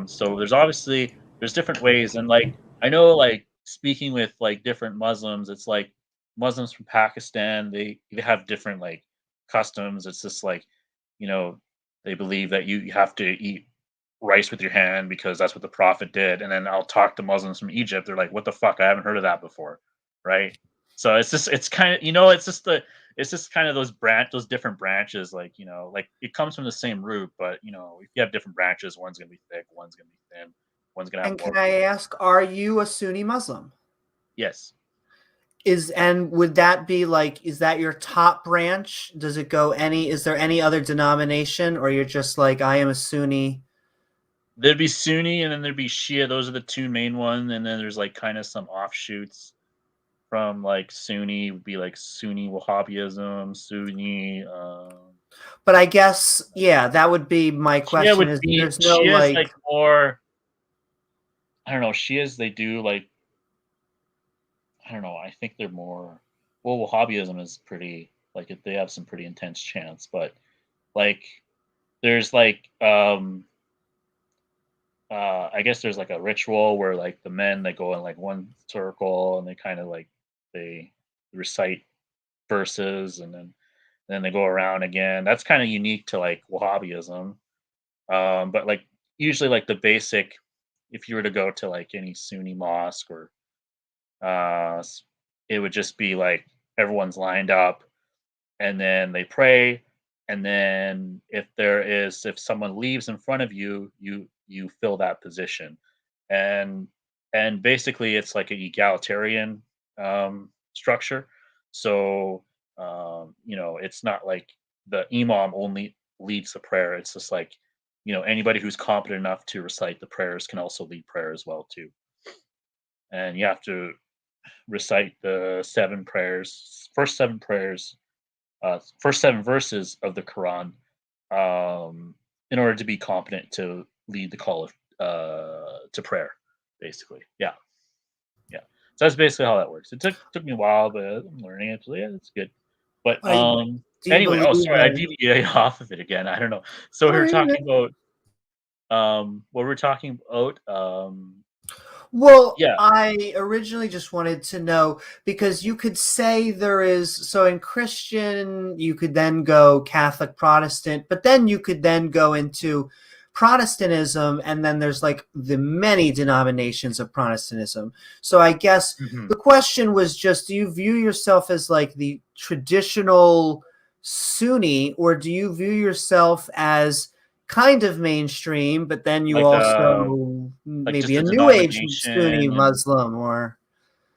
So there's different ways, and like I know, like speaking with like different Muslims, it's like Muslims from Pakistan, they have different like customs. It's just like you know they believe that you have to eat rice with your hand because that's what the Prophet did. And then I'll talk to Muslims from Egypt. They're like, "What the fuck? I haven't heard of that before." Right? So it's kind of it's just kind of those different branches, like like it comes from the same root, but if you have different branches, one's gonna be thick, one's gonna be thin, one's gonna have and more. can I ask, are you a Sunni Muslim? Yes. Would that be like, is that your top branch? Is there any other denomination, or you're just like, I am a Sunni there'd be Sunni and then there'd be Shia. Those are the two main ones, and then there's like kind of some offshoots from like Sunni would be like Sunni Wahhabism, Sunni. But I guess, yeah, that would be my Shia question. would Is be there's no Shia's like, like more. I don't know. Shias they do like I don't know. I think they're more. Well, Wahhabism is pretty like they have some pretty intense chants, but like there's like I guess there's like a ritual where like the men they go in like one circle and they kind of like they recite verses and then they go around again. That's kind of unique to like Wahhabism. But like usually like the basic, if you were to go to like any Sunni mosque or it would just be like everyone's lined up and then they pray and then if someone leaves in front of you you fill that position and basically it's like an egalitarian structure so it's not like the imam only leads the prayer. It's just like anybody who's competent enough to recite the prayers can also lead prayer as well too, and you have to recite the first seven prayers, first seven verses of the Quran, in order to be competent to lead the call of to prayer. Basically, yeah, yeah. So that's basically how that works. It took me a while, but I'm learning it. So yeah, it's good. But do you anyway, oh believe sorry, I that? deviated off of it again. I don't know. So we Oh, were you're good. talking about what we're talking about. Well, Yeah, I originally just wanted to know because you could say there is, so in Christian, you could then go Catholic, Protestant, but then you could then go into Protestantism, and then there's like the many denominations of Protestantism. So I guess hmm the question was just, do you view yourself as like the traditional Sunni, or do you view yourself as kind of mainstream, but then you like also like maybe just a a new age Sunni denomination and Muslim, or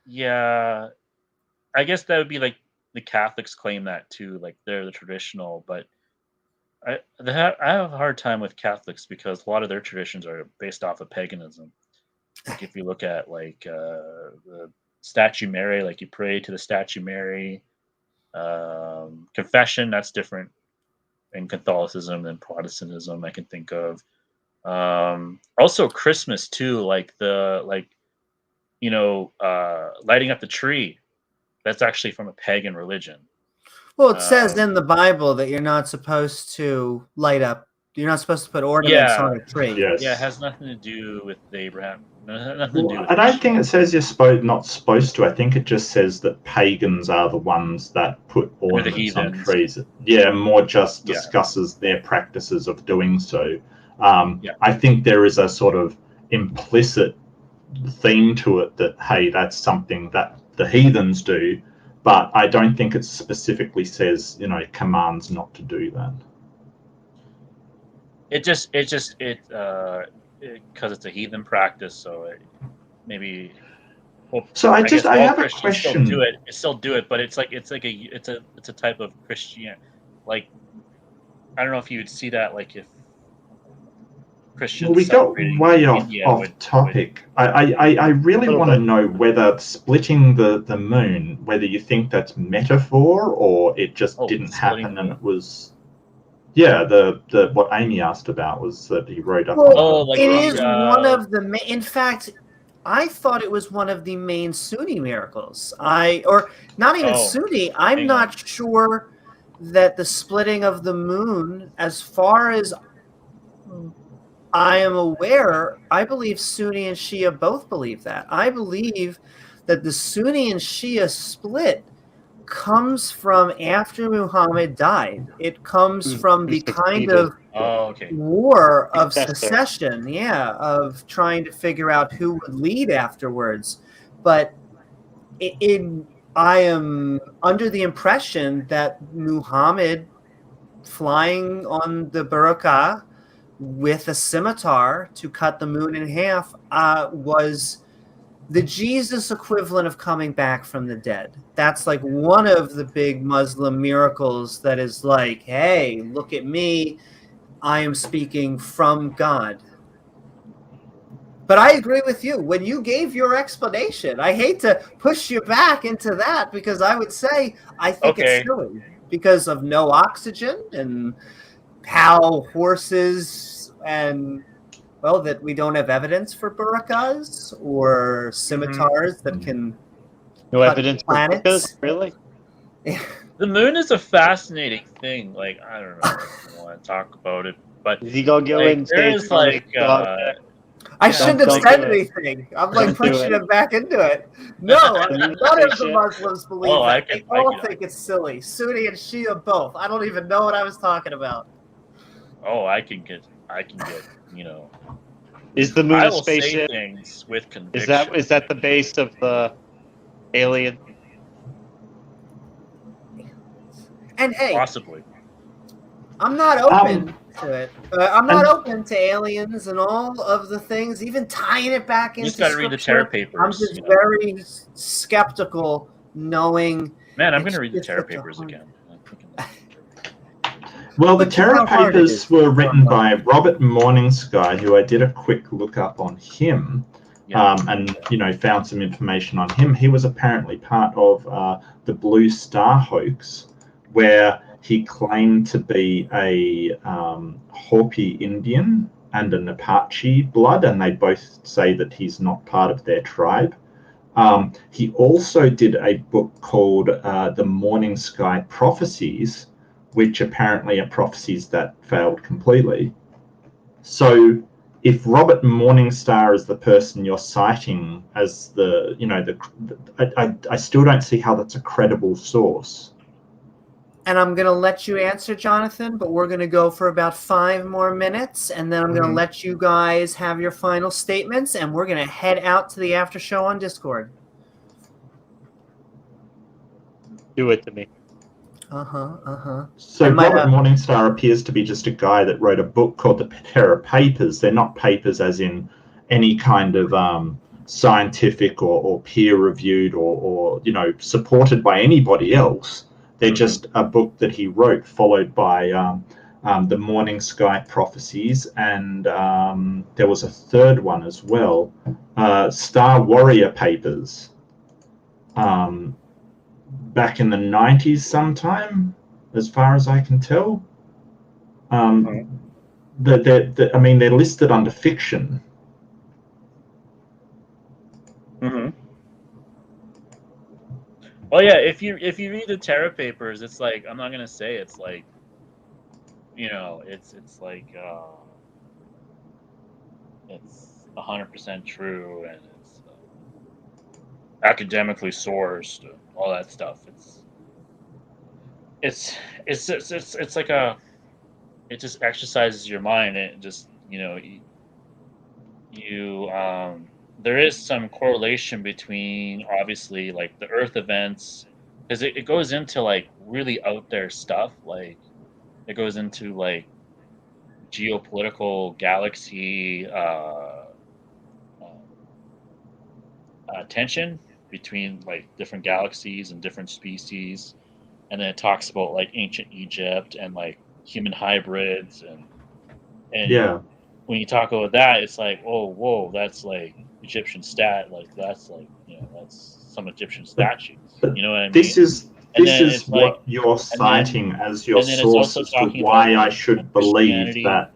yeah, I guess that would be like the Catholics claim that too, like they're the traditional. But I have a hard time with Catholics because a lot of their traditions are based off of paganism. Like if you look at like the statue Mary, like you pray to the statue Mary. Confession that's different in Catholicism than Protestantism. I can think of also Christmas too, like lighting up the tree. That's actually from a pagan religion. well, it says in Um, the Bible that you're not supposed to put ornaments yeah, on a tree. yeah, it Yes. has nothing to do with Abraham. Nothing to do Well, with I don't think it Christianity. says you're not supposed to. I think it just says that pagans are the ones that put They're the ornaments on heathens. trees. Yeah, more just Yeah, discusses their practices of doing so. yeah. I think there is a sort of implicit theme to it that, hey, that's something that the heathens do, but I don't think it specifically says, commands not to do that. Because it's a heathen practice, so maybe. Well, So I guess I all have a Christians still do question. it. Still do it, but it's a type of Christian. Like I don't know if you would see that. Like if Well, Christians we got celebrating in way India off would topic. I A really little want to bit. know whether splitting the moon, whether you think that's metaphor or it just didn't splitting the happen and moon. it was. Yeah, the what Amy asked about was that he rode up on Well, Oh, a like it the is giraffe. one of the in fact, I thought it was one of the main Sunni miracles. Or not even oh, Sunni. I'm hang on. not sure that the splitting of the moon, as far as I am aware, I believe Sunni and Shia both believe that. I believe that the Sunni and Shia split comes from after Muhammad died. It comes from Who the kind succeeded? of Yeah. Oh, okay. war of Successor. secession, yeah, of trying to figure out who would lead afterwards. But I am under the impression that Muhammad flying on the Barakah with a scimitar to cut the moon in half was the Jesus equivalent of coming back from the dead. That's like one of the big Muslim miracles that is like, hey, look at me. I am speaking from God. But I agree with you. When you gave your explanation, I hate to push you back into that because I would say I think it's Okay. silly because of no oxygen and how horses and, well, that we don't have evidence for buraqas or scimitars that can No cut evidence for planets. Bricas? Really? The moon is a fascinating thing. Like, I don't know if you want to talk about it, but Is he gonna go like and there say is it's not like a dog? I yeah, shouldn't have don't said do it. anything. I'm like Don't do pushing it. him back into it. No, You none say of the shit. Muslims believe I that. can They all think it's silly. Sunni and Shia both. I don't even know what I was talking about. I can get you know. Is the moon I a will say spaceship? things with Is conviction. that the base of the alien? And hey, Possibly. I'm not open to it. I'm not open to aliens and all of the things, even tying it back You into just got to read the Terra scripture. Papers. I'm just very skeptical, knowing. Man, I'm going to read the Terra Papers again. Well, the Look Terra how hard it Papers is. were written by Robert Morningsky, who I did a quick look up on him, and found some information on him. He was apparently part of the Blue Star hoax, where he claimed to be a Hopi Indian and an Apache blood, and they both say that he's not part of their tribe. He also did a book called The Morning Sky Prophecies, which apparently are prophecies that failed completely. So if Robert Morningstar is the person you're citing as I still don't see how that's a credible source. And I'm going to let you answer, Jonathan, but we're going to go for about 5 more minutes, and then I'm going to let you guys have your final statements, and we're going to head out to the after show on Discord. Do it to me. So Robert Morningstar appears to be just a guy that wrote a book called the Terra Papers. They're not papers as in any kind of scientific or peer-reviewed or supported by anybody else. They're just a book that he wrote, followed by the Morning Sky Prophecies, and there was a third one as well, Star Warrior Papers. Back in the 90s sometime, as far as I can tell. They're listed under fiction. Well, yeah, if you read the Terra Papers, it's like, I'm not going to say it's like, it's like it's 100% true and it's academically sourced and all that stuff. It's like it just exercises your mind. And it just there is some correlation between, obviously, like the Earth events, because it goes into like really out there stuff. Like it goes into like geopolitical galaxy tension between like different galaxies and different species, and then it talks about like ancient Egypt and like human hybrids and Yeah. when you talk about that, it's like, oh, whoa, that's like Egyptian like that's like that's some Egyptian statues. You know what I mean? This is And then it's what like, you're citing as your and then it's source also as to talking why about, I like, should believe Christianity.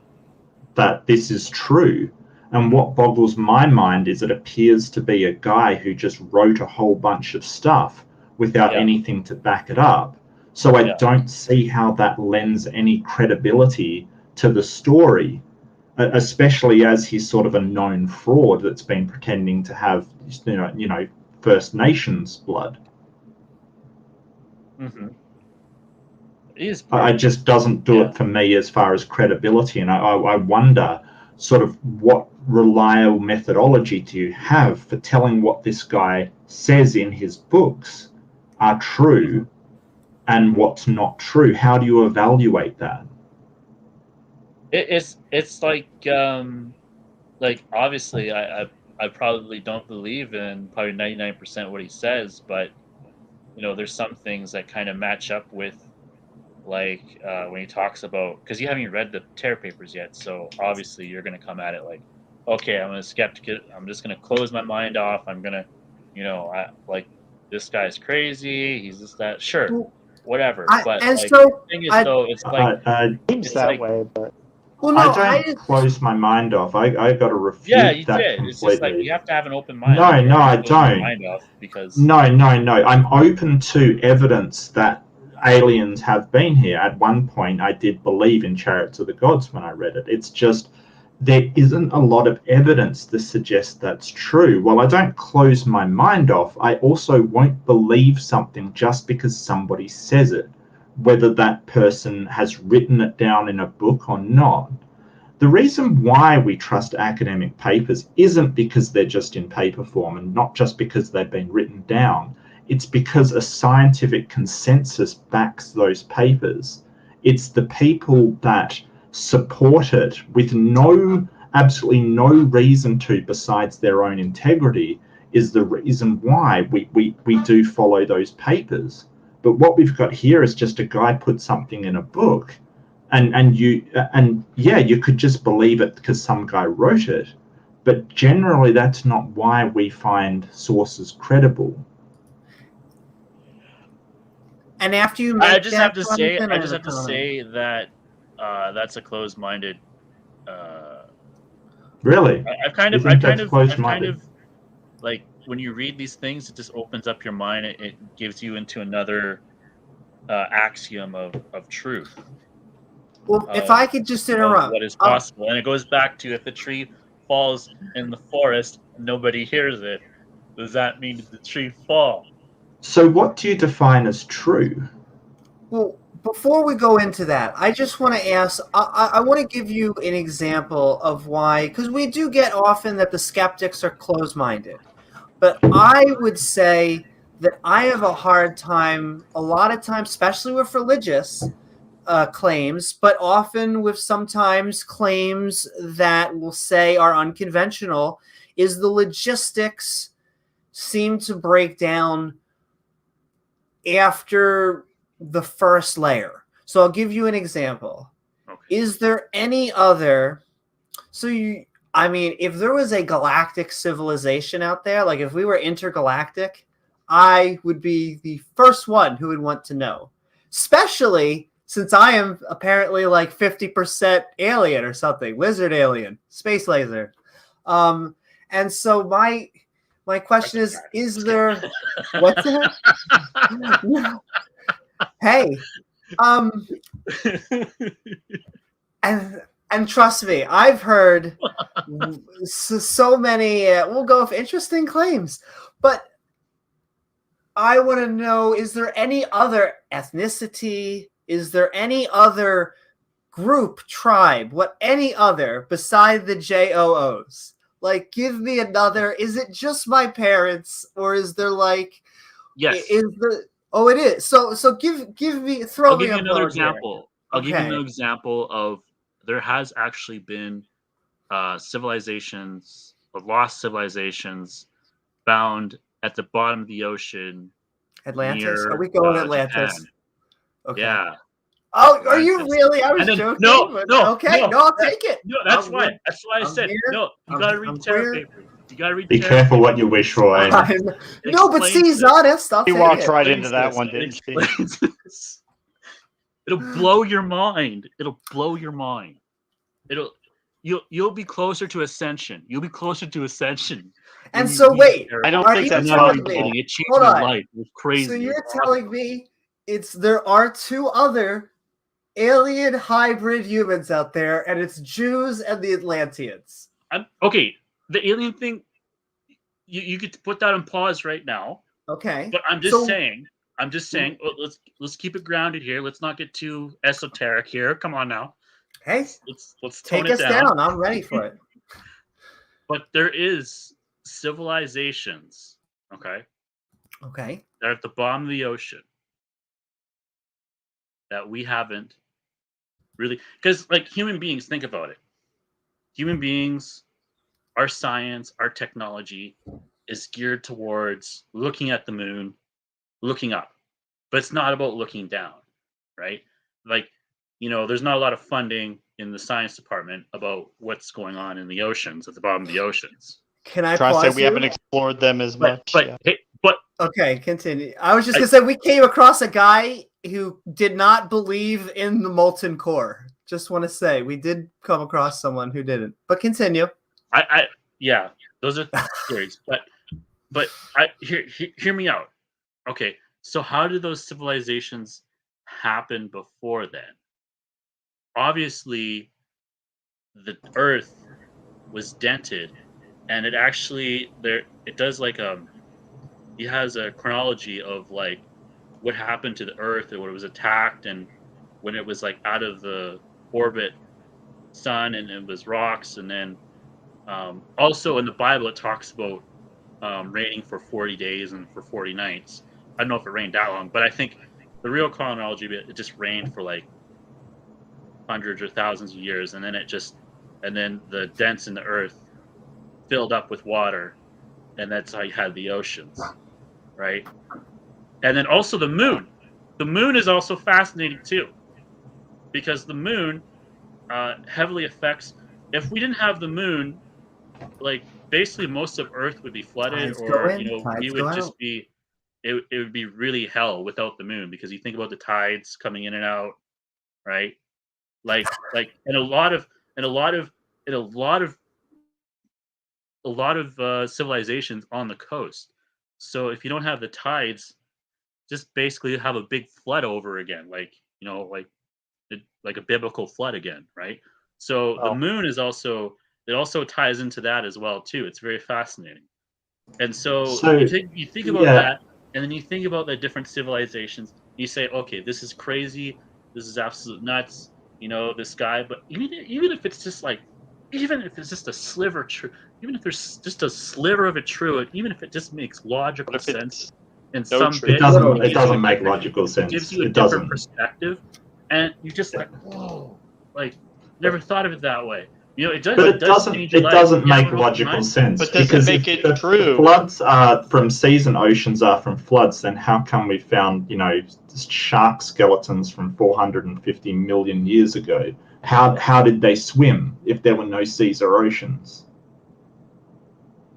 that this is true. And what boggles my mind is it appears to be a guy who just wrote a whole bunch of stuff without anything to back it up. So I don't see how that lends any credibility to the story, especially as he's sort of a known fraud that's been pretending to have First Nations blood. It just doesn't do it for me as far as credibility, and I wonder sort of what reliable methodology do you have for telling what this guy says in his books are true and what's not true. How do you evaluate that? It's like obviously I probably don't believe in probably 99% what he says, but there's some things that kind of match up with, like when he talks about, because you haven't even read the Terra Papers yet, so obviously you're going to come at it like, okay, I'm a skeptic. I'm just gonna close my mind off. I'm gonna, this guy's crazy. He's just that. Sure, Well, whatever. But and like so the thing is, I though, it's like Seems it's that like way, but well I no don't close my mind off. I got to yeah, refute you that did. It's just like completely. you have to have an open mind. No, Like you no, don't I just close your don't. mind off because No. I'm open to evidence that aliens have been here. At one point, I did believe in Chariots of the Gods when I read it. It's just there isn't a lot of evidence to suggest that's true. While I don't close my mind off, I also won't believe something just because somebody says it, whether that person has written it down in a book or not. The reason why we trust academic papers isn't because they're just in paper form and not just because they've been written down. It's because a scientific consensus backs those papers. It's the people that support it with absolutely no reason to besides their own integrity is the reason why we do follow those papers. But what we've got here is just a guy put something in a book, and you could just believe it because some guy wrote it, but generally that's not why we find sources credible. and after you I make just that, have to say, Jonathan, I I just have a have to comment. say that that's a closed-minded. Uh, Really? I've kind You of, think that's like when you read these things, it just opens up your mind. It gives you into another axiom of truth Well, if of I could just of interrupt, what is possible, and it goes back to if the tree falls in the forest, nobody hears it. Does that mean the tree fall? So what do you define as true? well, before we go into that, I just want to ask. I want to give you an example of why, because we do get often that the skeptics are closed-minded, but I would say that I have a hard time, a lot of times, especially with religious claims, but often with sometimes claims that we'll say are unconventional, is the logistics seem to break down after the first layer. So I'll give you an example. Okay. Is there any other? I mean, if there was a galactic civilization out there, like if we were intergalactic, I would be the first one who would want to know, especially since I am apparently like 50% alien or something, lizard alien, space laser. And so my question is there, what's that? Hey, and trust me, I've heard so many. We'll go with interesting claims, but I want to know: is there any other ethnicity? Is there any other group, tribe? What any other beside the JOOs? Like, give me another. Is it just my parents, or is there like? Yes. Is the Oh, it is. So give me throw I'll me give you a another bone here. example. I'll give you another example of there has actually been civilizations, lost civilizations, found at the bottom of the ocean Atlantis. near Are we going Atlantis? Japan. Okay. Yeah. Oh, are you Atlantis. really? I was And then, joking. no, But no, okay, no, I'll take it. No, that's I'm why. good. That's why I I'm said here. no. You gotta read I'm Terra queer. Papers. You gotta read. Be Terra careful what Papers. you wish for, Aiden. No, but C's honest. I'll he take walked it. right into that one, didn't she? It'll blow your mind. It'll blow your mind. You'll be closer to ascension. You'll be closer to ascension. And so wait, I don't are think you that's telling possible. me? It changed Hold my on. life. It was crazy. So you're telling me there are two other alien hybrid humans out there, and it's Jews and the Atlanteans. Okay, the alien thing, you could put that on pause right now. Okay. But I'm just saying. Let's keep it grounded here. Let's not get too esoteric here. Come on now. Hey, let's tone take it us down. I'm ready for it. But there is civilizations, okay, they're at the bottom of the ocean that we haven't really, because like human beings, think about it. Human beings, our science, our technology is geared towards looking at the moon, looking up, but it's not about looking down, right? Like, there's not a lot of funding in the science department about what's going on in the oceans, at the bottom of the oceans. Can I Trying to say pause we you? haven't explored them as much. But Okay, continue. I was just gonna say we came across a guy who did not believe in the molten core. Just want to say we did come across someone who didn't. But continue. Yeah, those are theories. But hear me out. Okay, so how did those civilizations happen before then? Obviously, the Earth was dented, and it actually it does like it has a chronology of like what happened to the Earth and when it was attacked and when it was like out of the orbit sun and it was rocks, and then also in the Bible it talks about raining for 40 days and for 40 nights. I don't know if it rained that long, but I think the real chronology of it just rained for like hundreds or thousands of years, and then the dents in the earth filled up with water, and that's how you had the oceans, right? And then also the moon. The moon is also fascinating too, because the moon heavily affects. If we didn't have the moon, like basically most of Earth would be flooded, Tides go or in, we tides would go just out. be. It would be really hell without the moon, because you think about the tides coming in and out, right? Like and a lot of and a lot of and a lot of civilizations on the coast. So if you don't have the tides, just basically have a big flood over again, like like a biblical flood again, right? So the Oh. moon is also it also ties into that as well too. It's very fascinating. And so So you think about yeah, that, and then you think about the different civilizations. You say, okay, this is crazy. This is absolute nuts. This guy. But even if it's just like, even if it's just a sliver true, even if there's just a sliver of it true, and even if it just makes What logical if sense it's in no some truth? it bit, doesn't it it Literally. gives you a doesn't make different. logical It gives sense. you a It different doesn't. perspective, and you just like, whoa, like never thought of it that way. But It does change your it life. doesn't You have make an open logical mind. sense, But does it because make if it the true? floods are from seas and oceans are from floods, then how come we found shark skeletons from 450 million years ago? How did they swim if there were no seas or oceans?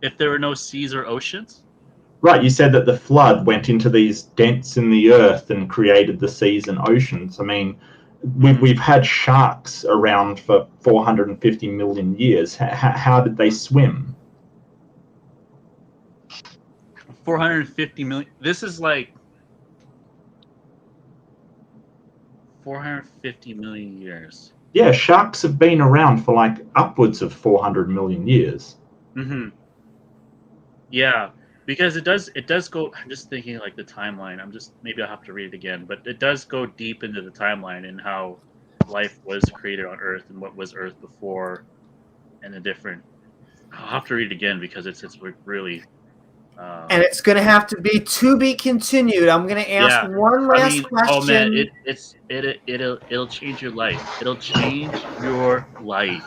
If there were no seas or oceans, Right, you said that the flood went into these dents in the earth and created the seas and oceans. I mean, we've had sharks around for 450 million years. How did they swim? 450 million. This is like 450 million years. Yeah, sharks have been around for like upwards of 400 million years. Hmm. Yeah, because it does go. I'm just thinking like the timeline. Maybe I'll have to read it again, but it does go deep into the timeline and how life was created on Earth and what was Earth before, and the different. I'll have to read it again because it's really. And it's going to have to be continued. I'm going to ask Yeah, one I last mean, oh man, question. it'll change your life. It'll change your life.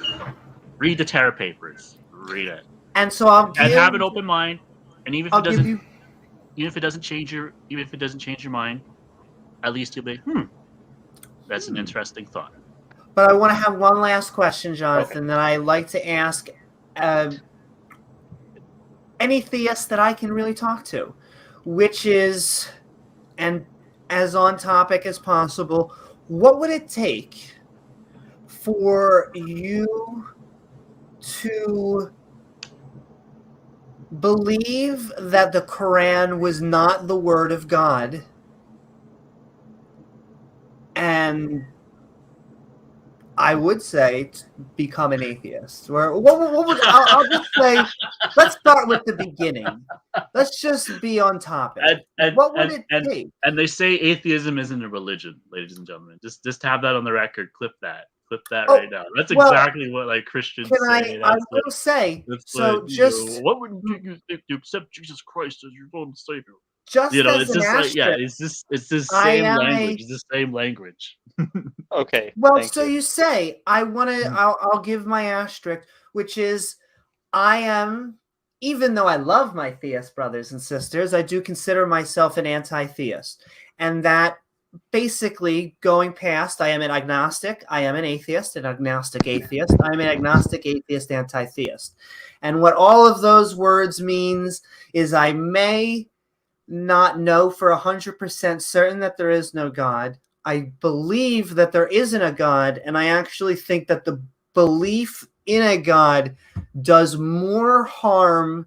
Read the Terra Papers. Read it And so I'll and give have an open mind. And I'll give you even if it doesn't change your mind, at least you'll be, that's an interesting thought. but I want to have one last question, Okay. Jonathan, that I like to ask any theist that I can really talk to, which is, and as on topic as possible, what would it take for you to believe that the Quran was not the word of God and I would say become an atheist? Or what would I'll just say, let's start with the beginning. Let's just be on topic. What would it take? And they say atheism isn't a religion, ladies and gentlemen. Just have that on the record. Clip that Oh, right now. That's well, exactly what like Christians can say. I That's will say, that's so just what would you think you accept Jesus Christ as your Lord and Savior? as It's an just like, yeah, asterisk, it's the I same am language. a It's the same language. Okay, well, thank so you. you say I want to I'll give my asterisk, which is I am, even though I love my theist brothers and sisters, I do consider myself an anti-theist. And that basically going past, I am an agnostic, I am an atheist, an agnostic atheist, I'm an agnostic atheist anti-theist. And what all of those words means is I may not know for 100% certain that there is no God. I believe that there isn't a God, and I actually think that the belief in a God does more harm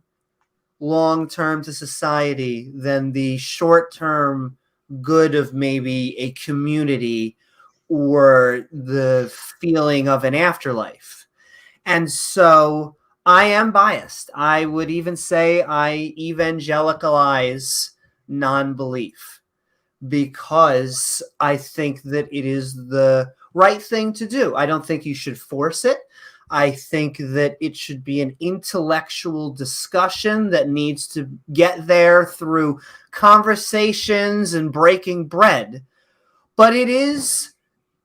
long-term to society than the short-term good of maybe a community or the feeling of an afterlife. And so I am biased. I would even say I evangelicalize non-belief because I think that it is the right thing to do. I don't think you should force it. I think that it should be an intellectual discussion that needs to get there through conversations and breaking bread. But it is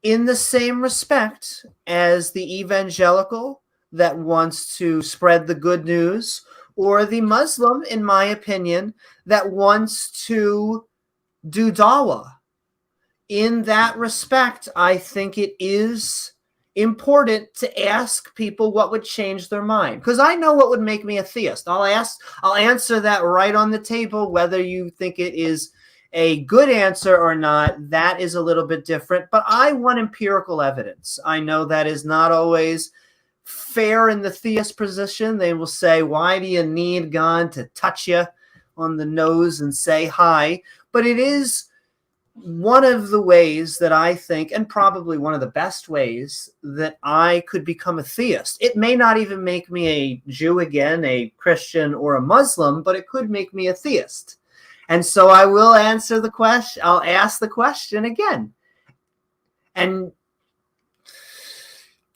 in the same respect as the evangelical that wants to spread the good news, or the Muslim, in my opinion, that wants to do dawah. In that respect, I think it is important to ask people what would change their mind, because I know what would make me a theist. I'll answer that right on the table. Whether you think it is a good answer or not, that is a little bit different, but I want empirical evidence. I know that is not always fair in the theist position. They will say, why do you need God to touch you on the nose and say hi? But it is one of the ways that I think, and probably one of the best ways, that I could become a theist. It may not even make me a Jew again, a Christian, or a Muslim, but it could make me a theist. And so I will answer the question. I'll ask the question again. And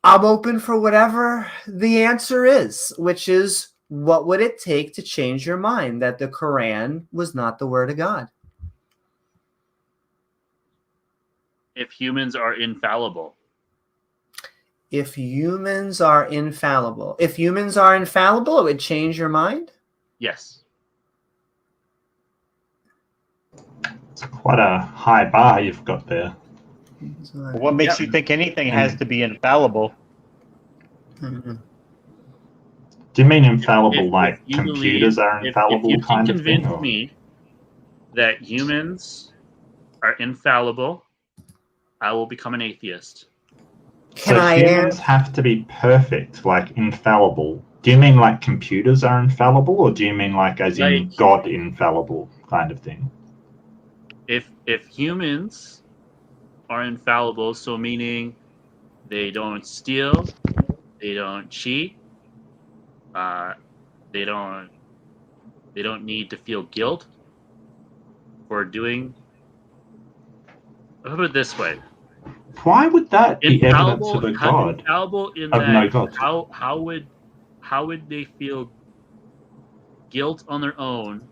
I'm open for whatever the answer is, which is, what would it take to change your mind that the Quran was not the word of God? If humans are infallible. If humans are infallible. If humans are infallible, it would change your mind? Yes. It's quite a high bar you've got there. What makes you think anything has to be infallible? Mm-hmm. Do you mean infallible, If like you computers are infallible if you kind can of thing? convince me that humans are infallible, I will become an atheist. Can So I humans have to be perfect, like infallible. Do you mean like computers are infallible, or do you mean like as in Like- God infallible kind of thing? If humans are infallible, so meaning they don't steal, they don't cheat, they don't need to feel guilt for doing. How about it this way? Why would that be evidence Infallible, of a God? infallible in Of that no God. how would they feel guilt on their own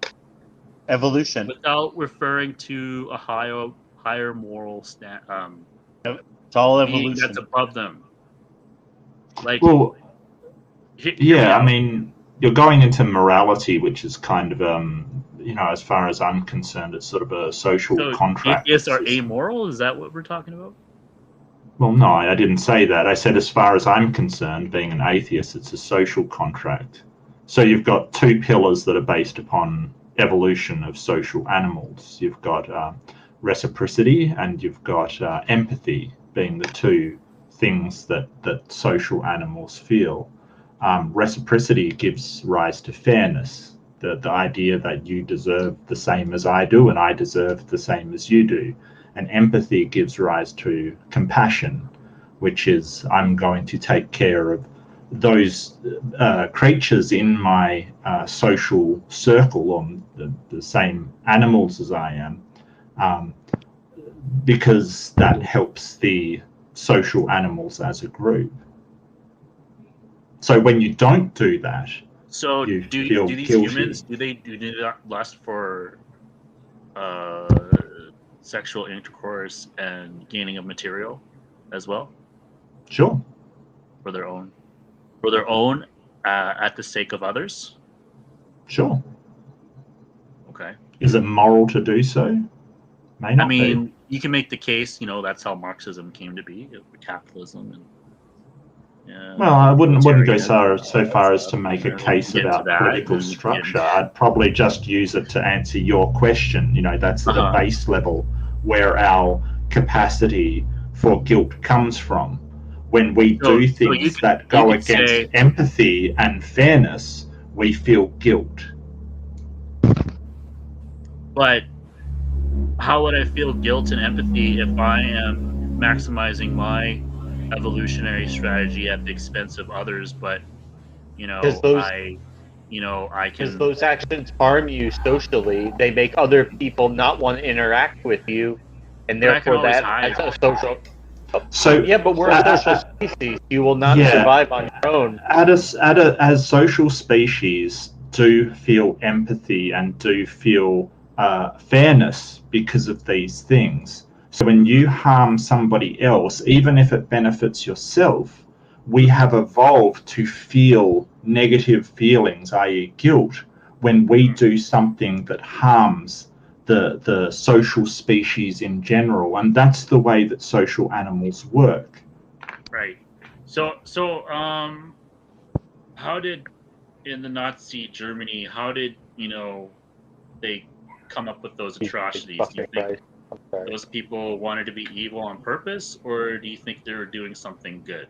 Evolution. without referring to a higher moral It's all being evolution. that's above them? Like, Well, hear me yeah, out. I mean, you're going into morality, which is kind of, as far as I'm concerned, it's sort of a social So contract. atheists are amoral? Is that what we're talking about? Well, no, I didn't say that. I said, as far as I'm concerned, being an atheist, it's a social contract. So you've got two pillars that are based upon evolution of social animals. You've got reciprocity and you've got empathy, being the two things that social animals feel. Reciprocity gives rise to fairness, the idea that you deserve the same as I do and I deserve the same as you do. And empathy gives rise to compassion, which is, I'm going to take care of those creatures in my social circle, on the same animals as I am, because that helps the social animals as a group. So when you don't do that, So you do feel these guilty. humans do they lust for sexual intercourse and gaining of material as well Sure. for their own at the sake of others? Sure. Okay. Is it moral to do so? May not I mean, be. you can make the case, that's how Marxism came to be, capitalism and Well, I wouldn't go so far as stuff. to make a We case can get into about that, political and we can structure. I'd probably just use it to answer your question. That's at a base level where our capacity for guilt comes from. When we do things that go against empathy and fairness, we feel guilt. But how would I feel guilt and empathy if I am maximizing my evolutionary strategy at the expense of others? But Because I because can. those actions harm you socially. They make other people not want to interact with you, and But I can therefore always that hide. as a social. So Yeah, but we're a social species. You will not survive on your own. As social species do feel empathy and do feel fairness because of these things. So when you harm somebody else, even if it benefits yourself, we have evolved to feel negative feelings, i.e. guilt, when we do something that harms the social species in general. And that's the way that social animals work. Right. So how did, in the Nazi Germany, how did they come up with those atrocities? Do you think those people wanted to be evil on purpose, or do you think they were doing something good?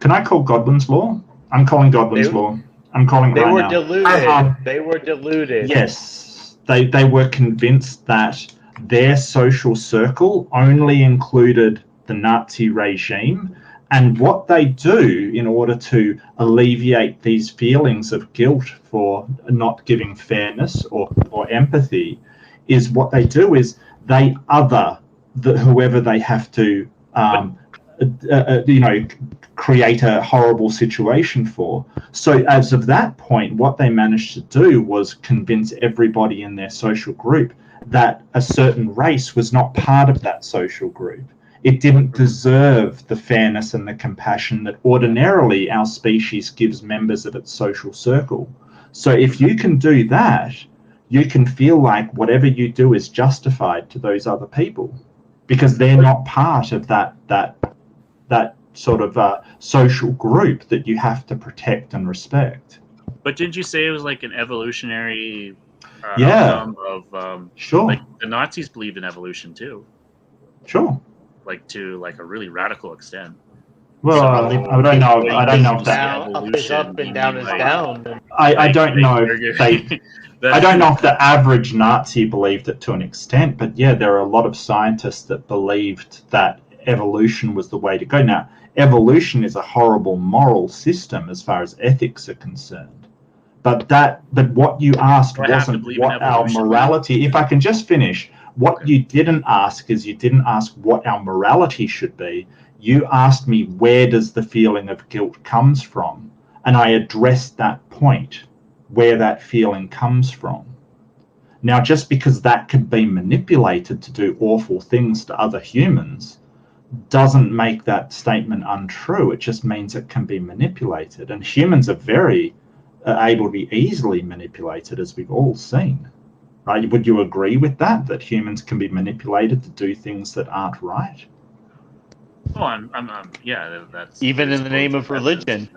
Can I call Godwin's law? I'm calling Godwin's law. I'm calling it right now. They were deluded. Yes. They were convinced that their social circle only included the Nazi regime, and what they do in order to alleviate these feelings of guilt for not giving fairness or empathy is what they do is they other whoever they have to create a horrible situation for. So as of that point, what they managed to do was convince everybody in their social group that a certain race was not part of that social group. It didn't deserve the fairness and the compassion that ordinarily our species gives members of its social circle. So if you can do that, you can feel like whatever you do is justified to those other people because they're not part of that sort of social group that you have to protect and respect. But didn't you say it was like an evolutionary Yeah. outcome of Sure. like the Nazis believed in evolution too, Sure. like to like a really radical extent. Well, So I don't know. I don't know if that. Up is up and down is down. I don't know if they. I don't know if the average Nazi believed it to an extent, but yeah, there are a lot of scientists that believed that evolution was the way to go. Now, evolution is a horrible moral system as far as ethics are concerned. But what you asked wasn't what our morality. If I can just finish, what you didn't ask is you didn't ask what our morality should be. You asked me where does the feeling of guilt comes from, and I addressed that point, where that feeling comes from. Now, just because that could be manipulated to do awful things to other humans doesn't make that statement untrue. It just means it can be manipulated, and humans are very able to be easily manipulated, as we've all seen. Right? Would you agree with that humans can be manipulated to do things that aren't right? Oh, yeah, that's even in the name of religion.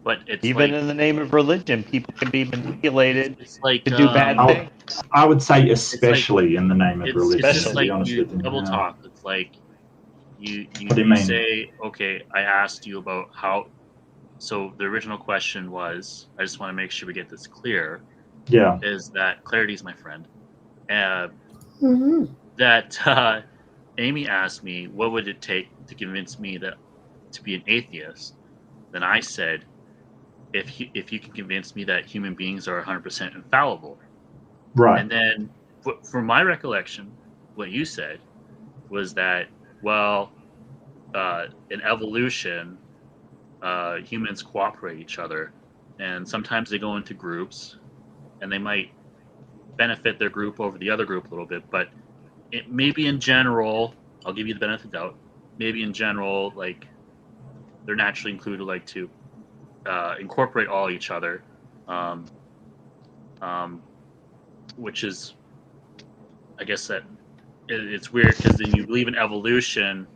But it's even in the name of religion, people can be manipulated to do bad things. I would say especially in the name of religion. It's just like you double talk. It's like you what do you mean? say, okay, I asked you about how. So the original question was, I just want to make sure we get this clear. Yeah. Is that clarity is my friend. That Amy asked me, what would it take to convince me that to be an atheist? Then I said, if you can convince me that human beings are 100% infallible. Right. And then, from my recollection, what you said was that, well, in evolution, humans cooperate each other, and sometimes they go into groups, and they might benefit their group over the other group a little bit, but maybe in general, I'll give you the benefit of the doubt. Maybe in general, like they're naturally included, like to incorporate all each other, which is, I guess that it's weird because then you believe in evolution,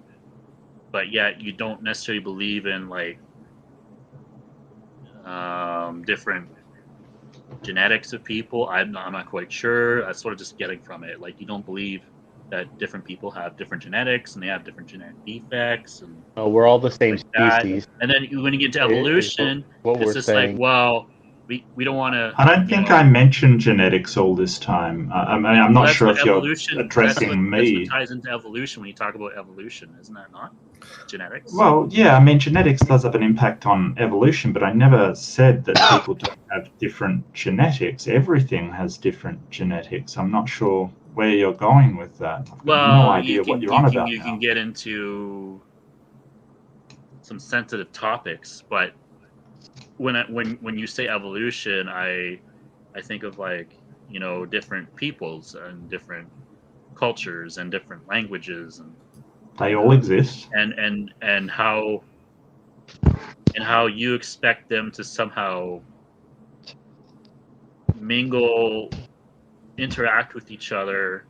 but yet you don't necessarily believe in like different genetics of people. I'm not quite sure. That's sort of just getting from it. Like you don't believe that different people have different genetics and they have different genetic defects and We're all the same like that. species. And then when you get to evolution, What it's we're just saying. like, well, we don't want to. I don't think I mentioned genetics all this time. I mean, I'm not sure if you're addressing me. That's what ties into evolution when you talk about evolution, isn't that not? Genetics. Well, yeah, I mean, genetics does have an impact on evolution, but I never said that people don't have different genetics. Everything has different genetics. I'm not sure where you're going with that. I've got no idea what you're on about You now. can get into some sensitive topics, but when you say evolution, I think of like, you know, different peoples and different cultures and different languages and They all exist. and how you expect them to somehow mingle, interact with each other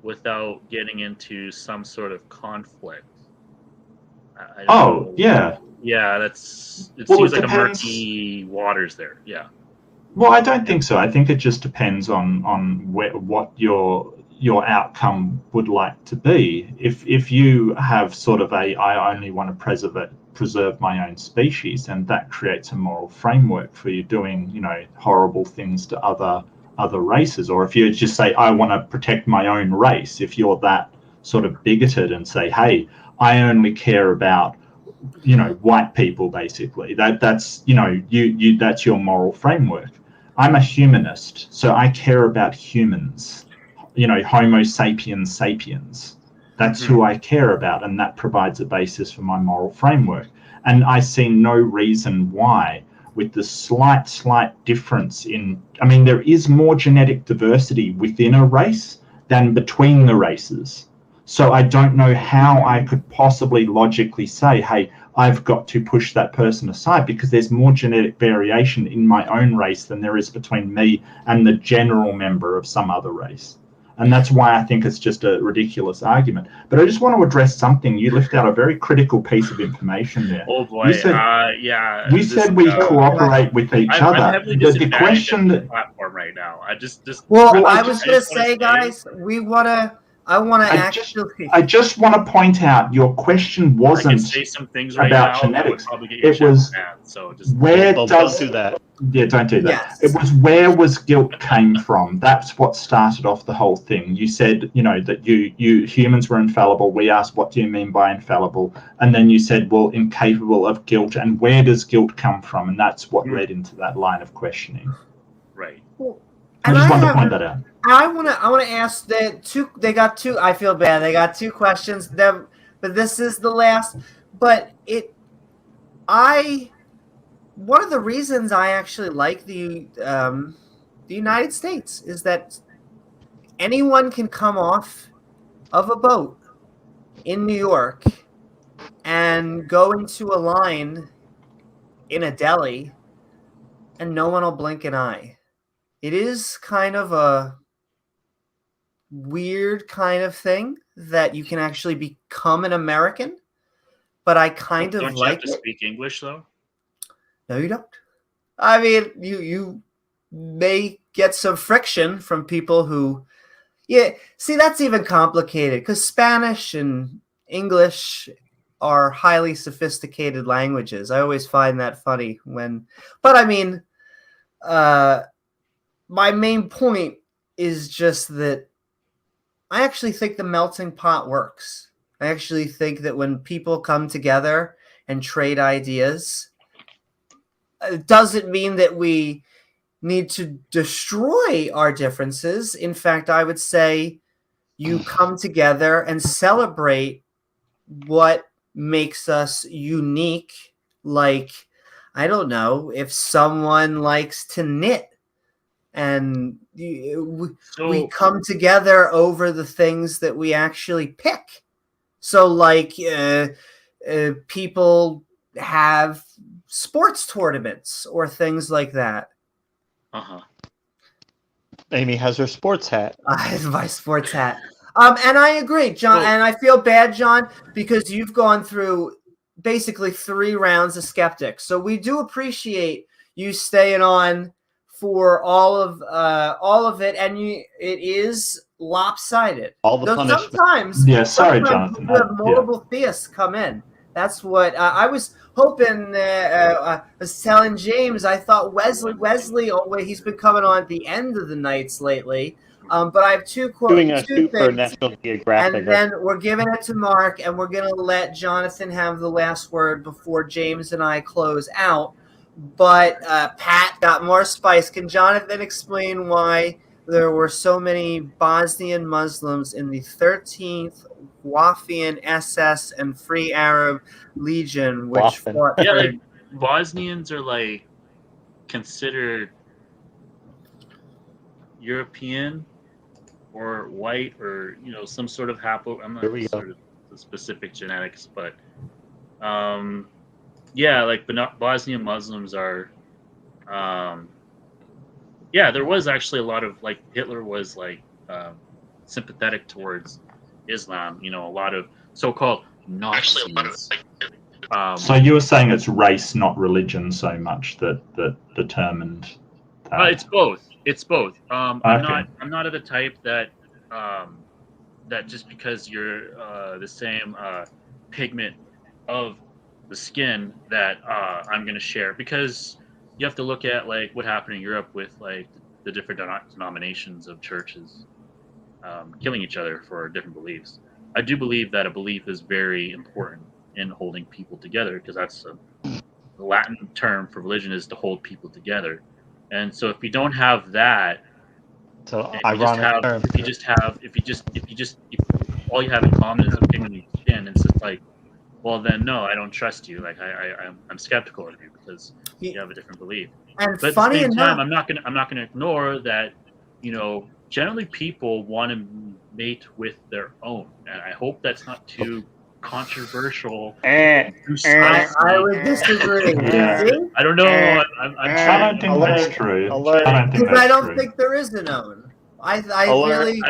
without getting into some sort of conflict. I don't know. Yeah. Yeah, it seems like depends. a murky waters there. Yeah. Well, I don't think so. I think it just depends on what your outcome would like to be. If you have sort of I only want to preserve my own species, and that creates a moral framework for you doing, you know, horrible things to other races. Or if you just say I want to protect my own race, if you're that sort of bigoted and say, hey, I only care about, you know, white people, basically, that's, you know, you that's your moral framework. I'm a humanist, so I care about humans, you know, Homo sapiens sapiens. That's who I care about, and that provides a basis for my moral framework. And I see no reason why, with the slight difference in, I mean, there is more genetic diversity within a race than between the races. So I don't know how I could possibly logically say, hey, I've got to push that person aside, because there's more genetic variation in my own race than there is between me and the general member of some other race. And that's why I think it's just a ridiculous argument. But I just want to address something. You left out a very critical piece of information there. Oh boy, yeah. You said we cooperate with each other. I'm heavily The question that platform right now. I was gonna say, guys, I just want to point out your question wasn't I can say some things right about now genetics. That would probably get your It was banned, so just Don't do that. Yeah, don't do that. Yes. It was where was guilt came from. That's what started off the whole thing. You said, you know, that you humans were infallible. We asked, what do you mean by infallible? And then you said, well, incapable of guilt. And where does guilt come from? And that's what led into that line of questioning. Right. I just wanted to point that out. I want to ask they got two. I feel bad. They got two questions. But this is the last. But one of the reasons I actually like the United States is that anyone can come off of a boat in New York and go into a line in a deli, and no one will blink an eye. It is kind of a weird kind of thing that you can actually become an American, but I kind of don't you like have to speak English though? No, you don't. I mean, you may get some friction from people who, yeah. See, that's even complicated because Spanish and English are highly sophisticated languages. I always find that funny but I mean, my main point is just that I actually think the melting pot works. I actually think that when people come together and trade ideas, it doesn't mean that we need to destroy our differences. In fact, I would say you come together and celebrate what makes us unique. Like, I don't know, if someone likes to knit, and we come together over the things that we actually pick. So, like, people have sports tournaments or things like that. Amy has her sports hat. My sports hat. And I agree, John. And I feel bad, John, because you've gone through basically 3 rounds of skeptics. So we do appreciate you staying on for all of it, and it is lopsided. All the punishment. Sometimes, Yeah, sorry, sometimes Jonathan. you have multiple theists come in. That's what I was hoping. I was telling James. I thought Wesley. Oh wait, he's been coming on at the end of the nights lately. But I have two Doing a two shoot for things, National Geographic. and then we're giving it to Mark, and we're gonna let Jonathan have the last word before James and I close out. But Pat got more spice. Can Jonathan explain why there were so many Bosnian Muslims in the 13th Wafian SS and Free Arab Legion, which Waffen. fought Yeah, for- like Bosnians are like considered European or white or some sort of I'm not Here we go. sort of the specific genetics, but yeah, like Bosnian Muslims are there was actually a lot of, like, Hitler was like sympathetic towards Islam, a lot of so-called Nazis. So you were saying it's race, not religion, so much that determined that. It's both. It's both. Okay. I'm not of the type that that just because you're the same pigment of the skin that I'm going to share, because you have to look at like what happened in Europe with like the different denominations of churches killing each other for different beliefs. I do believe that a belief is very important in holding people together, because that's the Latin term for religion is to hold people together. And so if you don't have that, So if ironic term. if all you have in common is a pigment in your skin, it's just like, well then no, I don't trust you. Like I'm skeptical of you because you have a different belief. And But at funny the same enough, time, I'm not gonna ignore that, generally people want to mate with their own, and I hope that's not too controversial. I would disagree. Yeah. See? I don't know. I'm I trying. don't think that's true. alert. I don't think Because I that's don't true. think there is an own. I Alert. really.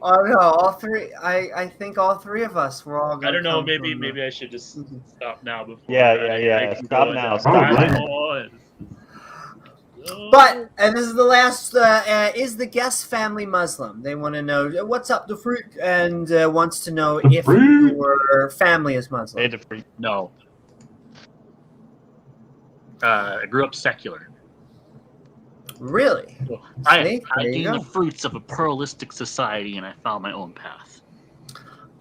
Oh no, all three. I think all 3 of us were all. I don't know. come Maybe from maybe I should just stop now before. Yeah. keep Stop going. now. Probably. But and this is the last. Is the guest family Muslim? They want to know what's up the fruit, and wants to know The if fruit. your family is Muslim. No. I grew up secular. Really? I See? There you gained the go. fruits of a pluralistic society, and I found my own path.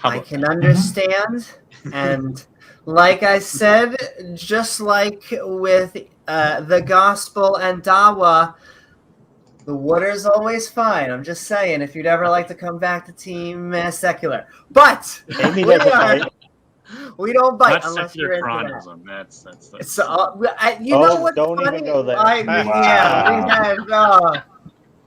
I can understand, and like I said, just like with the gospel and dawa, the water's always fine. I'm just saying, if you'd ever like to come back to Team Secular, but Amy doesn't bite. we don't bite Not unless you're secular into that. Torontism. That's It's you know what's don't funny? even go there. Yeah, we had.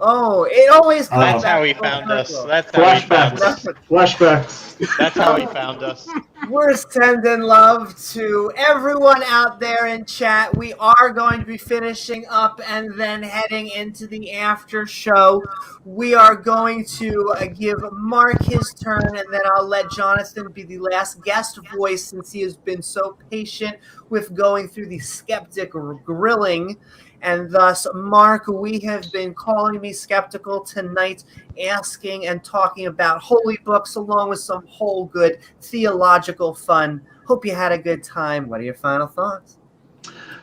It always comes That's back how he full found us. circle. That's how he found us. Flashbacks. That's how he found us. We're sending love to everyone out there in chat. We are going to be finishing up and then heading into the after show. We are going to give Mark his turn, and then I'll let Jonathan be the last guest voice, since he has been so patient with going through the skeptic grilling. And thus, Mark, we have been calling me skeptical tonight, asking and talking about holy books along with some whole good theological fun. Hope you had a good time. What are your final thoughts?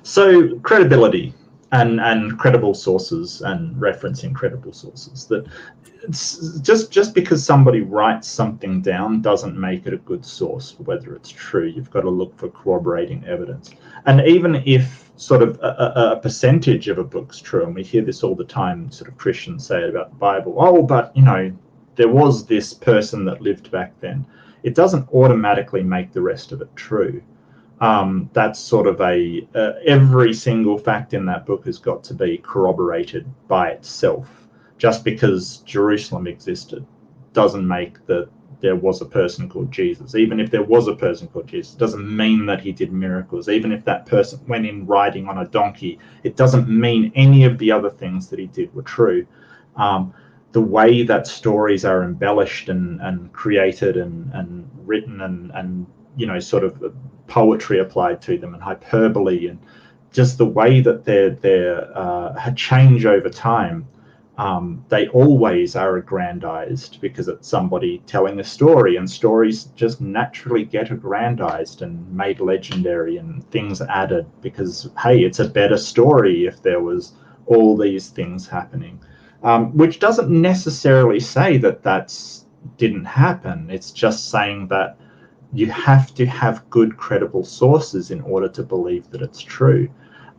So credibility and credible sources and referencing credible sources. That it's just because somebody writes something down doesn't make it a good source for whether it's true. You've got to look for corroborating evidence. And even if sort of a percentage of a book's true, and we hear this all the time, sort of Christians say it about the Bible, oh, but there was this person that lived back then. It doesn't automatically make the rest of it true. That's sort of every single fact in that book has got to be corroborated by itself. Just because Jerusalem existed doesn't make that there was a person called Jesus. Even if there was a person called Jesus, it doesn't mean that he did miracles. Even if that person went in riding on a donkey, it doesn't mean any of the other things that he did were true. the way that stories are embellished and created and written and sort of poetry applied to them and hyperbole and just the way that they're change over time. They always are aggrandized because it's somebody telling a story, and stories just naturally get aggrandized and made legendary and things added because, hey, it's a better story if there was all these things happening, which doesn't necessarily say that that's didn't happen. It's just saying that you have to have good, credible sources in order to believe that it's true.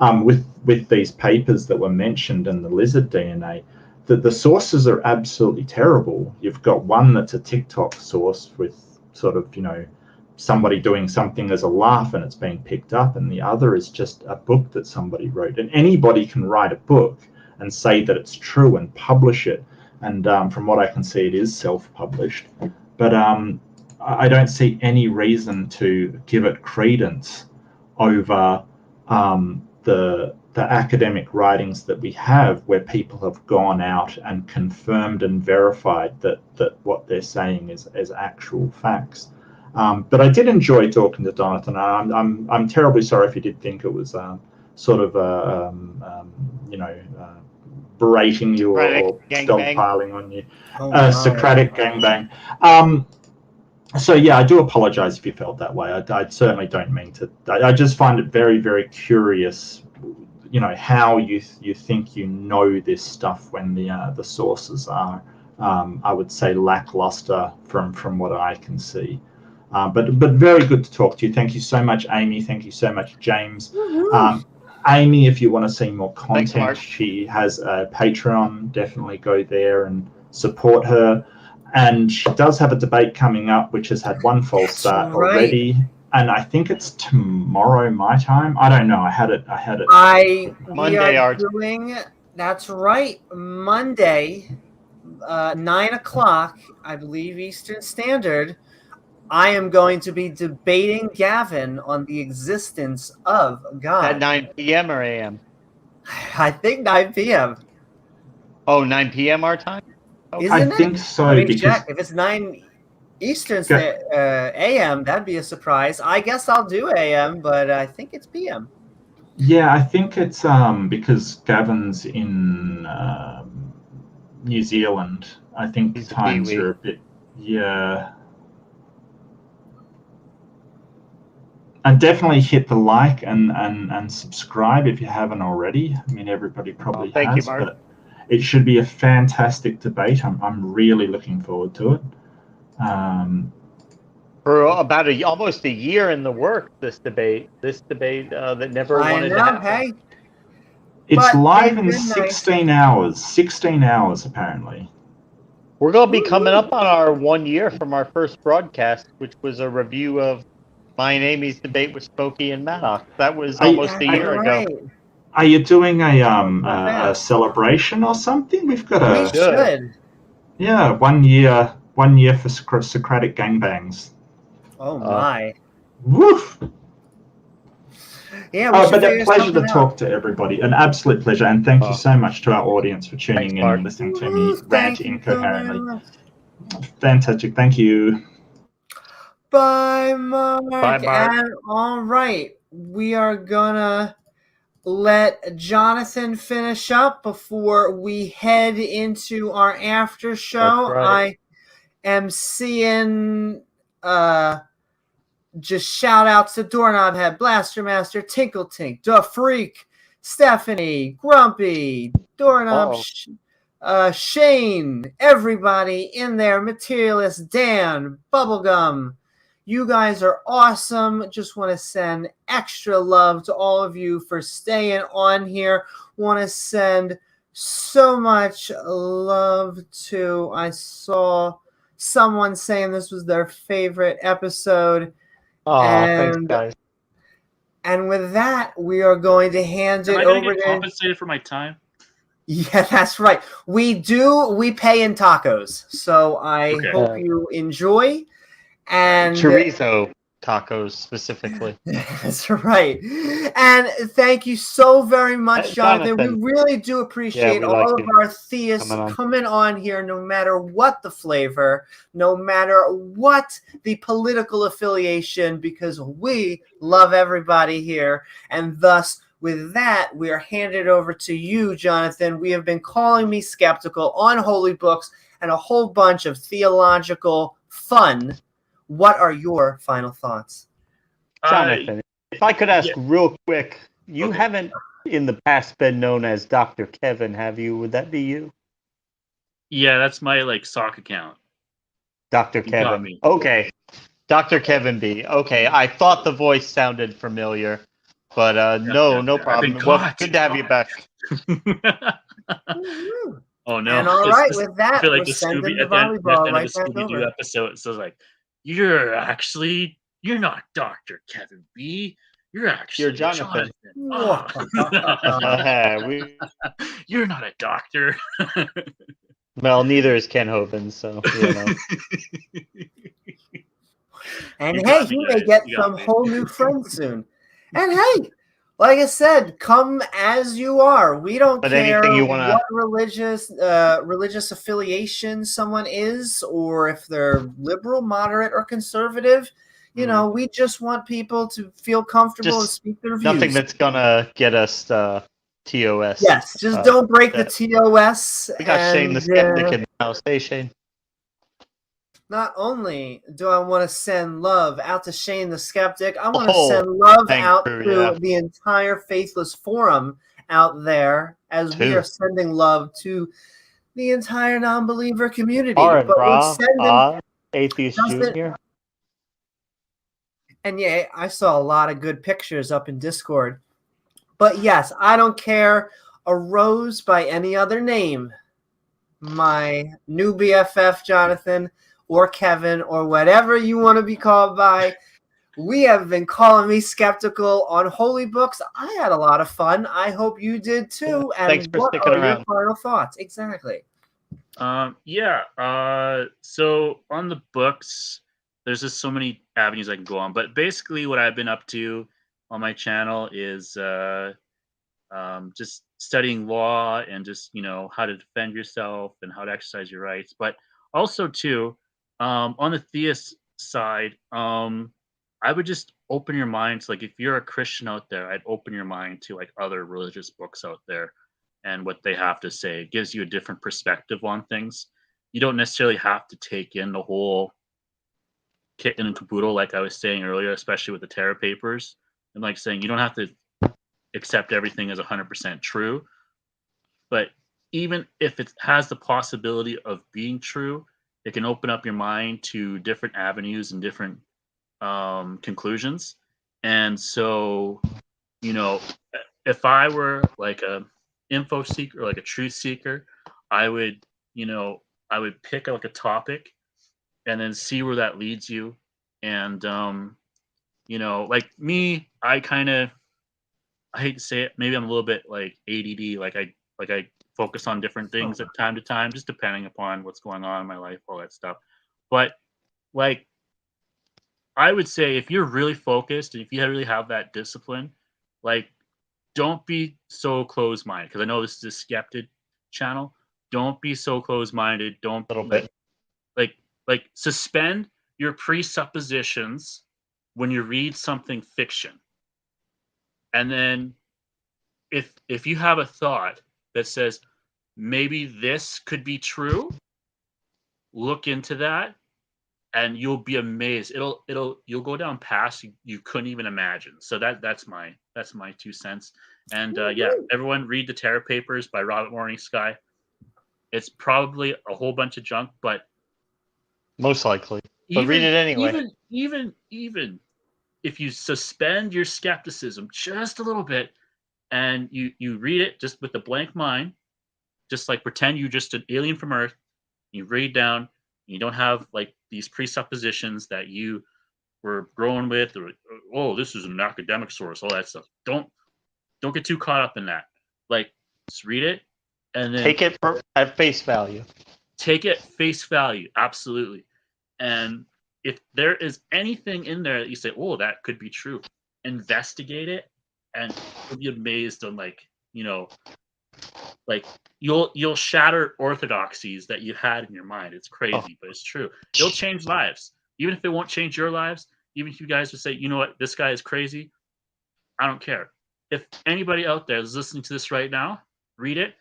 With these papers that were mentioned in the lizard DNA, the sources are absolutely terrible. You've got one that's a TikTok source with sort of, somebody doing something as a laugh and it's being picked up, and the other is just a book that somebody wrote. And anybody can write a book and say that it's true and publish it. And from what I can see, it is self-published. But I don't see any reason to give it credence over the academic writings that we have, where people have gone out and confirmed and verified that what they're saying is actual facts. But I did enjoy talking to Jonathan. I'm terribly sorry if you did think it was sort of berating you or dogpiling on you. Socratic gangbang. So yeah, I do apologize if you felt that way. I certainly don't mean to. I just find it very, very curious, how you think this stuff when the sources are, I would say, lackluster from what I can see. But very good to talk to you. Thank you so much, Amy. Thank you so much, James. Amy, if you want to see more content, she has a Patreon. Definitely go there and support her. And she does have a debate coming up, which has had one false start already. And I think it's tomorrow my time. I don't know. I had it. Monday our doing. That's right. Monday, 9 o'clock, I believe, Eastern Standard. I am going to be debating Gavin on the existence of God. At 9 p.m. or a.m.? I think 9 p.m. Oh, 9 p.m. our time? Okay. I think so. Let me check. If it's 9 Eastern a.m., that'd be a surprise. I guess I'll do a.m., but I think it's p.m. Yeah, I think it's because Gavin's in New Zealand. I think the times are a bit, yeah. And definitely hit the like and subscribe if you haven't already. I mean, everybody probably has. Thank you, Mark. But it should be a fantastic debate. I'm really looking forward to it. For about almost a year in the work, this debate that never wanted to happen. Hey. It's live in 16 hours. 16 hours, apparently. We're going to be coming up on our 1 year from our first broadcast, which was a review of my and Amy's debate with Smokey and Maddox. That was almost a year ago. Are you doing a celebration or something? We've got We should. Yeah, 1 year. 1 year for Socratic gangbangs. Oh my! Woof. Yeah, but a pleasure to talk to everybody. An absolute pleasure, and thank you so much to our audience for tuning in and listening to me rant incoherently. Fantastic, thank you. Bye, Mark. Bye, Mark. And all right, we are gonna let Jonathan finish up before we head into our after show. That's right. I am seeing just shout outs to Doorknob Head, Blaster Master, Tinkle Tink, Da Freak, Stephanie, Grumpy, Doorknob, Shane, everybody in there, Materialist, Dan, Bubblegum. You guys are awesome. Just want to send extra love to all of you for staying on here. Want to send so much love to, I saw someone saying this was their favorite episode. Oh, thanks, guys. And with that, we are going to hand it over to... Am I going to get compensated for my time? Yeah, that's right. We pay in tacos. So I hope you enjoy. And chorizo. tacos specifically. That's right. And thank you so very much, Jonathan. Jonathan. We really do appreciate we like all of you our theists coming on. coming on here, no matter what the flavor, no matter what the political affiliation, because we love everybody here. And thus, with that, we are handed over to you, Jonathan. We have been calling me skeptical on holy books and a whole bunch of theological fun. What are your final thoughts? Jonathan, if I could ask yeah. real quick, you Okay. haven't in the past been known as Dr. Kevin, have you? Would that be you? Yeah, that's my like sock account. Dr. You got Kevin. me. Okay. Dr. Kevin B. Okay, I thought the voice sounded familiar, but no problem. been Well, caught. good to have you back. Oh no! And all right, with that, I feel we're like the sending Scooby the at the end volleyball of right the back Scooby Doo over. episode. It says like, you're not Dr. Kevin B. You're actually Jonathan. Oh. You're not a doctor. Well, neither is Ken Hovind, so you know. And You hey, got me, he may guys. get You got some me. whole new friends soon. And hey, like I said, come as you are. We don't But care anything you wanna- what religious affiliation someone is, or if they're liberal, moderate, or conservative. You know, we just want people to feel comfortable and Just speak their views. nothing that's gonna get us TOS. Yes, just don't break the TOS. We got Shane and, the Skeptic in the house. Hey, Shane. Not only do I want to send love out to Shane the Skeptic, I want to Oh, send love thank out you, to yeah. the entire Faithless Forum out there, as we Too. are sending love to the entire non-believer community. All right, but we're sending Atheist Justin- Junior. And yeah, I saw a lot of good pictures up in Discord. But yes, I don't care a rose by any other name. My new BFF, Jonathan, or Kevin, or whatever you want to be called by. We have been calling me skeptical on holy books. I had a lot of fun. I hope you did too. And Thanks for what sticking are around. your final thoughts? Exactly. So on the books, there's just so many avenues I can go on. But basically, what I've been up to on my channel is just studying law and just how to defend yourself and how to exercise your rights. But also too, on the theist side, I would just open your mind to, like, if you're a Christian out there, I'd open your mind to like other religious books out there and what they have to say. It gives you a different perspective on things. You don't necessarily have to take in the whole kit and caboodle, like I was saying earlier, especially with the Terra papers. And like saying, you don't have to accept everything as 100% true. But even if it has the possibility of being true, it can open up your mind to different avenues and different conclusions. And so, if I were like a info seeker, like a truth seeker, I would pick like a topic and then see where that leads you. And like me, I hate to say it, maybe I'm a little bit like ADD, like I focus on different things at time to time, just depending upon what's going on in my life, all that stuff. But like, I would say if you're really focused and if you really have that discipline, like, don't be so closed-minded, because I know this is a skeptic channel. Don't be so closed-minded. Don't like suspend your presuppositions when you read something fiction. And then if you have a thought that says maybe this could be true, look into that and you'll be amazed. You'll go down paths you couldn't even imagine. So that's my 2 cents. And everyone read the Terror Papers by Robert Morning Sky. It's probably a whole bunch of junk, but most likely. But read it anyway. Even if you suspend your skepticism just a little bit and you read it just with a blank mind, just like pretend you're just an alien from Earth, you read down, you don't have like these presuppositions that you were growing with, or oh, this is an academic source, all that stuff. Don't get too caught up in that. Like, just read it and then take it at face value. Take it face value, absolutely. And if there is anything in there that you say, oh, that could be true, investigate it, and you'll be amazed on like you'll shatter orthodoxies that you had in your mind. It's crazy, but it's true. It'll change lives, even if it won't change your lives. Even if you guys would say, you know what, this guy is crazy, I don't care. If anybody out there is listening to this right now, read it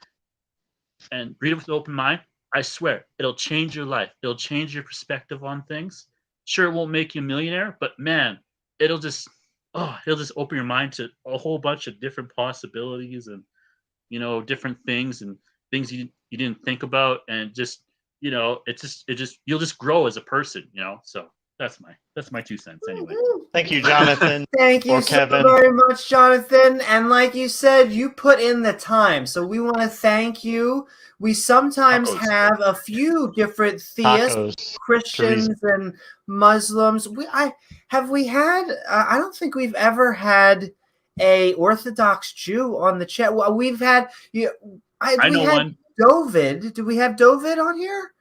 and read it with an open mind. I swear, it'll change your life. It'll change your perspective on things. Sure, it won't make you a millionaire, but man, it'll just open your mind to a whole bunch of different possibilities and different things and things you didn't think about, and just you'll just grow as a person. So that's my 2 cents anyway. Thank you, Jonathan. Thank you or so Kevin. very much, Jonathan. And like you said, you put in the time, so we want to thank you. We sometimes Tacos. have a few different theists, Tacos. Christians, and Muslims. I don't think we've ever had a Orthodox Jew on the chat. Well, we've had I know one. David. Do we have David on here?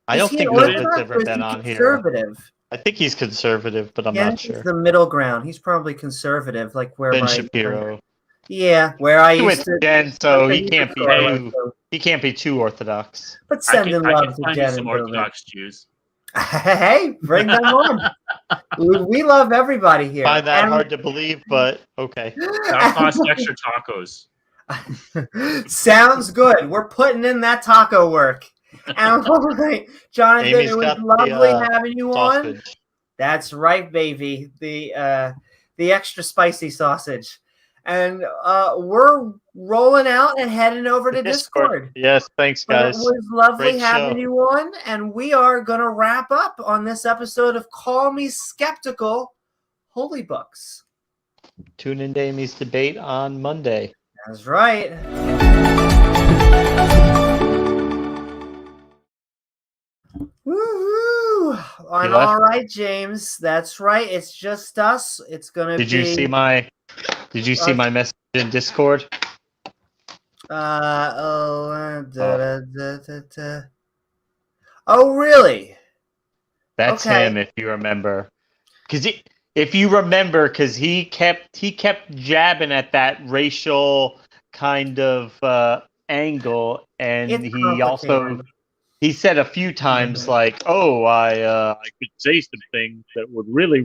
I don't think Orthodox David's or ever is been he on here. conservative? I think he's conservative, but I'm Yeah, not he's sure. the middle ground. He's probably conservative, like where Ben my Shapiro. Yeah, where I He used went to. Jen, so he was can't be sort of too. like those. He can't be too orthodox. But I sending can love to find you Jen some and David. Orthodox Jews. Hey, bring them on. We love everybody here. Find that hard to believe, but okay. That costs extra tacos. Sounds good. We're putting in that taco work. And all right, Jonathan, Amy's it was got lovely the, having you on. Sausage. That's right, baby. The extra spicy sausage. And we're rolling out and heading over to Discord. Yes, thanks, But guys. it was lovely Great having show. you on, and we are going to wrap up on this episode of Call Me Skeptical Holy Books. Tune in to Amy's debate on Monday. That's right. Woo-hoo! And all right, James. That's right. It's just us. It's going to be... Did you see my message in Discord? Oh, really? That's Okay. him, if you remember. Because he kept jabbing at that racial kind of angle, and It's he also complicated. he said a few times like, "Oh, I could say some things that would really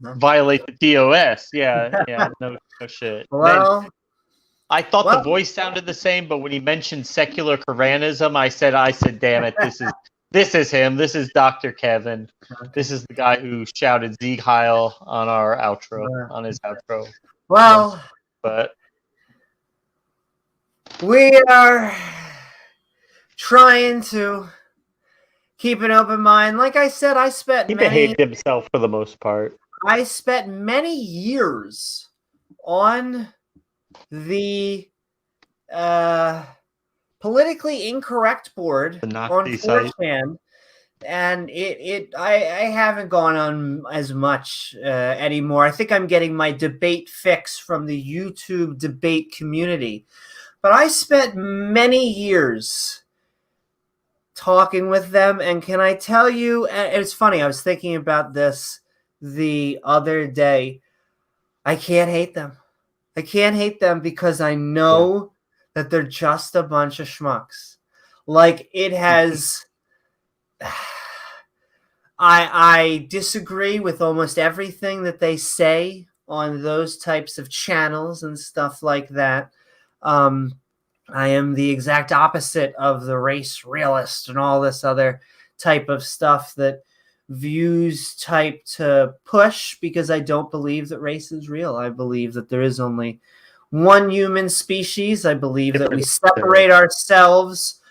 violate the DOS." Yeah, no shit. Well, Then I thought the voice sounded the same, but when he mentioned secular Quranism, I said, "Damn it, this is him. This is Dr. Kevin. This is the guy who shouted Sieg Heil on our outro, on his outro." well, But we are trying to keep an open mind. Like I said, he behaved himself for the most part. I spent many years on the politically incorrect board The on Nazi site. 4chan, and I haven't gone on as much anymore. I think I'm getting my debate fix from the YouTube debate community. But I spent many years talking with them, and can I tell you, and it's funny, I was thinking about this the other day. I can't hate them. I can't hate them because I know that they're just a bunch of schmucks. Like, it has... I disagree with almost everything that they say on those types of channels and stuff like that. I am the exact opposite of the race realist and all this other type of stuff that views type to push, because I don't believe that race is real. I believe that there is only one human species. I believe that we separate ourselves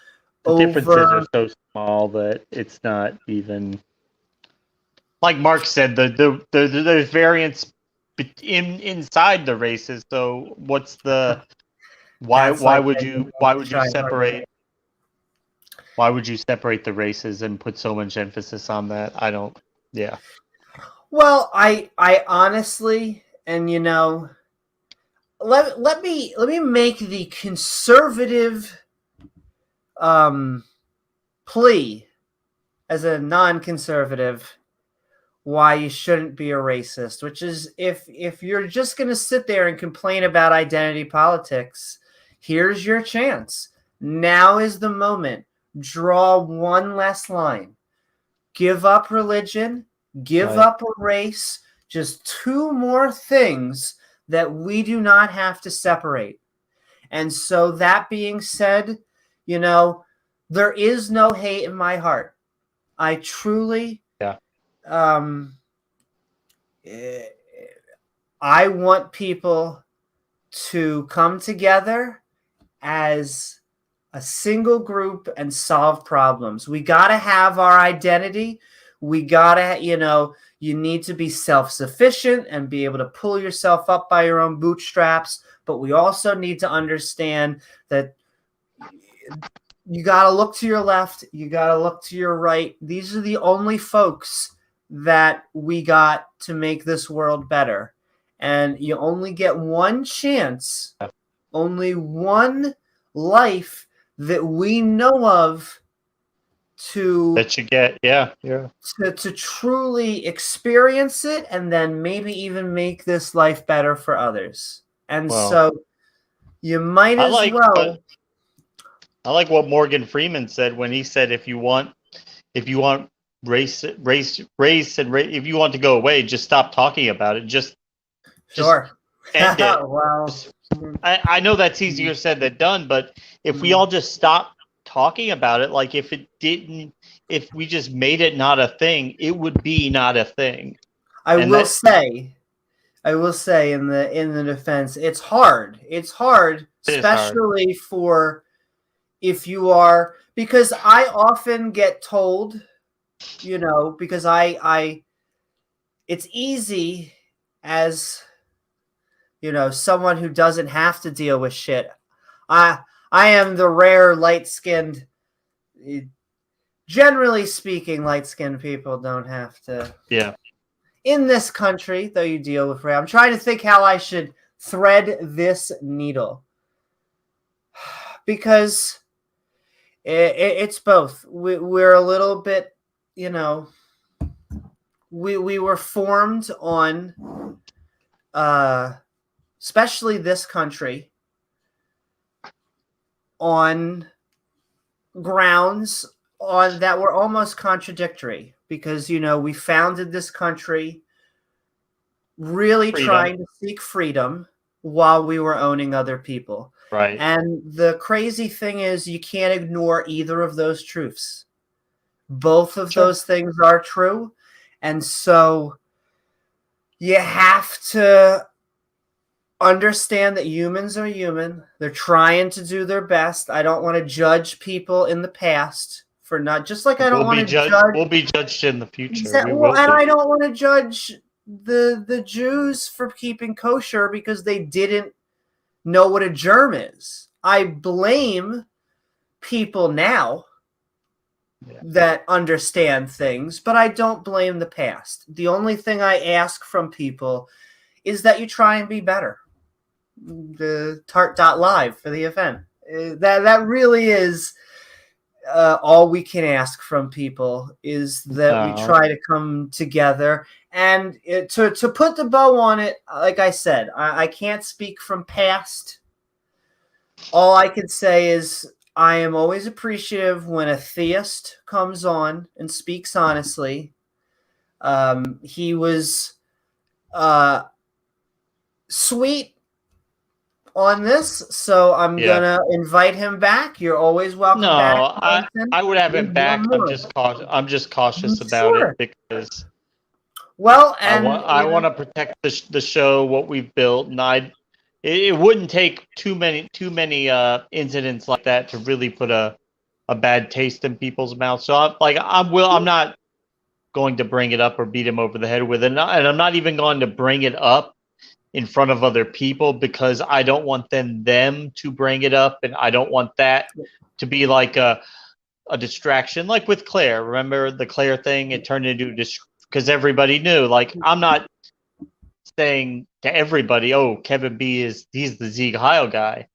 The differences are so small that it's not even... Like Mark said, there's variance inside the races. So what's the... Why would you separate the races and put so much emphasis on that? I don't. Yeah. Well, I honestly, and let me make the conservative plea as a non-conservative why you shouldn't be a racist, which is if you're just going to sit there and complain about identity politics, here's your chance. Now is the moment. Draw one less line. Give up religion, give up a race, just two more things that we do not have to separate. And so that being said, you know, there is no hate in my heart. I truly, I want people to come together as a single group and solve problems. We got to have our identity. We got to, you need to be self-sufficient and be able to pull yourself up by your own bootstraps. But we also need to understand that you got to look to your left. You got to look to your right. These are the only folks that we got to make this world better. And you only get one chance, only one life that we know of to truly experience it, and then maybe even make this life better for others. And so you might as well. I like what Morgan Freeman said when he said, if you want race, if you want to go away, just stop talking about it. Just end it. Wow. I know that's easier said than done, but if we all just stop talking about it, like if we just made it not a thing, it would be not a thing. I will say in the defense, it's hard. It's hard, especially for if you are, because I often get told, because it's easy as someone who doesn't have to deal with shit. I am the rare light-skinned. Generally speaking, light-skinned people don't have to. Yeah. In this country, though, you deal with race. I'm trying to think how I should thread this needle, because it's both. We're a little bit, we were formed on, especially this country, on grounds that were almost contradictory, because we founded this country really trying to seek freedom while we were owning other people. Right. And the crazy thing is, you can't ignore either of those truths. Both of those things are true. And so you have to understand that humans are human. They're trying to do their best. I don't want to judge people in the past for not, just like I don't want to judge. We'll be judged in the future. Exactly. And I don't want to judge the Jews for keeping kosher because they didn't know what a germ is. I blame people now that understand things, but I don't blame the past. The only thing I ask from people is that you try and be better. The tart.live for the event. That really is all we can ask from people, is that we try to come together. And to put the bow on it, like I said, I can't speak from past. All I can say is I am always appreciative when a theist comes on and speaks honestly. He was sweet on this, so I'm gonna invite him back. You're always welcome back. I would have him back. I'm just cautious about it because I want to protect the show, what we've built, and it wouldn't take too many incidents like that to really put a bad taste in people's mouths. So I'm not going to bring it up or beat him over the head with it, and I'm not even going to bring it up in front of other people, because I don't want them to bring it up, and I don't want that to be like a distraction, like with Claire. Remember the Claire thing? It turned into because everybody knew. Like, I'm not saying to everybody, "Oh, Kevin B he's the Sieg Heil guy,"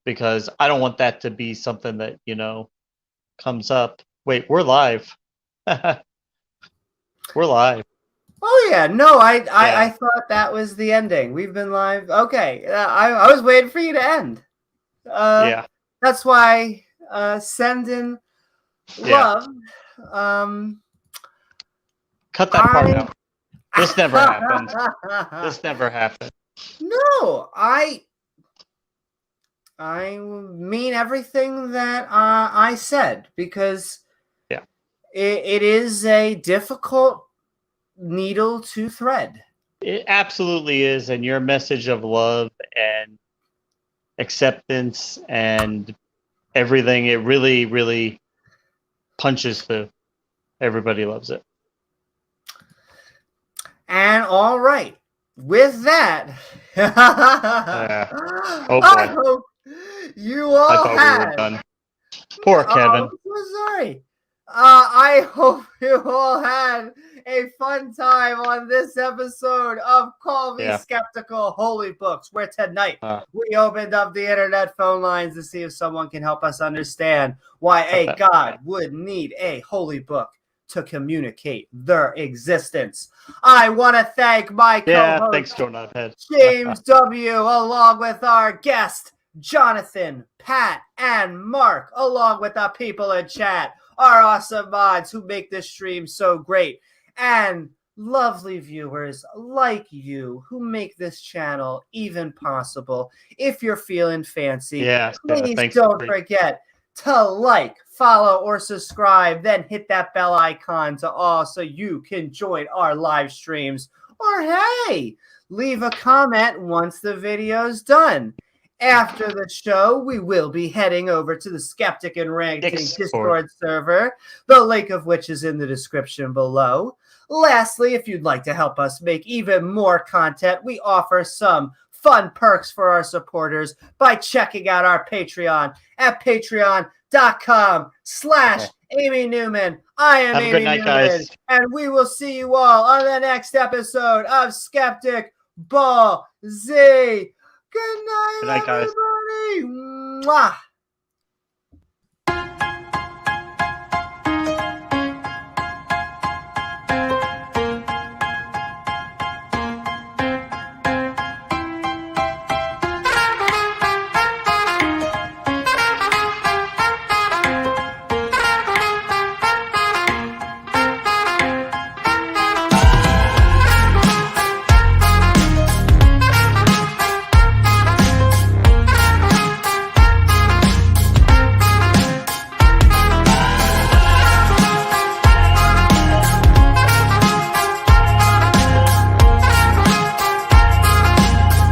because I don't want that to be something that comes up. Wait, we're live. We're live. Oh yeah, no, I thought that was the ending. We've been live. Okay, I was waiting for you to end. Yeah. That's why send in love. Cut that part out. This never happened. This never happened. No, I mean everything that I said, because it is a difficult needle to thread. It absolutely is, and your message of love and acceptance and everything, it really, really punches through. Everybody loves it. And all right, with that, Oh boy. I hope you all I thought we had. were done. Poor Kevin. I'm so sorry. I hope you all had a fun time on this episode of Call Me Skeptical Holy Books, where tonight we opened up the internet phone lines to see if someone can help us understand why a God would need a holy book to communicate their existence. I want to thank my co-host, thanks, Jordan. James W., along with our guest, Jonathan, Pat, and Mark, along with the people in chat, our awesome mods who make this stream so great, and lovely viewers like you who make this channel even possible. If you're feeling fancy, please don't forget to like, follow, or subscribe, then hit that bell icon to all so you can join our live streams. Or hey, leave a comment once the video's done. After the show, we will be heading over to the Skeptic and Ranting Discord server, the link of which is in the description below. Lastly, if you'd like to help us make even more content, we offer some fun perks for our supporters by checking out our Patreon at patreon.com/Amy Newman. I am Amy Newman, guys. And we will see you all on the next episode of Skeptic Ball Z. Good night, everybody. Mwah.